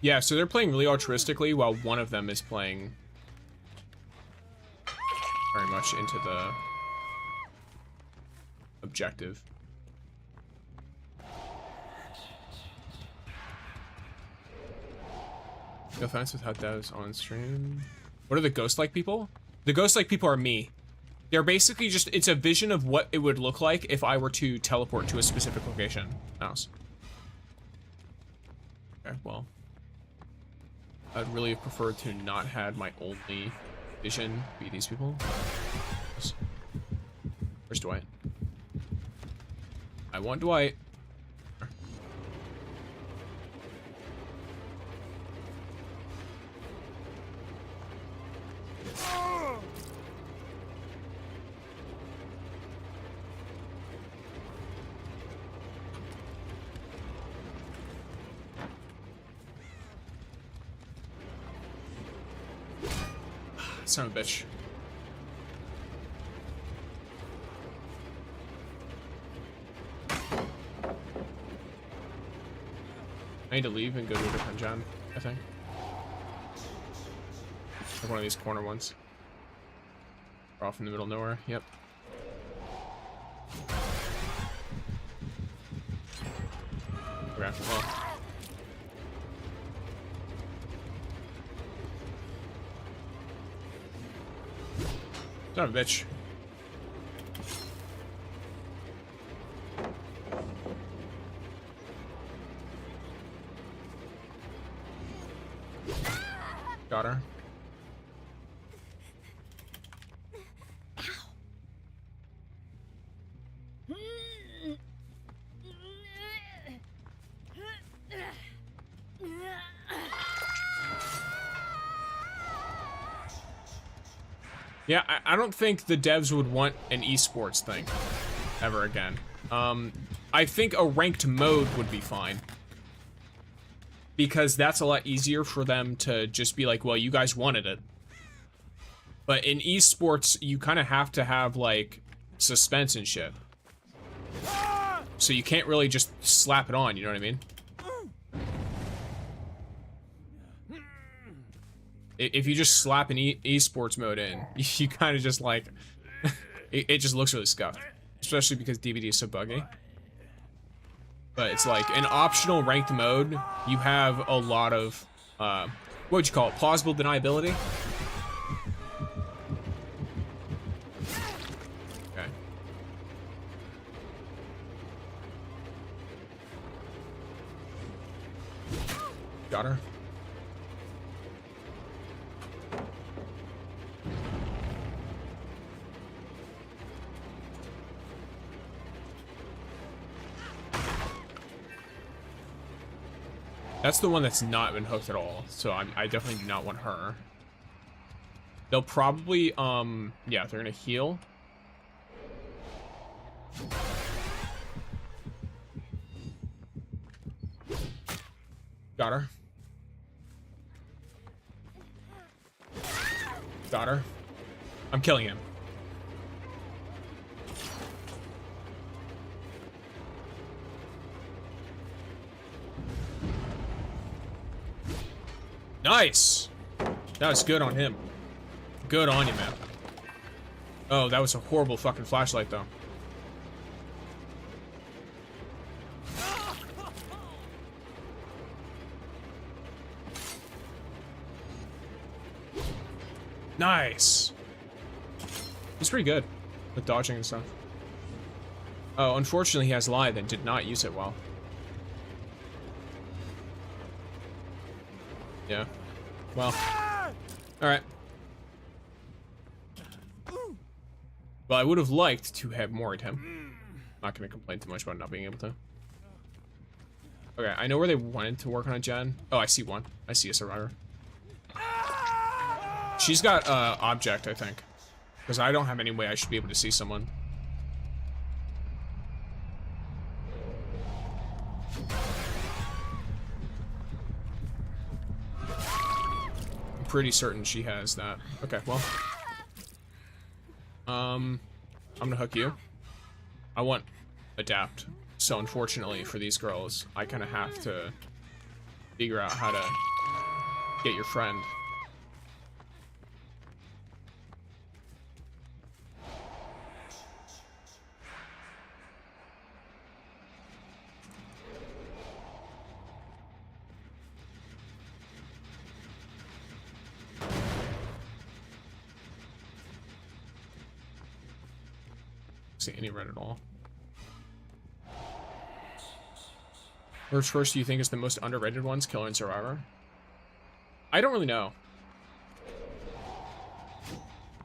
Yeah, so they're playing really altruistically while one of them is playing very much into the objective. No offense with hot devs on stream. What are the ghost-like people? The ghost-like people are me. They're basically just, it's a vision of what it would look like if I were to teleport to a specific location. Mouse. Okay, well. I'd really have preferred to not had my only vision be these people. Where's Dwight? I want Dwight. Son of a bitch. I need to leave and go to a different gen, I think. Like one of these corner ones. We're off in the middle of nowhere, yep. Okay, well. Son of a bitch. Got her. Yeah, I don't think the devs would want an esports thing ever again. I think a ranked mode would be fine. Because that's a lot easier for them to just be like, well, you guys wanted it. But in esports, you kind of have to have, like, suspense and shit. So you can't really just slap it on, you know what I mean? If you just slap an esports mode in, you kind of just, like, it just looks really scuffed. Especially because DVD is so buggy. But it's like an optional ranked mode, you have a lot of, what would you call it? Plausible deniability? Okay. Got her. That's the one that's not been hooked at all, so I definitely do not want her. They'll probably, yeah, they're gonna heal. Got her. Got her. I'm killing him. Nice! That was good on him. Good on you, man. Oh, that was a horrible fucking flashlight, though. Nice! He's pretty good with dodging and stuff. Oh, unfortunately he has Lithe and did not use it well. Yeah. Well. Alright. Well, I would have liked to have more him. Not gonna complain too much about not being able to. Okay, I know where they wanted to work on a gen. Oh, I see one. I see a survivor. She's got, object, I think. Because I don't have any way I should be able to see someone. Pretty certain she has that. Okay, well. I'm gonna hook you. I want adapt. So unfortunately for these girls, I kind of have to figure out how to get your friend. See any red at all. Which first do you think is the most underrated ones, Killer and Survivor? I don't really know.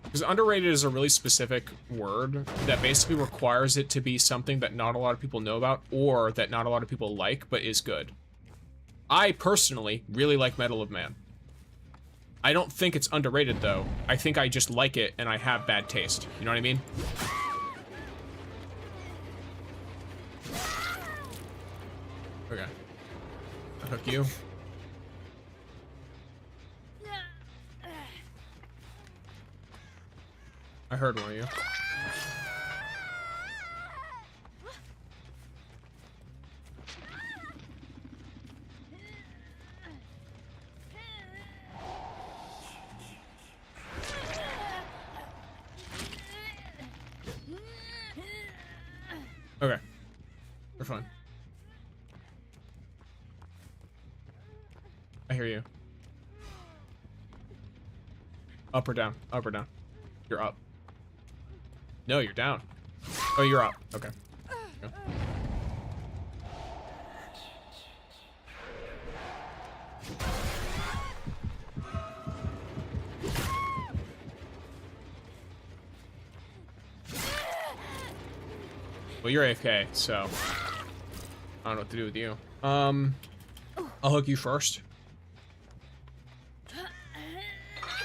Because underrated is a really specific word that basically requires it to be something that not a lot of people know about or that not a lot of people like, but is good. I personally really like Medal of Man. I don't think it's underrated though. I think I just like it and I have bad taste. You know what I mean? Okay. I'll hook you. I heard one of you. Okay. We're fine. I hear you. Up or down? Up or down? You're up. No, you're down. Oh, you're up. Okay. Go. Well, you're AFK, so I don't know what to do with you. I'll hook you first.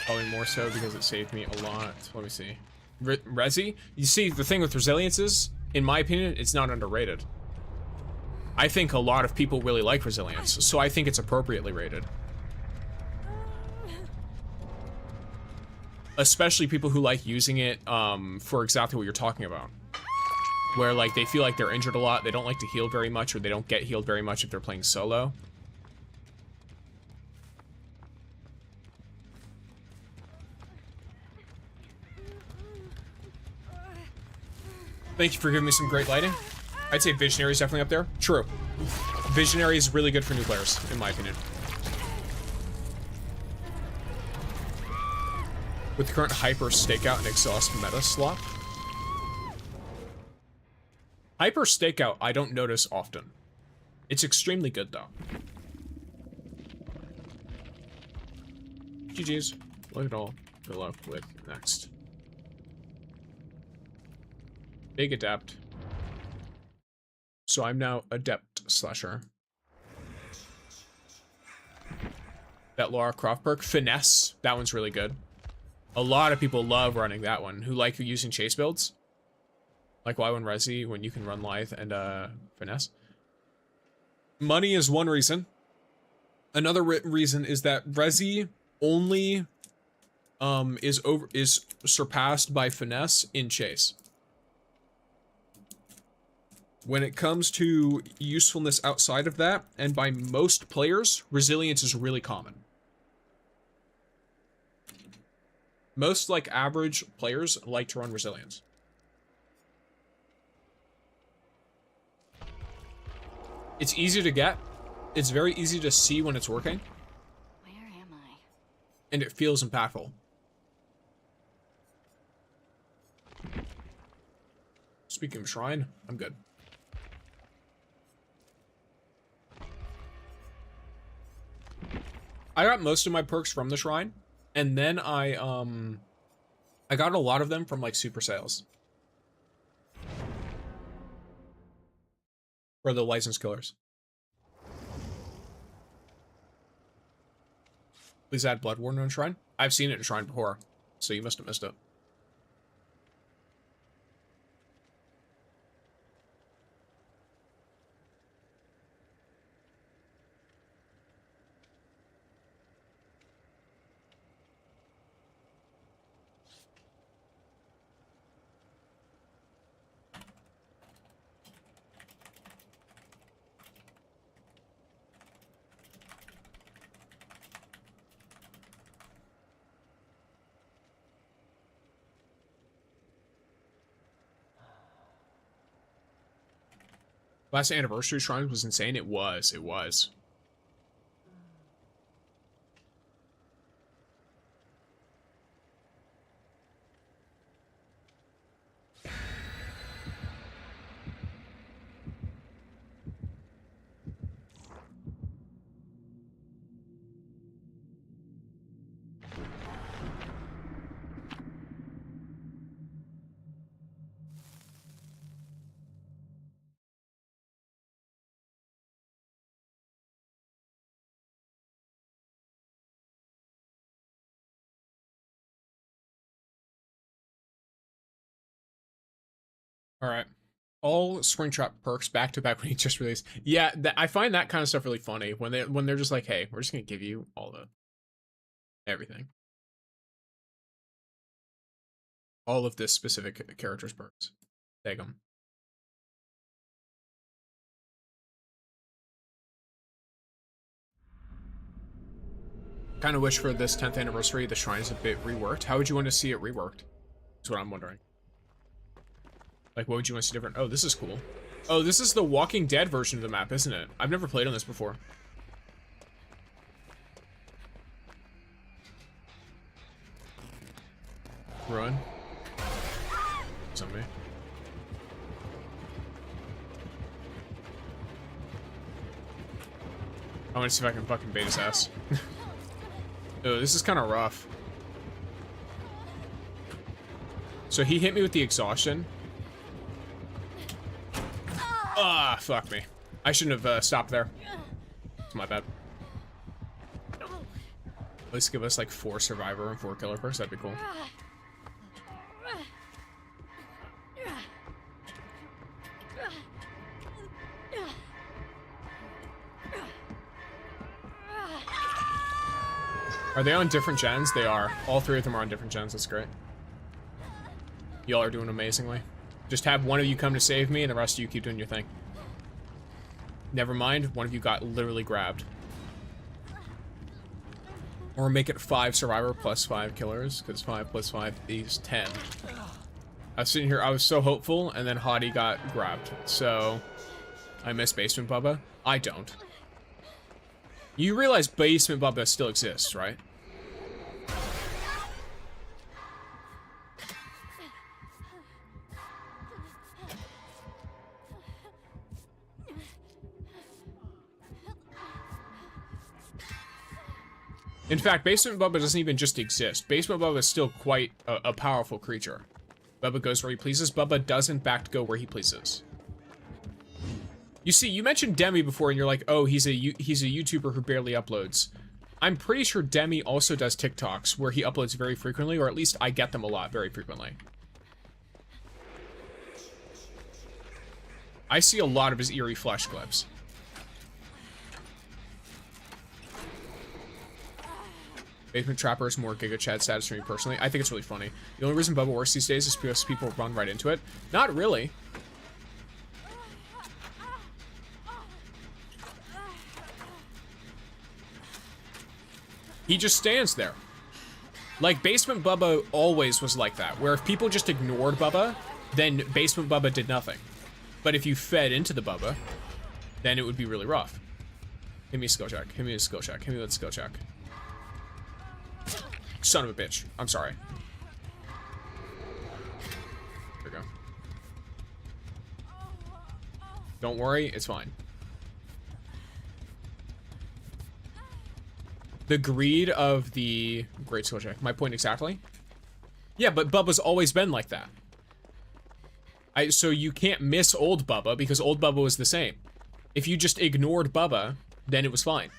Probably more so because it saved me a lot. Let me see. Resi? You see, the thing with resilience is, in my opinion, it's not underrated. I think a lot of people really like resilience, so I think it's appropriately rated. Especially people who like using it for exactly what you're talking about. Where, like, they feel like they're injured a lot, they don't like to heal very much, or they don't get healed very much if they're playing solo. Thank you for giving me some great lighting. I'd say Visionary is definitely up there. True. Visionary is really good for new players, in my opinion. With the current Hyper Stakeout and Exhaust meta slot. Hyper Stakeout, I don't notice often. It's extremely good, though. GG's. Look at all. Good luck with next. Big Adept. So I'm now Adept Slasher. That Lara Croft perk. Finesse. That one's really good. A lot of people love running that one, who like using chase builds. Like why when Resi, when you can run Lithe and Finesse. Money is one reason. Another reason is that Resi only is surpassed by Finesse in chase. When it comes to usefulness outside of that, and by most players, resilience is really common. Most, like, average players like to run resilience. It's easy to get. It's very easy to see when it's working. Where am I? And it feels impactful. Speaking of Shrine, I'm good. I got most of my perks from the Shrine, and then I got a lot of them from, like, super sales. For the license killers. Please add Blood Warden on Shrine. I've seen it in Shrine before, so you must have missed it. Last anniversary Shrine was insane. It was. It was. All right. All Springtrap perks back to back when he just released. Yeah, I find that kind of stuff really funny when they're just like, hey, we're just gonna give you all the everything. all of this specific character's perks. Take them. Kind of wish for this 10th anniversary the shrine's a bit reworked. How would you want to see it reworked? That's what I'm wondering. Like, what would you want to see different? Oh, this is cool. Oh, this is the Walking Dead version of the map, isn't it? I've never played on this before. Run. It's on me. I want to see if I can fucking bait his ass. Oh, this is kind of rough. So he hit me with the exhaustion. Ah, fuck me. I shouldn't have stopped there. It's my bad. At least give us like 4 survivor and 4 killer perks. That'd be cool. Are they on different gens? They are. All 3 of them are on different gens. That's great. Y'all are doing amazingly. Just have one of you come to save me and the rest of you keep doing your thing. Never mind, one of you got literally grabbed. Or make it 5 survivor plus 5 killers, because 5 plus 5 is 10. I was sitting here, I was so hopeful, and then Hottie got grabbed. So, I miss Basement Bubba. I don't. You realize Basement Bubba still exists, right? In fact, Basement Bubba doesn't even just exist. Basement Bubba is still quite a powerful creature. Bubba goes where he pleases. Bubba does in fact go where he pleases. You see, you mentioned Demi before and you're like, oh, he's a YouTuber who barely uploads. I'm pretty sure Demi also does TikToks where he uploads very frequently, or at least I get them a lot very frequently. I see a lot of his eerie flesh clips. Basement Trapper is more Giga Chad status for me personally. I think it's really funny. The only reason Bubba works these days is because people run right into it. Not really. He just stands there. Like, Basement Bubba always was like that, where if people just ignored Bubba, then Basement Bubba did nothing. But if you fed into the Bubba, then it would be really rough. Give me a skill check. Give me a skill check. Give me a skill check. Son of a bitch. I'm sorry. There we go. Don't worry, it's fine. The greed of the... Great skill check. My point exactly? Yeah, but Bubba's always been like that. So you can't miss old Bubba because old Bubba was the same. If you just ignored Bubba, then it was fine.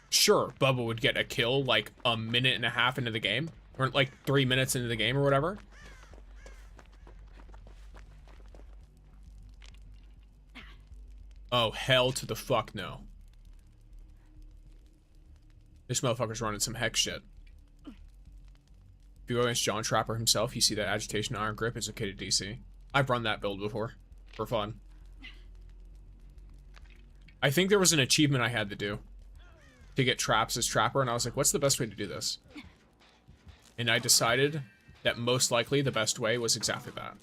Sure, Bubba would get a kill like a minute and a half into the game. Or like 3 minutes into the game or whatever. Oh, hell to the fuck no. This motherfucker's running some hex shit. If you go against John Trapper himself, you see that agitation iron grip, it's okay to DC. I've run that build before. For fun. I think there was an achievement I had to do. To get traps as Trapper, and I was like, what's the best way to do this? And I decided that most likely the best way was exactly that.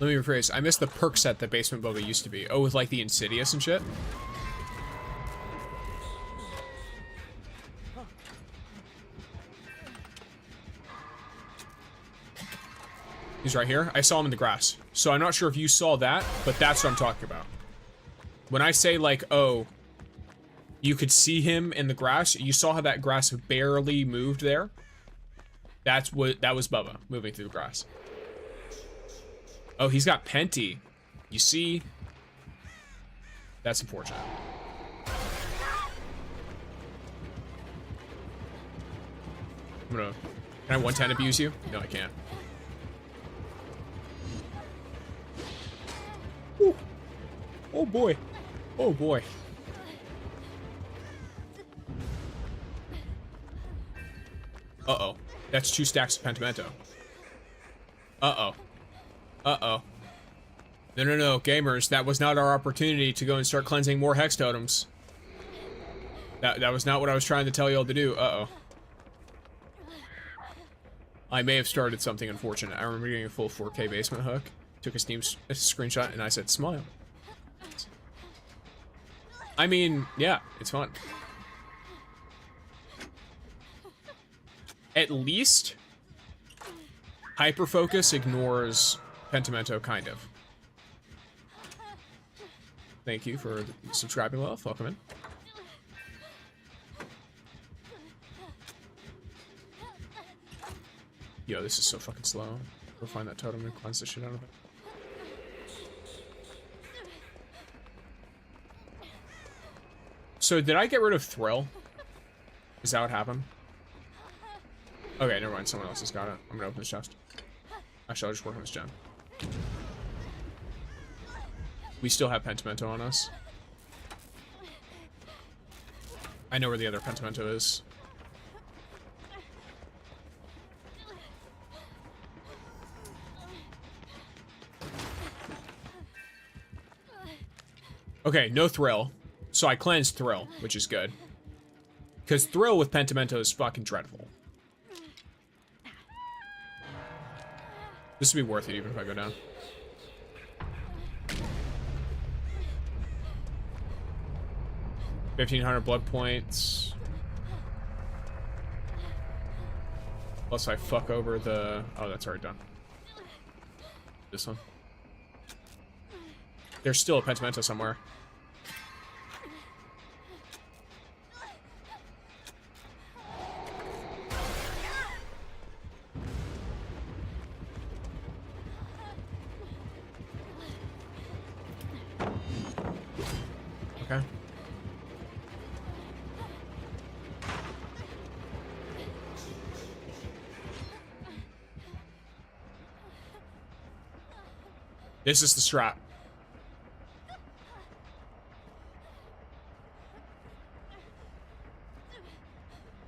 Let me rephrase. I missed the perk set that Basement Bubba used to be. Oh, with like the Insidious and shit? He's right here. I saw him in the grass. So I'm not sure if you saw that, but that's what I'm talking about. When I say like, oh, you could see him in the grass, you saw how that grass barely moved there? That was Bubba moving through the grass. Oh, he's got Penty. You see? That's unfortunate. Can I 110 abuse you? No, I can't. Oh boy. Oh boy. Uh-oh. That's 2 stacks of Pentimento. Uh-oh. Uh-oh. No, no, no, gamers. That was not our opportunity to go and start cleansing more Hex Totems. That was not what I was trying to tell y'all to do. Uh-oh. I may have started something unfortunate. I remember getting a full 4K basement hook. Took a Steam screenshot and I said, smile. I mean, yeah, it's fun. At least, Hyperfocus ignores Pentimento, kind of. Thank you for subscribing, Love. Welcome in. Yo, this is so fucking slow. Go find that totem and cleanse the shit out of it. So, did I get rid of Thrill? Is that what happened? Okay, never mind. Someone else has got it. I'm gonna open this chest. Actually, I'll just work on this gem. We still have Pentimento on us. I know where the other Pentimento is. Okay, no Thrill. So I cleansed Thrill, which is good. Because Thrill with Pentimento is fucking dreadful. This would be worth it even if I go down. $1,500 blood points. Plus I fuck over the... Oh, that's already done. This one. There's still a Pentimento somewhere. Okay. This is the strat.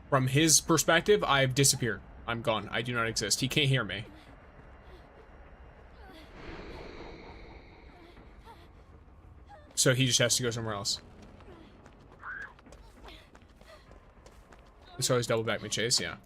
From his perspective, I've disappeared. I'm gone. I do not exist. He can't hear me. So he just has to go somewhere else. So he's double back me chase, yeah.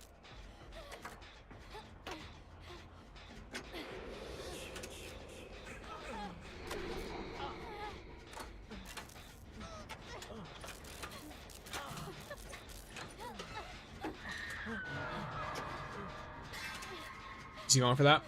Is he going for that?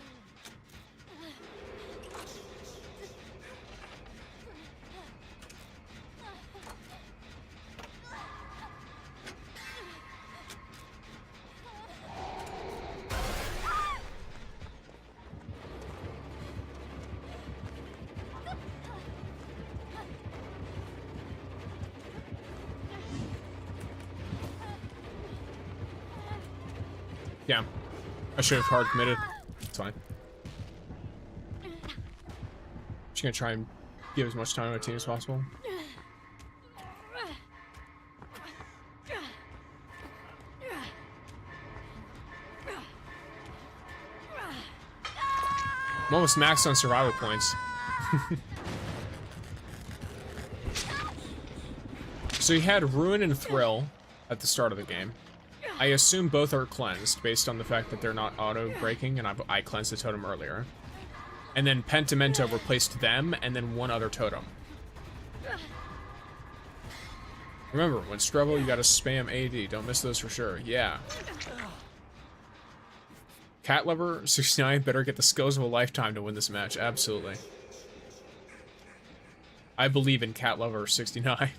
Yeah. I should have hard committed. It's fine. Just gonna try and give as much time to my team as possible. I'm almost maxed on survival points. So you had Ruin and Thrill at the start of the game. I assume both are cleansed based on the fact that they're not auto-breaking, and I cleansed the totem earlier. And then Pentimento replaced them, and then one other totem. Remember, when Scrubble, you gotta spam AD. Don't miss those for sure. Yeah. Cat Lover 69 better get the skills of a lifetime to win this match. Absolutely. I believe in Cat Lover 69.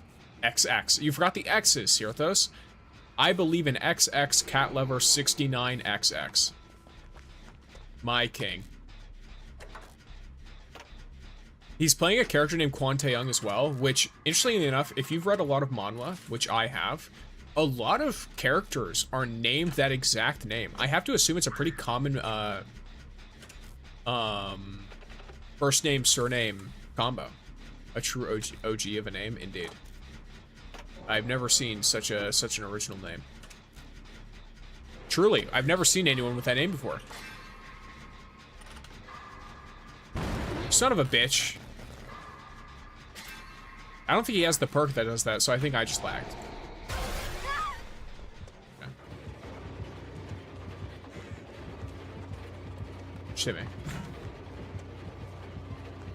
XX. You forgot the X's, Sirthos. I believe in XX Cat Lover 69XX. My king. He's playing a character named Quan Taeyong as well, which, interestingly enough, if you've read a lot of manhwa, which I have, a lot of characters are named that exact name. I have to assume it's a pretty common, first name, surname combo. A true OG of a name, indeed. I've never seen such an original name. Truly, I've never seen anyone with that name before. Son of a bitch. I don't think he has the perk that does that, so I think I just lagged. Okay. Shit me.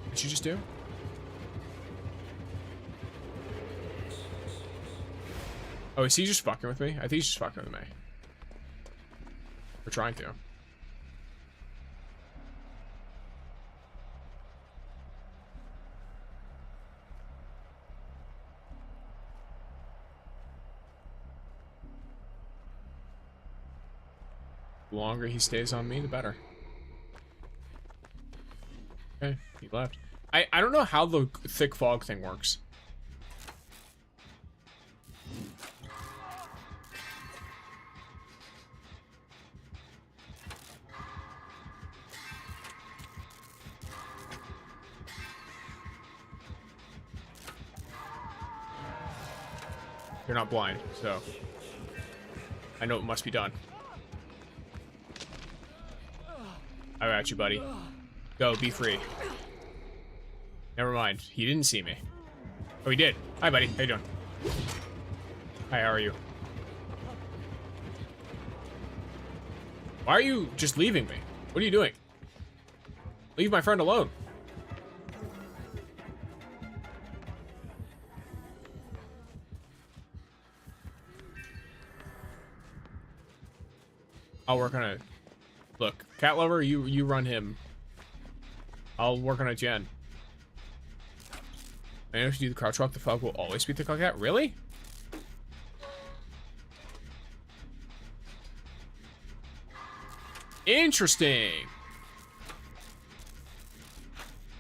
What'd you just do? Oh, is he just fucking with me? I think he's just fucking with me. We're trying to. The longer he stays on me, the better. Okay, he left. I don't know how the thick fog thing works. You're not blind, so I know it must be done. I got you, buddy. Go, be free. Never mind. He didn't see me. Oh, he did. Hi, buddy. How you doing? Hi, how are you? Why are you just leaving me? What are you doing? Leave my friend alone. I'll work on it. Look, cat lover, you run him. I'll work on a gen. I know if you do the crouch walk, the fog will always be thick like that. Really? Interesting.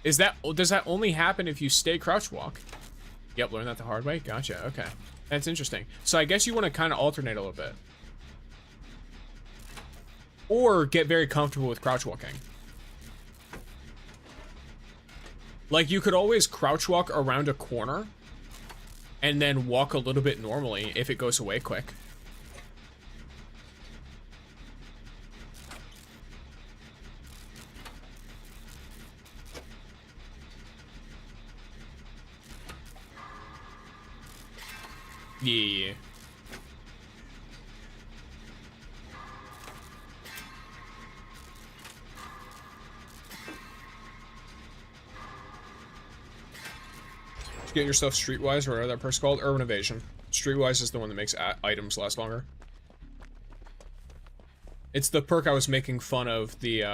Does that only happen if you stay crouch walk? Yep, learn that the hard way. Gotcha. Okay, that's interesting. So I guess you want to kind of alternate a little bit. Or get very comfortable with crouch walking. Like, you could always crouch walk around a corner and then walk a little bit normally if it goes away quick. Yeah. Get yourself Streetwise, or whatever that perk's called. Urban Evasion. Streetwise is the one that makes items last longer. It's the perk I was making fun of the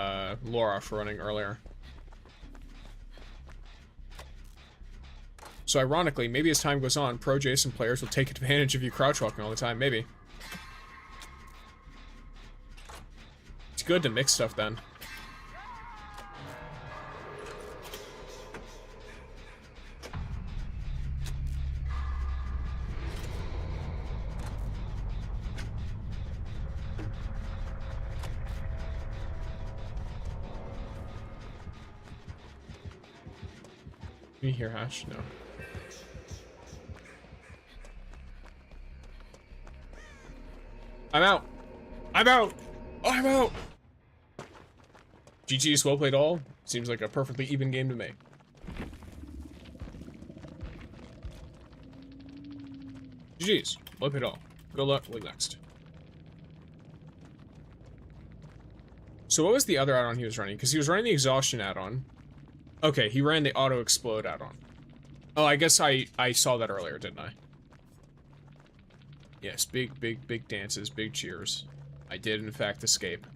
Laura for running earlier. So ironically, maybe as time goes on, pro Jason players will take advantage of you crouch walking all the time. Maybe. It's good to mix stuff then. Can you hear Hash? No. I'm out. I'm out. I'm out. GG's well played all. Seems like a perfectly even game to me. GG's well played all. Good luck. League next. So what was the other add-on he was running? Because he was running the exhaustion add-on. Okay, he ran the auto explode add-on. Oh, I guess I saw that earlier, didn't I? Yes, big dances, big cheers. I did, in fact, escape.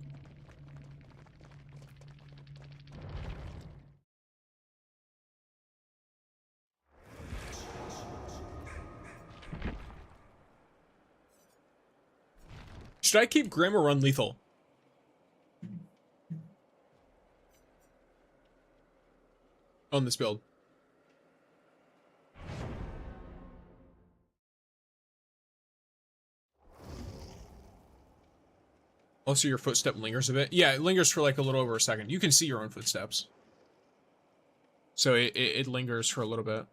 Should I keep Grim or run lethal? On this build. Also, your footstep lingers a bit. Yeah, it lingers for like a little over a second. You can see your own footsteps. So it lingers for a little bit.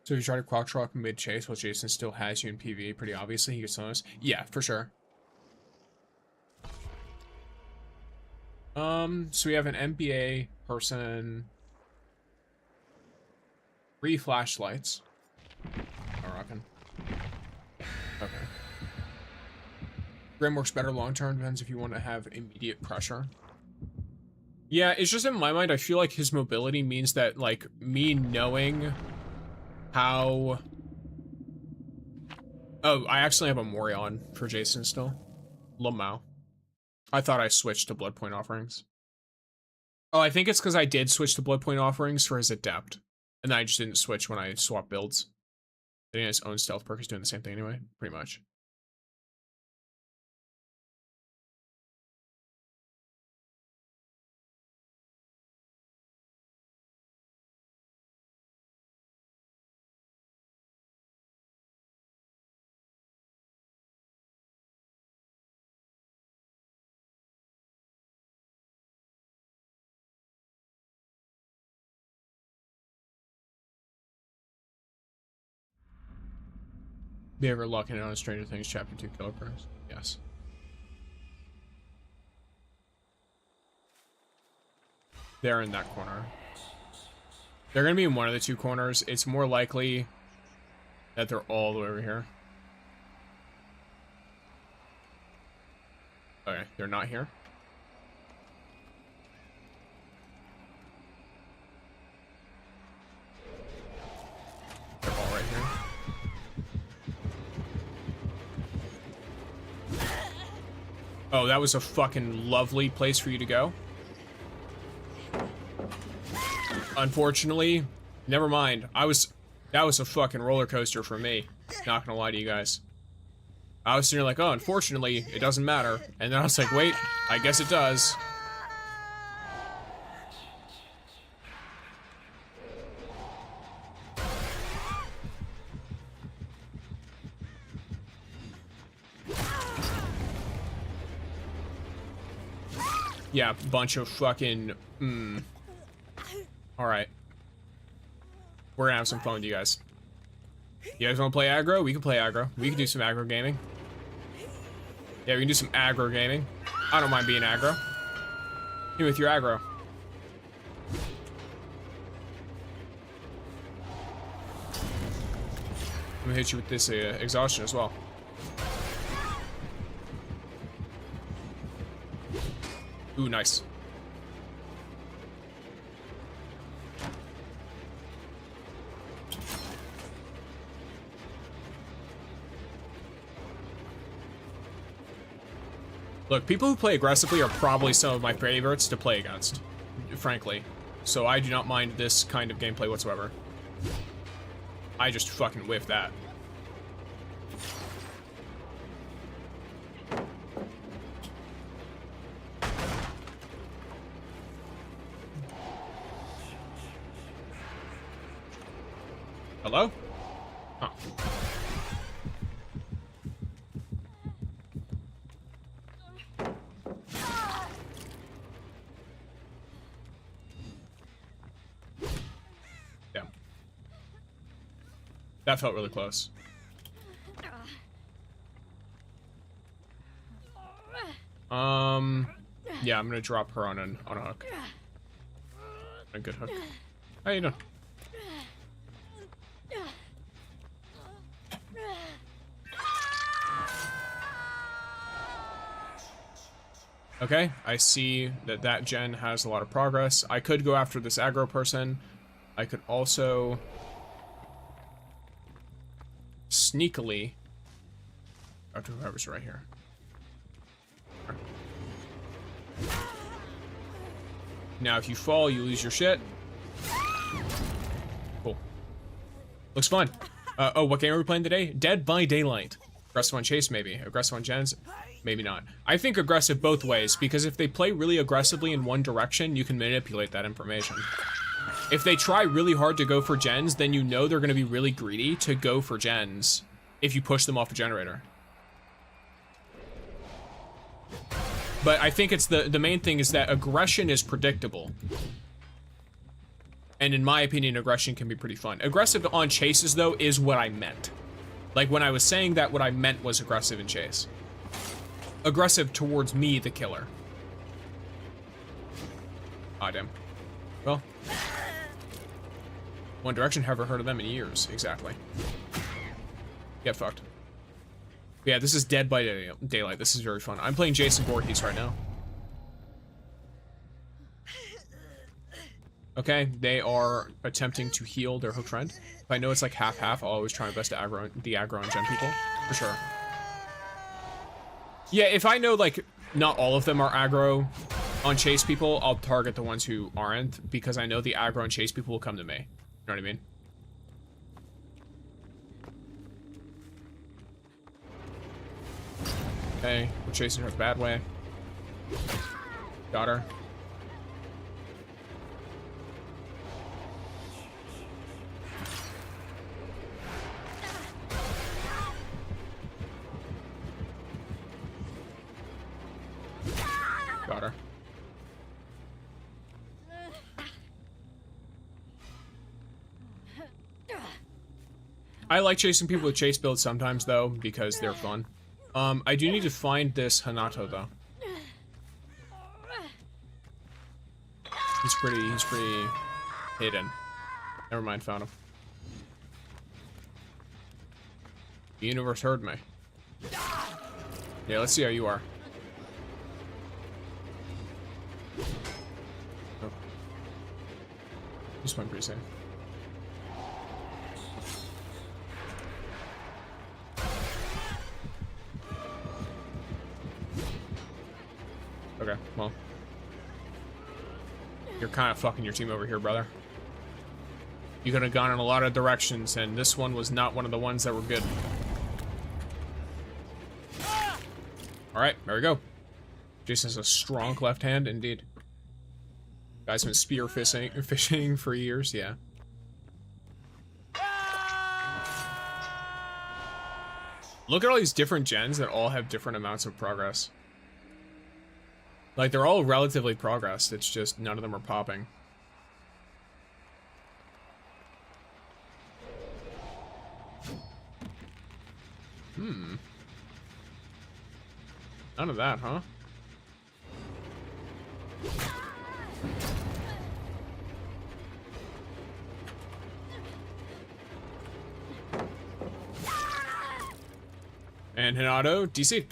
So if you try to quack truck mid chase while Jason still has you in PvE, pretty obviously he gets on us. Yeah, for sure. So we have an MBA person, 3 flashlights. I reckon. Okay. Grim works better long term, depends if you want to have immediate pressure. Yeah, it's just in my mind, I feel like his mobility means that, like, me knowing how... Oh, I actually have a Mori on for Jason still. Lamau. I thought I switched to Blood Point offerings. Oh, I think it's because I did switch to Blood Point offerings for his Adept. And then I just didn't switch when I swapped builds. I think his own stealth perk is doing the same thing anyway, pretty much. Be ever locking in on Stranger Things Chapter 2 Killer Crows? Yes. They're in that corner. They're gonna be in one of the 2 corners. It's more likely that they're all the way over here. Okay, they're not here. They're all right here. Oh, that was a fucking lovely place for you to go. Unfortunately, never mind. That was a fucking roller coaster for me. Not gonna lie to you guys. I was sitting here like, oh, unfortunately, it doesn't matter. And then I was like, wait, I guess it does. Yeah, bunch of fucking, Alright. We're gonna have some fun with you guys. You guys wanna play aggro? We can play aggro. We can do some aggro gaming. Yeah, we can do some aggro gaming. I don't mind being aggro. Hit me with your aggro. I'm gonna hit you with this exhaustion as well. Ooh, nice. Look, people who play aggressively are probably some of my favorites to play against, frankly. So I do not mind this kind of gameplay whatsoever. I just fucking whiff that. Hello? Huh. Damn. That felt really close. Yeah, I'm gonna drop her on a hook. A good hook. How you doing? Okay, I see that that gen has a lot of progress. I could go after this aggro person. I could also sneakily go to whoever's right here. Now, if you fall, you lose your shit. Cool. Looks fun. Oh, what game are we playing today? Dead by Daylight. Aggressive on Chase, maybe. Aggressive on Gens, maybe not. I think aggressive both ways, because if they play really aggressively in one direction, you can manipulate that information. If they try really hard to go for Gens, then you know they're going to be really greedy to go for Gens if you push them off the generator. But I think it's the main thing is that aggression is predictable. And in my opinion, aggression can be pretty fun. Aggressive on chases, though, is what I meant. Like, when I was saying that, what I meant was aggressive in chase. Aggressive towards me, the killer. Ah, damn. Well. One Direction, haven't heard of them in years, exactly. Get fucked. Yeah, this is Dead by Daylight. This is very fun. I'm playing Jason Voorhees right now. Okay, they are attempting to heal their hook friend. If I know it's like half-half, I'll always try my best to aggro on gen people. For sure. Yeah, if I know, like, not all of them are aggro on chase people, I'll target the ones who aren't, because I know the aggro and chase people will come to me. You know what I mean? Okay, we're chasing her the bad way. Got her. Got her. I like chasing people with chase builds sometimes, though, because they're fun. I do need to find this Hanato, though. He's pretty hidden. Never mind, found him. The universe heard me. Yeah, let's see how you are. Oh. This one pretty safe. Okay, well. You're kind of fucking your team over here, brother. You could have gone in a lot of directions, and this one was not one of the ones that were good. Alright, there we go. Jason has a strong left hand, indeed. Guy's been spear fishing for years, yeah. Look at all these different gens that all have different amounts of progress. Like, they're all relatively progressed, it's just none of them are popping. None of that, huh? And Hinato, DC.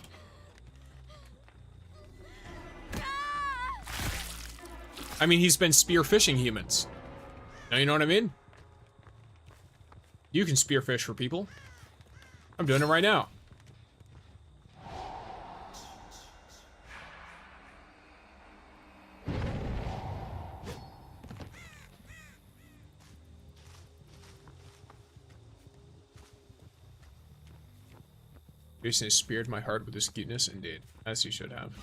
I mean, he's been spearfishing humans. Now you know what I mean? You can spearfish for people. I'm doing it right now. Jason has speared my heart with his cuteness, indeed. As he should have.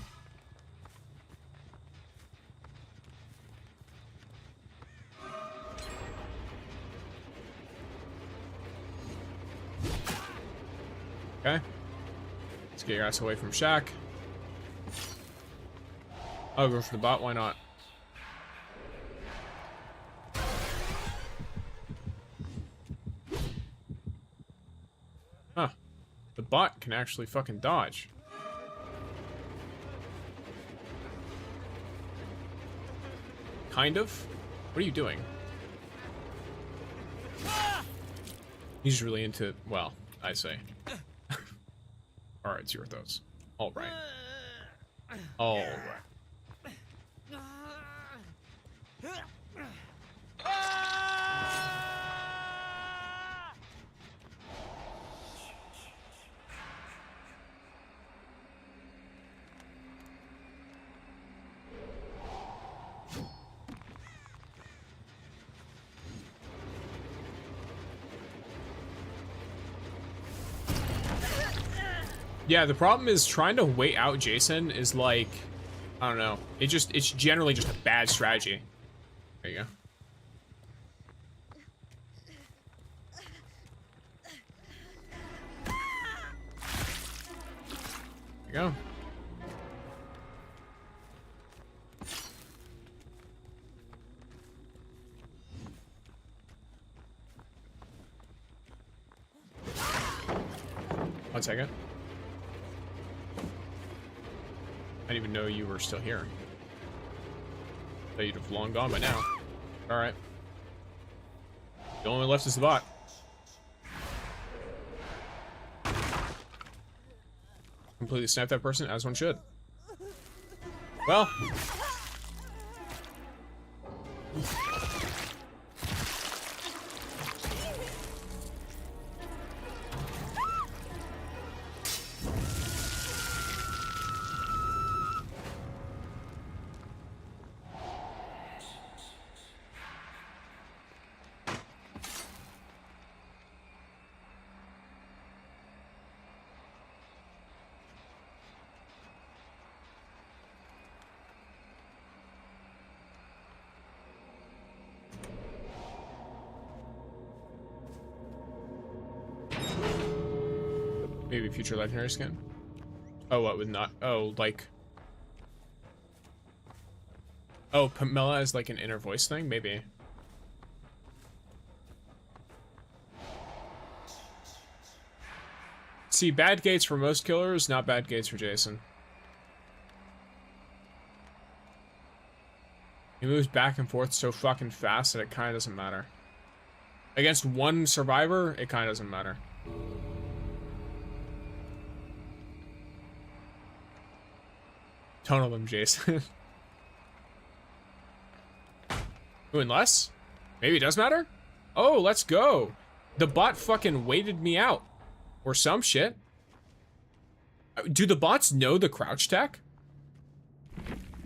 Okay. Let's get your ass away from Shaq. I'll go for the bot, why not? Huh. The bot can actually fucking dodge. Kind of? What are you doing? He's really into, well, I say. Alright, it's your thoughts. Alright. Alright. Yeah, the problem is trying to wait out Jason is like, I don't know. It's generally just a bad strategy. There you go. There you go. One second. I didn't even know you were still here. Thought you'd have long gone by now. Alright. The only one left is the bot. Completely sniped that person, as one should. Well. Maybe future legendary skin. Oh, what would not? Oh, like. Oh, Pamela is like an inner voice thing? Maybe. See, bad gates for most killers, not bad gates for Jason. He moves back and forth so fucking fast that it kind of doesn't matter. Against one survivor, it kind of doesn't matter. Tunnel them, Jason. Ooh, unless? Maybe it does matter? Oh, let's go. The bot fucking waited me out. Or some shit. Do the bots know the crouch tech?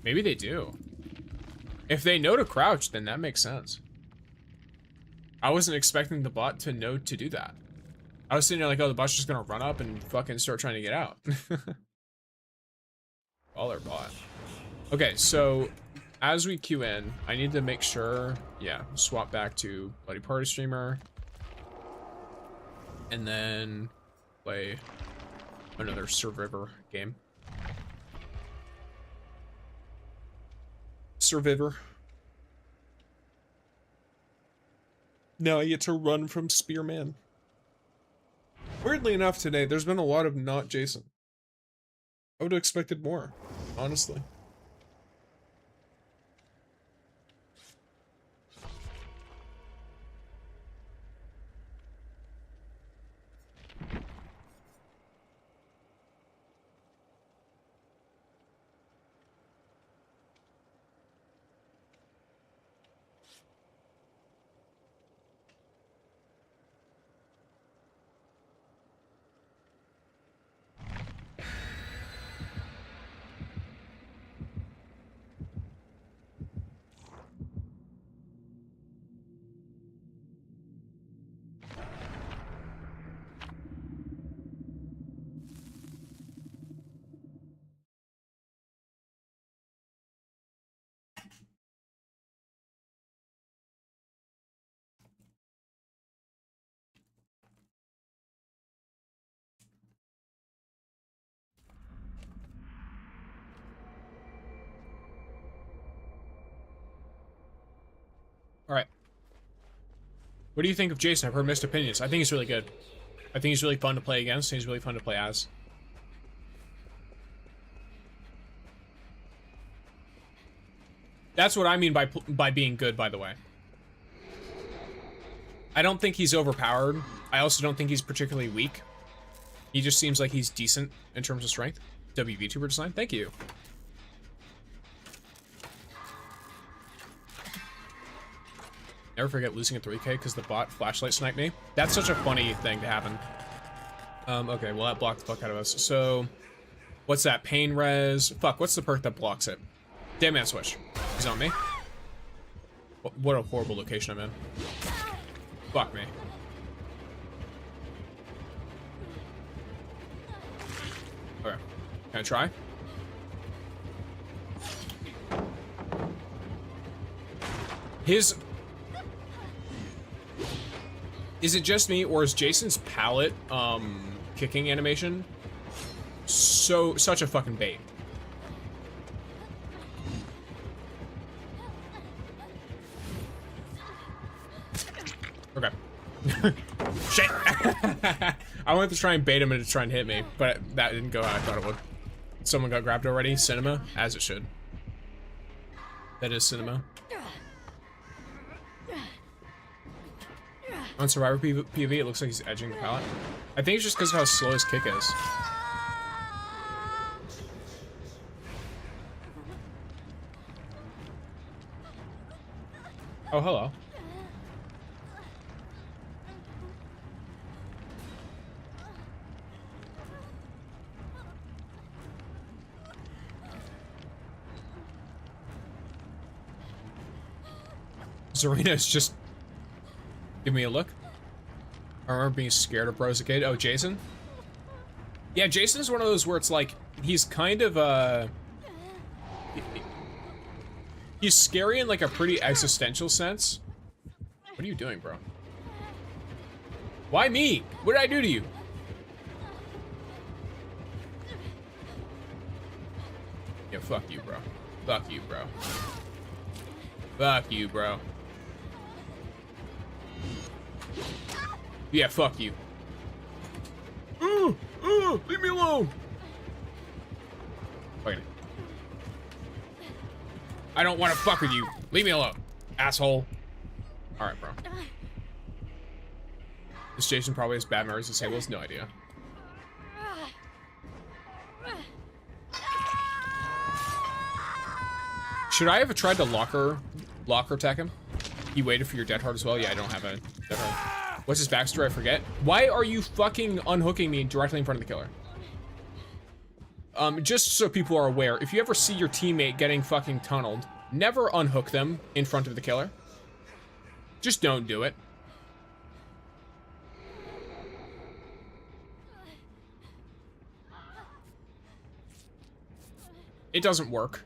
Maybe they do. If they know to crouch, then that makes sense. I wasn't expecting the bot to know to do that. I was sitting there like, oh, the bot's just gonna run up and fucking start trying to get out. All our bot. Okay, so as we queue in, I need to make sure, yeah, swap back to Bloody Party Streamer. And then play another Survivor game. Survivor. Now I get to run from Spearman. Weirdly enough today, there's been a lot of not Jason. I would have expected more, honestly. All right. What do you think of Jason? I've heard mixed opinions. I think he's really good. I think he's really fun to play against, and he's really fun to play as. That's what I mean by being good, by the way. I don't think he's overpowered. I also don't think he's particularly weak. He just seems like he's decent in terms of strength. WVTuber design, thank you. Never forget losing at 3K because the bot flashlight sniped me. That's such a funny thing to happen. Okay, well that blocked the fuck out of us. So, what's that? Pain res. Fuck, what's the perk that blocks it? Damn man switch. He's on me. What a horrible location I'm in. Fuck me. Okay, can I try? His... Is it just me, or is Jason's pallet, kicking animation such a fucking bait? Okay. Shit! I wanted to try and bait him into try and hit me, but that didn't go how I thought it would. Someone got grabbed already. Cinema, as it should. That is cinema. On Survivor PV, it looks like he's edging the pallet. I think it's just because of how slow his kick is. Oh, hello. Serena's just give me a look. I remember being scared of bro as a kid. Oh, Jason? Yeah, Jason's one of those where it's like, he's kind of, he's scary in like a pretty existential sense. What are you doing, bro? Why me? What did I do to you? Yeah, fuck you, bro. Fuck you, bro. Fuck you, bro. Yeah, fuck you. Leave me alone. Wait. I don't want to fuck with you. Leave me alone, asshole. All right, bro. This Jason probably has bad memories of Sables. No idea. Should I have tried to locker attack him? He waited for your dead heart as well. Yeah, I don't have a dead heart. What's his backstory? I forget. Why are you fucking unhooking me directly in front of the killer? Just so people are aware, if you ever see your teammate getting fucking tunneled, never unhook them in front of the killer. Just don't do it. It doesn't work.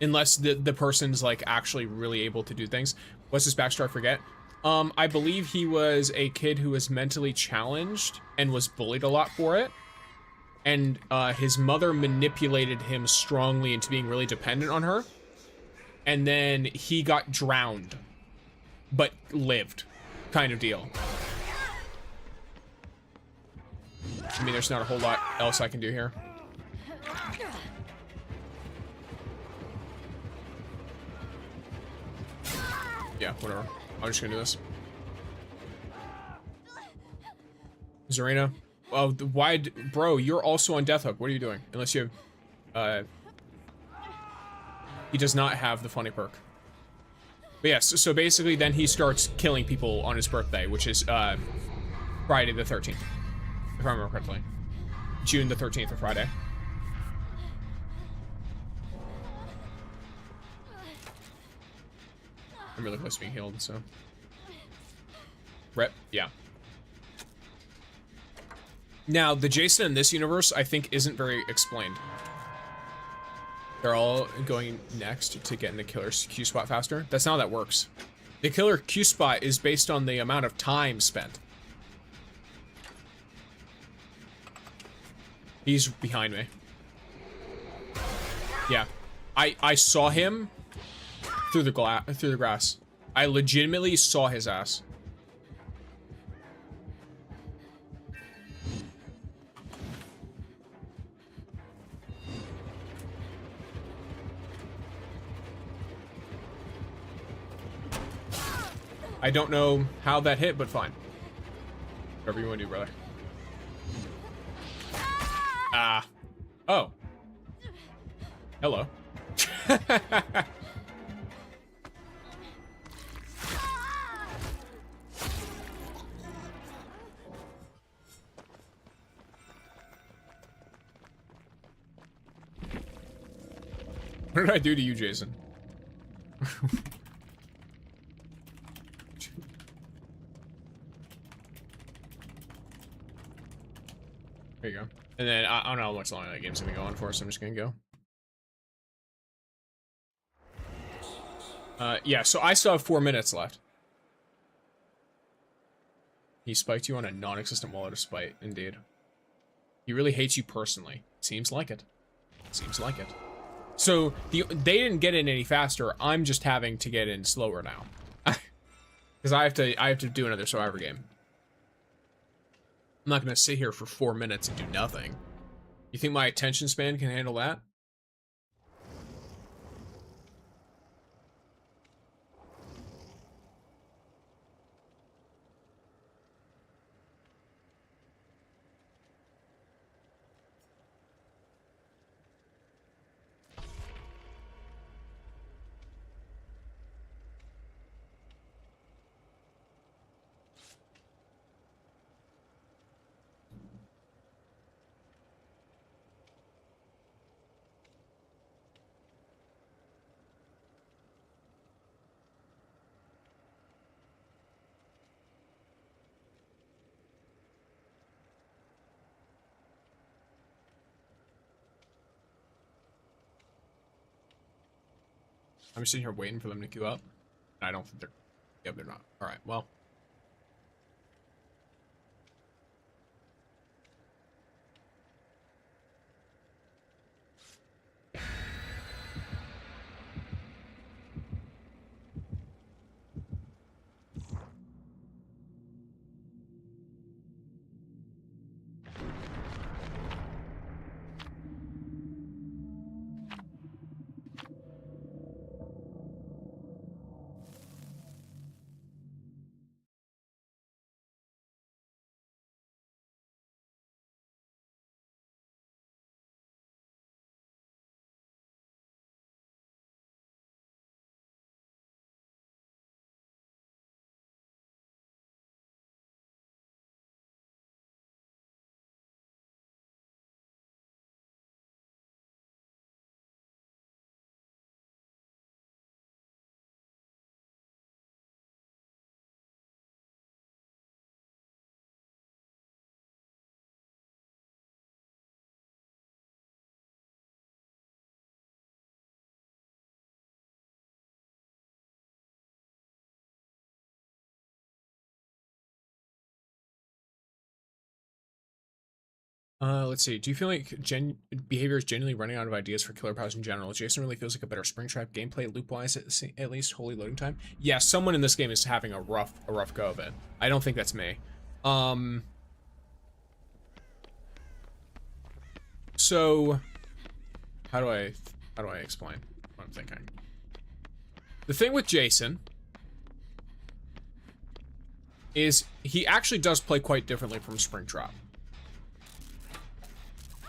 Unless the person's like actually really able to do things. What's his backstory? I forget. I believe he was a kid who was mentally challenged and was bullied a lot for it. And his mother manipulated him strongly into being really dependent on her. And then he got drowned, but lived, kind of deal. I mean, there's not a whole lot else I can do here. Yeah, whatever. I'm just gonna do this. Zarina. Oh, why, bro? You're also on Death Hook. What are you doing? Unless you have, he does not have the funny perk. But yes, so basically, then he starts killing people on his birthday, which is Friday the 13th, if I remember correctly. June the 13th or Friday. I'm really close to being healed, so. Rep, yeah. Now, the Jason in this universe, I think, isn't very explained. They're all going next to get in the killer's Q-spot faster. That's not how that works. The killer Q-spot is based on the amount of time spent. He's behind me. Yeah. I saw him through the grass. I legitimately saw his ass. I don't know how that hit, but fine. Whatever you want to do, brother. Ah. Oh. Hello. What did I do to you, Jason? There you go. And then I don't know how much longer that game's gonna go on for, so I'm just gonna go. Yeah, so I still have 4 minutes left. He spiked you on a non-existent wallet of spite, indeed. He really hates you personally. Seems like it. Seems like it. So, they didn't get in any faster, I'm just having to get in slower now. Because I have to do another Survivor game. I'm not gonna sit here for 4 minutes and do nothing. You think my attention span can handle that? I'm sitting here waiting for them to queue up. I don't think they're... Yeah, they're not. Alright, well. Let's see. Do you feel like behavior is genuinely running out of ideas for killer powers in general? Jason really feels like a better Springtrap gameplay loop-wise at least. Holy loading time. Yeah, someone in this game is having a rough go of it. I don't think that's me. So how do I explain what I'm thinking? The thing with Jason is he actually does play quite differently from Springtrap.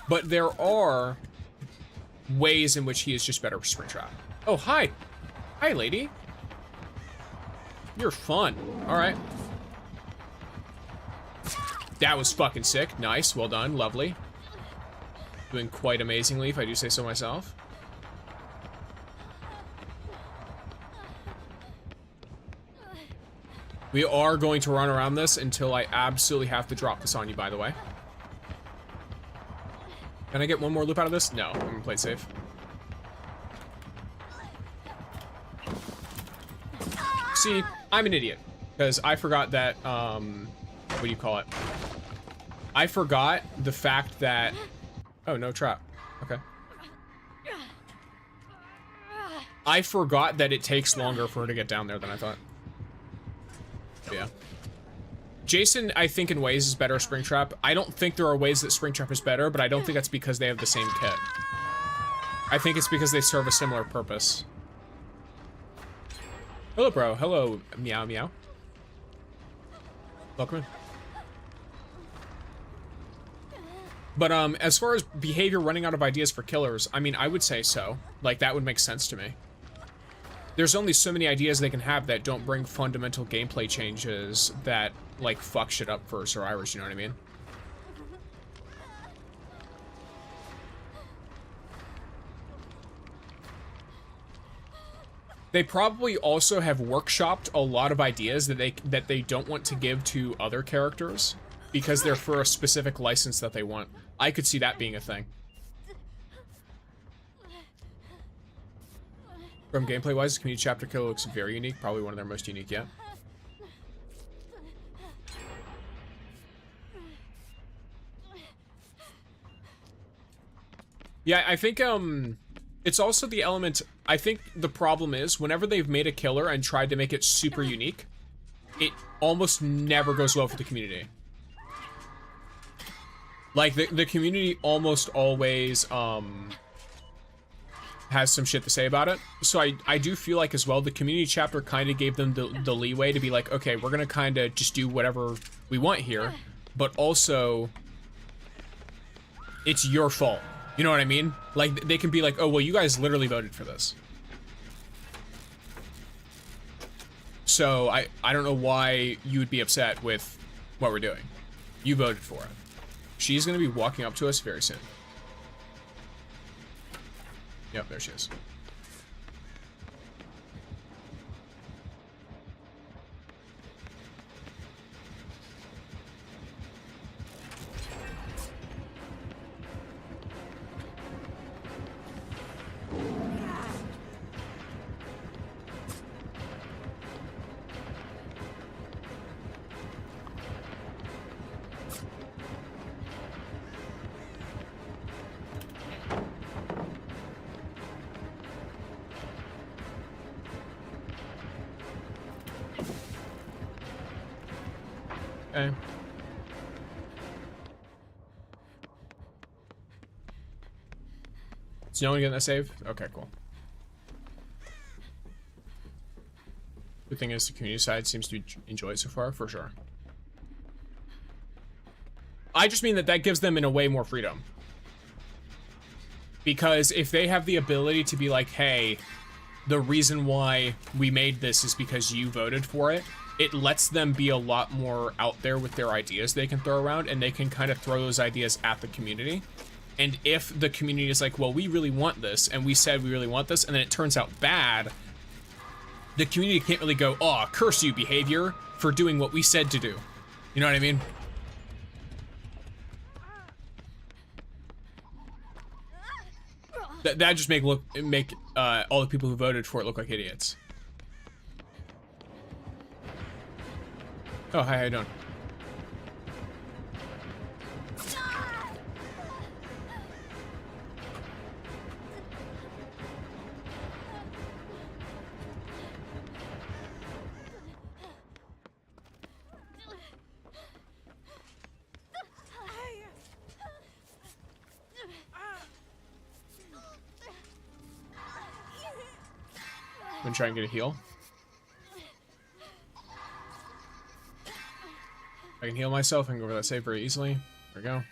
But there are ways in which he is just better for Springtrap. Oh, hi. Hi, lady. You're fun. All right. That was fucking sick. Nice. Well done. Lovely. Doing quite amazingly, if I do say so myself. We are going to run around this until I absolutely have to drop this on you, by the way. Can I get one more loop out of this? No, I'm gonna play it safe. See, I'm an idiot. Because I forgot that, what do you call it? I forgot the fact that... Oh, no trap. Okay. I forgot that it takes longer for her to get down there than I thought. Yeah. Jason, I think in ways is better Springtrap. I don't think there are ways that Springtrap is better, but I don't think that's because they have the same kit. I think it's because they serve a similar purpose. Hello, bro. Hello, meow meow. Welcome in. But as far as behavior running out of ideas for killers, I mean, I would say so. Like, that would make sense to me. There's only so many ideas they can have that don't bring fundamental gameplay changes that, like, fuck shit up for survivors, you know what I mean? They probably also have workshopped a lot of ideas that they don't want to give to other characters because they're for a specific license that they want. I could see that being a thing. From gameplay-wise, Community Chapter Kill looks very unique. Probably one of their most unique yet. Yeah, I think, it's also the element... I think the problem is, whenever they've made a killer and tried to make it super unique, it almost never goes well for the community. Like, the community almost always, has some shit to say about it. So I do feel like, as well, the community chapter kind of gave them the leeway to be like, okay, we're gonna kind of just do whatever we want here, but also, it's your fault. You know what I mean? Like, they can be like, oh, well, you guys literally voted for this. So I don't know why you would be upset with what we're doing. You voted for it. She's gonna be walking up to us very soon. Yep, there she is. Okay. Is no one getting that save? Okay, cool. The thing is, the community side seems to enjoy it so far, for sure. I just mean that that gives them, in a way, more freedom. Because if they have the ability to be like, hey, the reason why we made this is because you voted for it, it lets them be a lot more out there with their ideas they can throw around, and they can kind of throw those ideas at the community. And if the community is like, well, we really want this, and we said we really want this, and then it turns out bad, the community can't really go, oh, curse you, behavior, for doing what we said to do. You know what I mean? That just make all the people who voted for it look like idiots. Oh, hi, how you doing? I'm gonna try and get a heal. I can heal myself and go over that save very easily. There we go.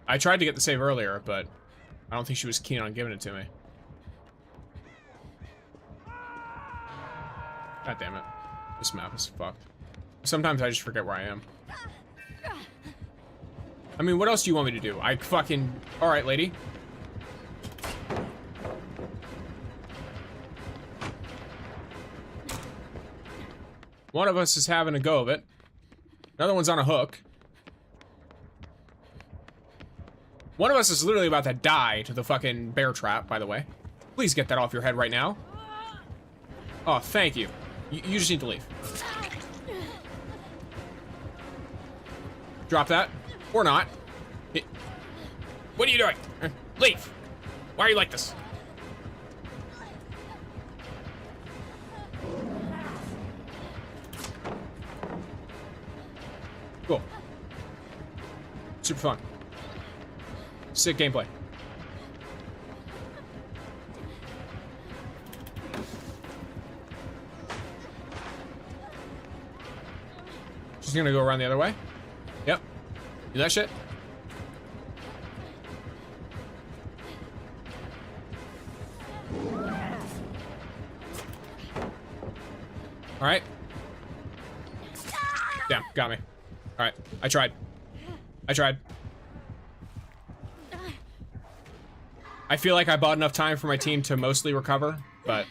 I tried to get the save earlier, but I don't think she was keen on giving it to me. God damn it. This map is fucked. Sometimes I just forget where I am. I mean, what else do you want me to do? I fucking... Alright, lady. One of us is having a go of it. Another one's on a hook. One of us is literally about to die to the fucking bear trap, by the way. Please get that off your head right now. Oh, thank you. You just need to leave. Drop that. Or not. What are you doing? Leave. Why are you like this? Cool. Super fun. Sick gameplay. She's gonna go around the other way. Yep. Do that shit. Alright. Damn, got me. Alright, I tried. I tried. I feel like I bought enough time for my team to mostly recover, but...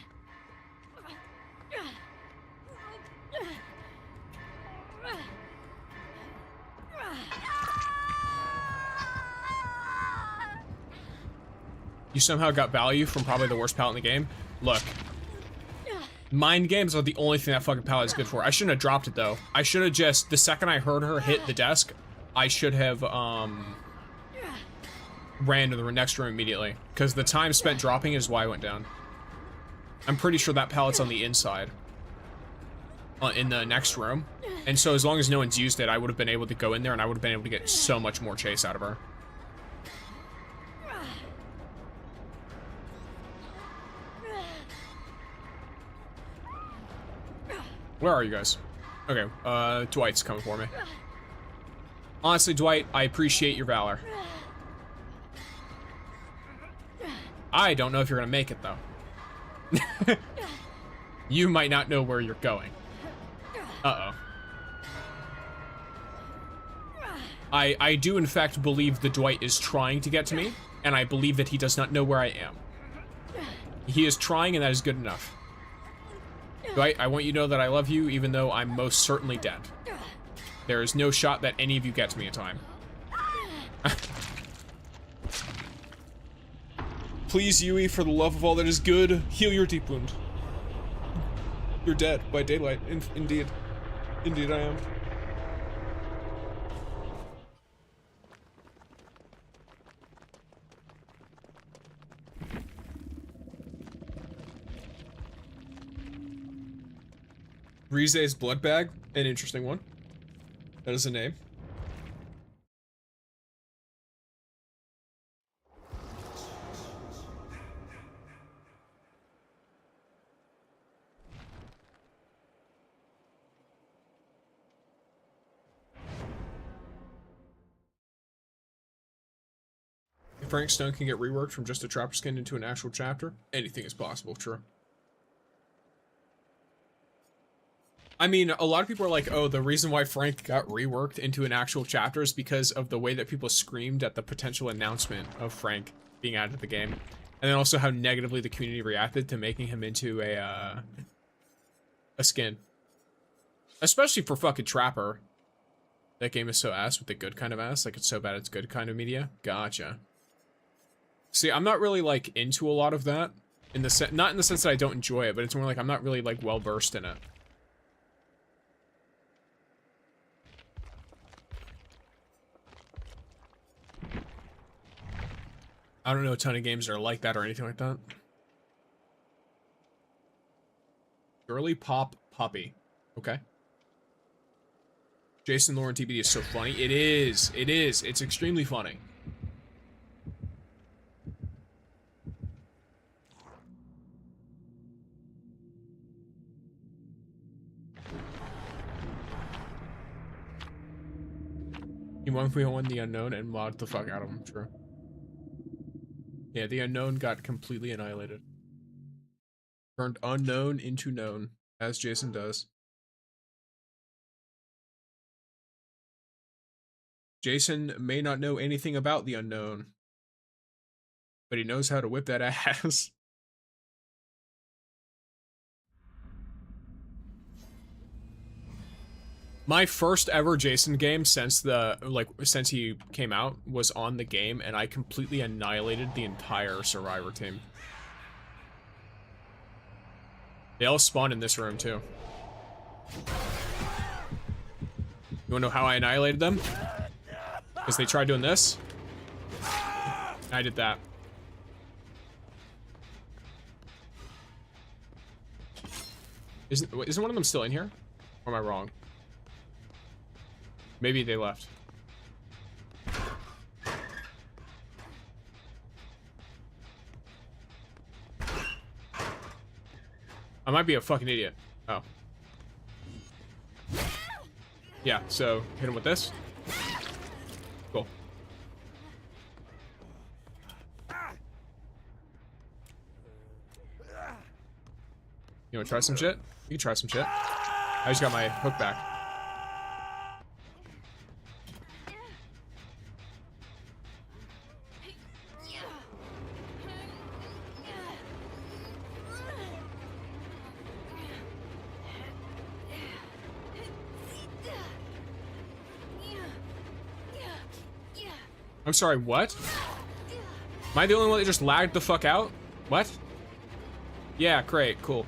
You somehow got value from probably the worst pallet in the game? Look. Mind games are the only thing that fucking pallet is good for. I shouldn't have dropped it, though. I should have just... The second I heard her hit the desk, I should have, ran to the next room immediately. Because the time spent dropping is why I went down. I'm pretty sure that pallet's on the inside. in the next room. And so as long as no one's used it, I would have been able to go in there and I would have been able to get so much more chase out of her. Where are you guys? Okay, Dwight's coming for me. Honestly, Dwight, I appreciate your valor. I don't know if you're gonna make it, though. You might not know where you're going. Uh-oh. I do, in fact, believe that Dwight is trying to get to me, and I believe that he does not know where I am. He is trying, and that is good enough. Dwight, I want you to know that I love you, even though I'm most certainly dead. There is no shot that any of you get to me in time. Please, Yui, for the love of all that is good, heal your deep wound. You're dead by daylight. Indeed. Indeed I am. Rize's blood bag, an interesting one. That is a name. If Frank Stone can get reworked from just a trapper skin into an actual chapter, anything is possible, true. I mean, a lot of people are like, oh, the reason why Frank got reworked into an actual chapter is because of the way that people screamed at the potential announcement of Frank being added to the game. And then also how negatively the community reacted to making him into a skin. Especially for fucking Trapper. That game is so ass with the good kind of ass. Like, it's so bad it's good kind of media. Gotcha. See, I'm not really, like, into a lot of that. In the not in the sense that I don't enjoy it, but it's more like I'm not really, like, well-versed in it. I don't know a ton of games that are like that or anything like that. Girly Pop Puppy. Okay. Jason Lauren TBD is so funny. It is. It is. It's extremely funny. You want we won the unknown and mod the fuck out of him. True. Yeah, the unknown got completely annihilated. Turned unknown into known, as Jason does. Jason may not know anything about the unknown, but he knows how to whip that ass. My first ever Jason game since since he came out was on the game, and I completely annihilated the entire Survivor team. They all spawned in this room too. You wanna know how I annihilated them? Because they tried doing this. I did that. Isn't one of them still in here? Or am I wrong? Maybe they left. I might be a fucking idiot. Oh. Yeah, so hit him with this. Cool. You wanna try some shit? You can try some shit. I just got my hook back. I'm sorry, what? Am I the only one that just lagged the fuck out? What? Yeah, great, cool.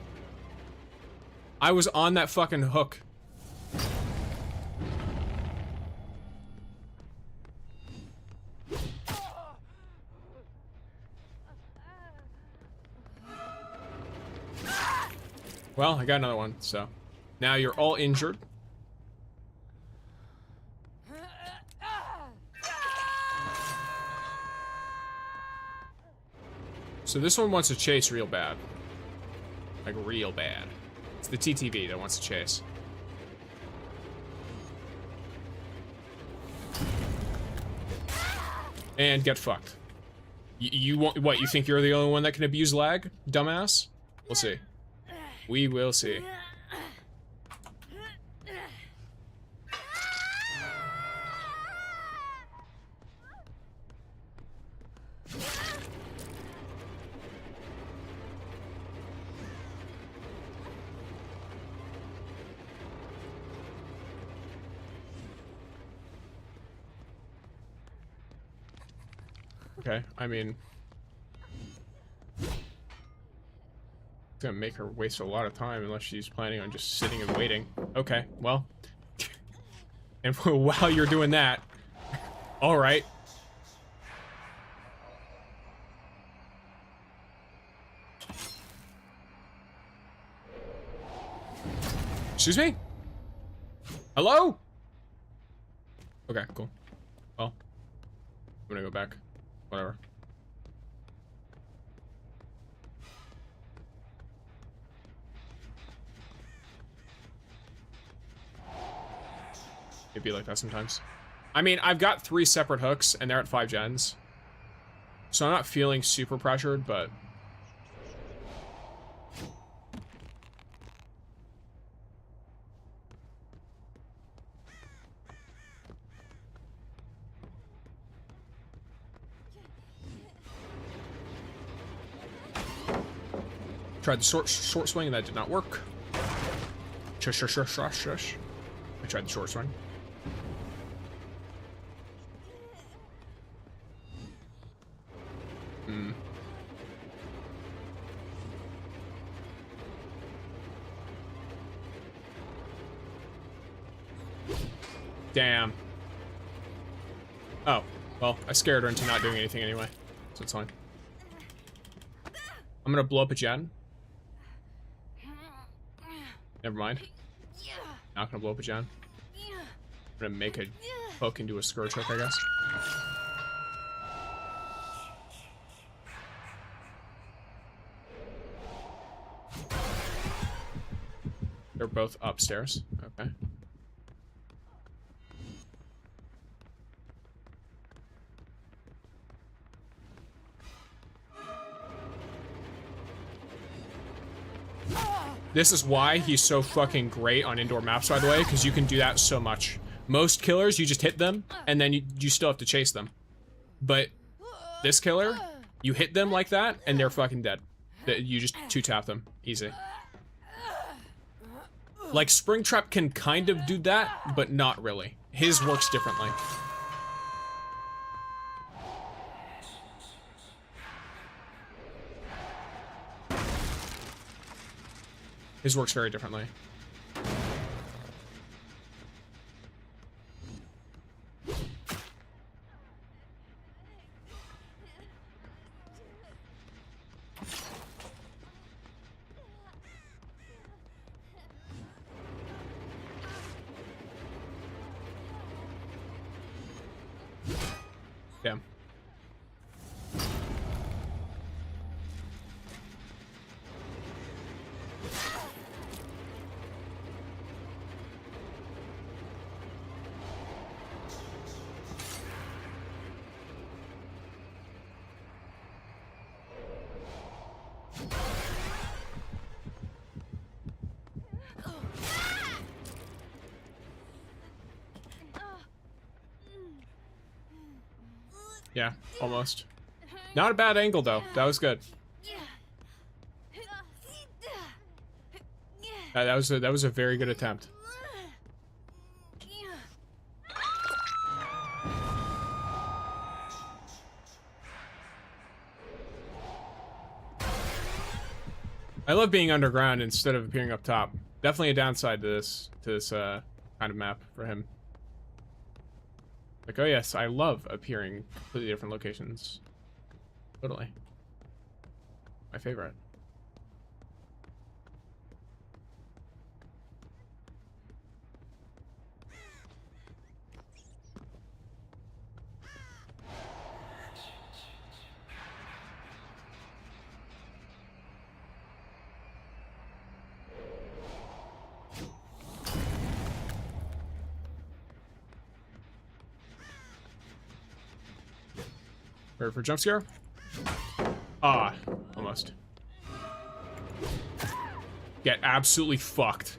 I was on that fucking hook. Well, I got another one, so. Now you're all injured. So this one wants to chase real bad. Like real bad. It's the TTV that wants to chase. And get fucked. You want what? You think you're the only one that can abuse lag, dumbass? We'll see. We will see. Okay, I mean, it's gonna make her waste a lot of time unless she's planning on just sitting and waiting. Okay, well, and while you're doing that, all right. Excuse me? Hello? Okay, cool. Well, I'm gonna go back. Whatever. It'd be like that sometimes. I mean, I've got 3 separate hooks, and they're at 5 gens. So I'm not feeling super pressured, but... Tried the short swing, and that did not work. Shush, shush, shush, shush, shush. I tried the short swing. Hmm. Damn. Oh, well, I scared her into not doing anything anyway, so it's fine. I'm gonna blow up a gen. Never mind. Not gonna blow up a gen. I'm gonna make a hook into a scourge hook, I guess. They're both upstairs. Okay. This is why he's so fucking great on indoor maps, by the way, because you can do that so much. Most killers, you just hit them, and then you still have to chase them. But this killer, you hit them like that, and they're fucking dead. You just 2-tap them. Easy. Like, Springtrap can kind of do that, but not really. His works differently. His works very differently. Damn. Yeah, almost. Not a bad angle though. That was good. That was a very good attempt. I love being underground instead of appearing up top. Definitely a downside to this kind of map for him. Like, oh yes, I love appearing in completely different locations. Totally. My favorite. Ready for jump scare? Ah, almost. Get absolutely fucked.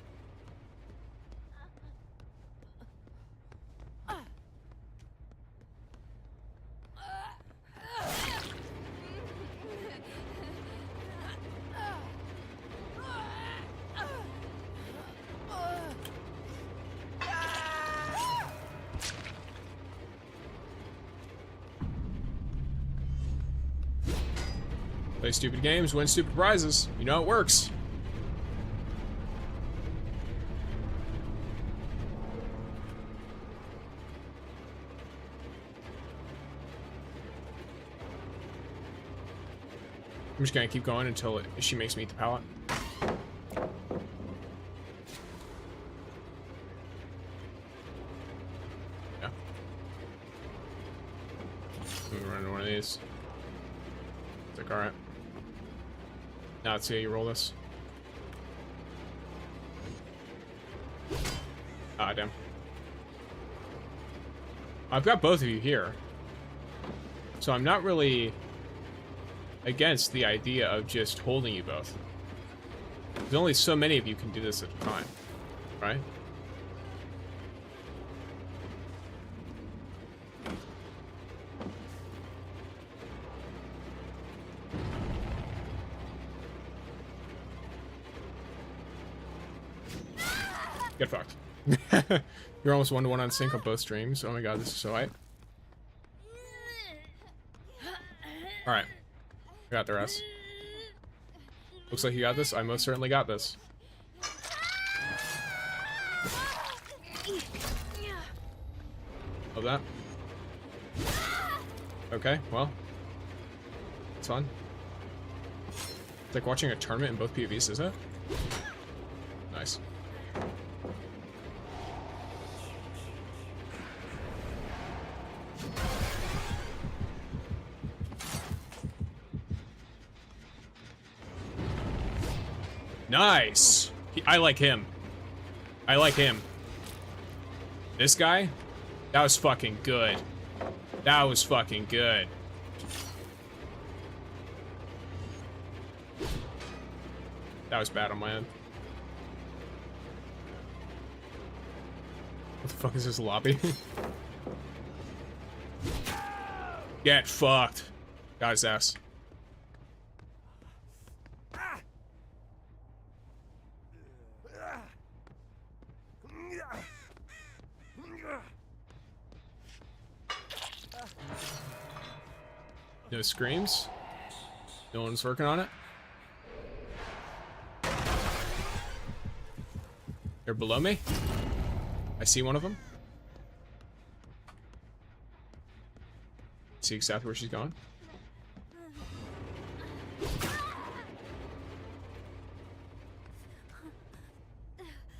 Play stupid games, win stupid prizes. You know it works. I'm just gonna keep going until she makes me eat the pallet. Yeah. I'm gonna run into one of these. It's like, alright. Now let's see how you roll this. Ah, damn. I've got both of you here. So I'm not really against the idea of just holding you both. There's only so many of you can do this at a time, right? Get fucked. You're almost 1-to-1 on sync on both streams. Oh my god, this is so hype. Alright. I got the rest. Looks like you got this. I most certainly got this. Love that. Okay, well. It's fun. It's like watching a tournament in both PvPs, is it? Nice. Nice. I like him. I like him. This guy? That was fucking good. That was fucking good. That was bad on my end. What the fuck is this lobby? Get fucked. Got his ass. No screams. No one's working on it. They're below me. I see one of them. See exactly where she's going.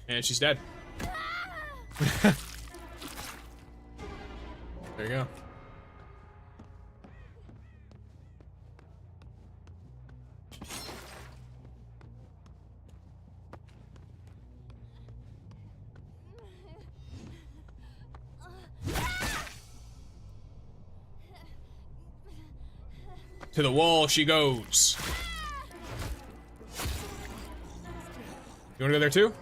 And she's dead. There you go. To the wall she goes. You wanna go there too?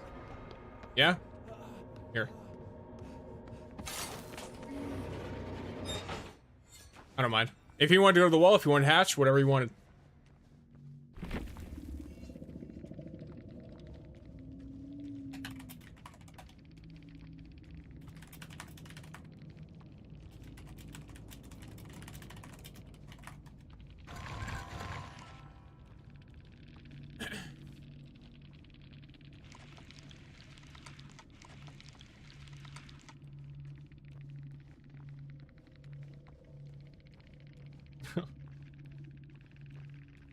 Yeah? Here. I don't mind. If you wanted to go to the wall, if you want hatch, whatever you wanted.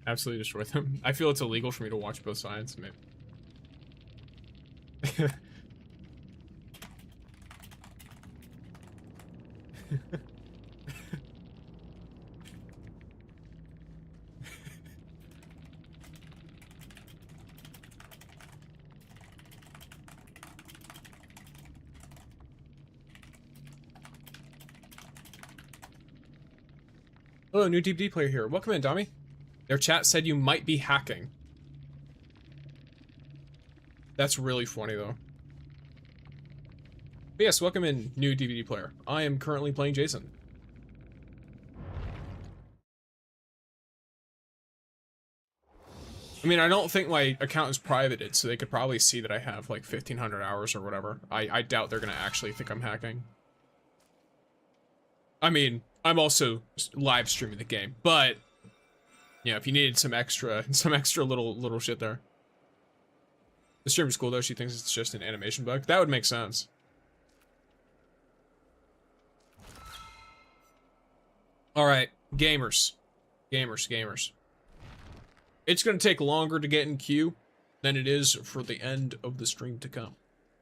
Absolutely destroy them. I feel it's illegal for me to watch both sides. Maybe. Hello, new DBD player here. Welcome in, Dami. Their chat said you might be hacking. That's really funny, though. But yes, welcome in, new DVD player. I am currently playing Jason. I mean, I don't think my account is privated, so they could probably see that I have like 1,500 hours or whatever. I doubt they're gonna actually think I'm hacking. I mean, I'm also live streaming the game, but yeah, if you needed some extra little shit there. The stream is cool though. She thinks it's just an animation bug. That would make sense. All right, gamers. It's going to take longer to get in queue than it is for the end of the stream to come.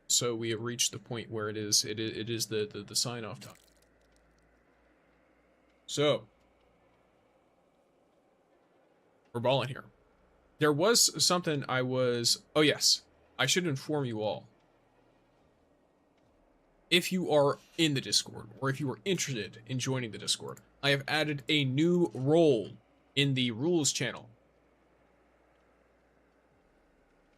So we have reached the point where it is the sign-off time. So, we're balling here. There was something oh yes, I should inform you all. If you are in the Discord, or if you are interested in joining the Discord, I have added a new role in the rules channel.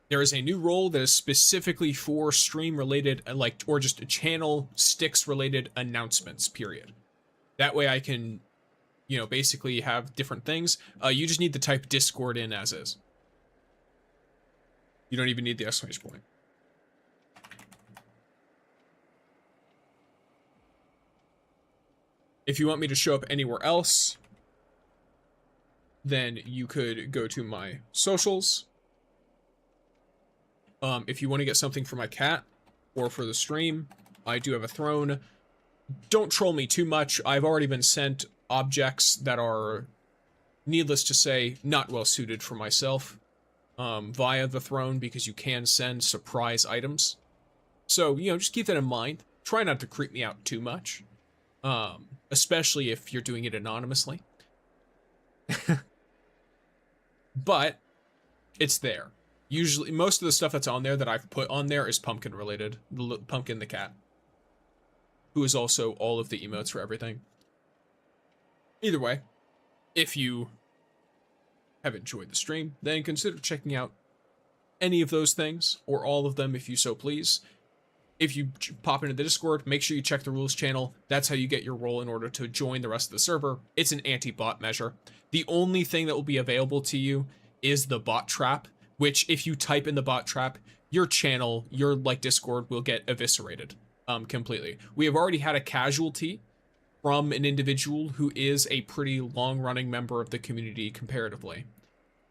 There is a new role that is specifically for stream-related, or just channel sticks-related announcements, period. That way I can, you know, basically have different things. You just need to type Discord in as is. You don't even need the exclamation point. If you want me to show up anywhere else, then you could go to my socials. If you want to get something for my cat or for the stream, I do have a throne. Don't troll me too much. I've already been sent objects that are, needless to say, not well suited for myself via the throne, because you can send surprise items. So, you know, just keep that in mind. Try not to creep me out too much, especially if you're doing it anonymously. But it's there. Usually, most of the stuff that's on there that I've put on there is pumpkin related. Pumpkin the cat, who is also all of the emotes for everything. Either way, if you have enjoyed the stream, then consider checking out any of those things, or all of them if you so please. If you pop into the Discord, make sure you check the rules channel. That's how you get your role in order to join the rest of the server. It's an anti-bot measure. The only thing that will be available to you is the bot trap, which if you type in the bot trap, your channel, your Discord will get eviscerated completely. We have already had a casualty from an individual who is a pretty long-running member of the community comparatively,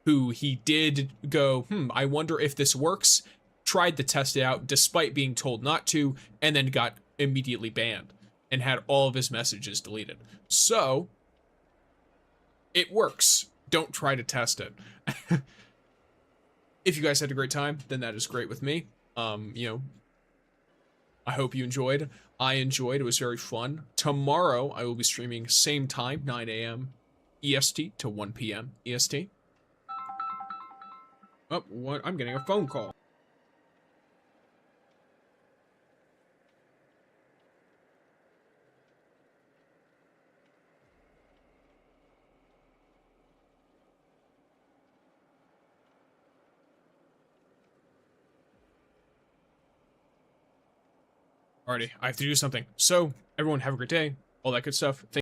who he did go, I wonder if this works, tried to test it out despite being told not to, and then got immediately banned and had all of his messages deleted. So, it works. Don't try to test it. If you guys had a great time, then that is great with me. You know, I hope you enjoyed. I enjoyed. It was very fun. Tomorrow, I will be streaming same time, 9 a.m. EST to 1 p.m. EST. Oh, what? I'm getting a phone call. Alrighty, I have to do something. So, everyone have a great day. All that good stuff.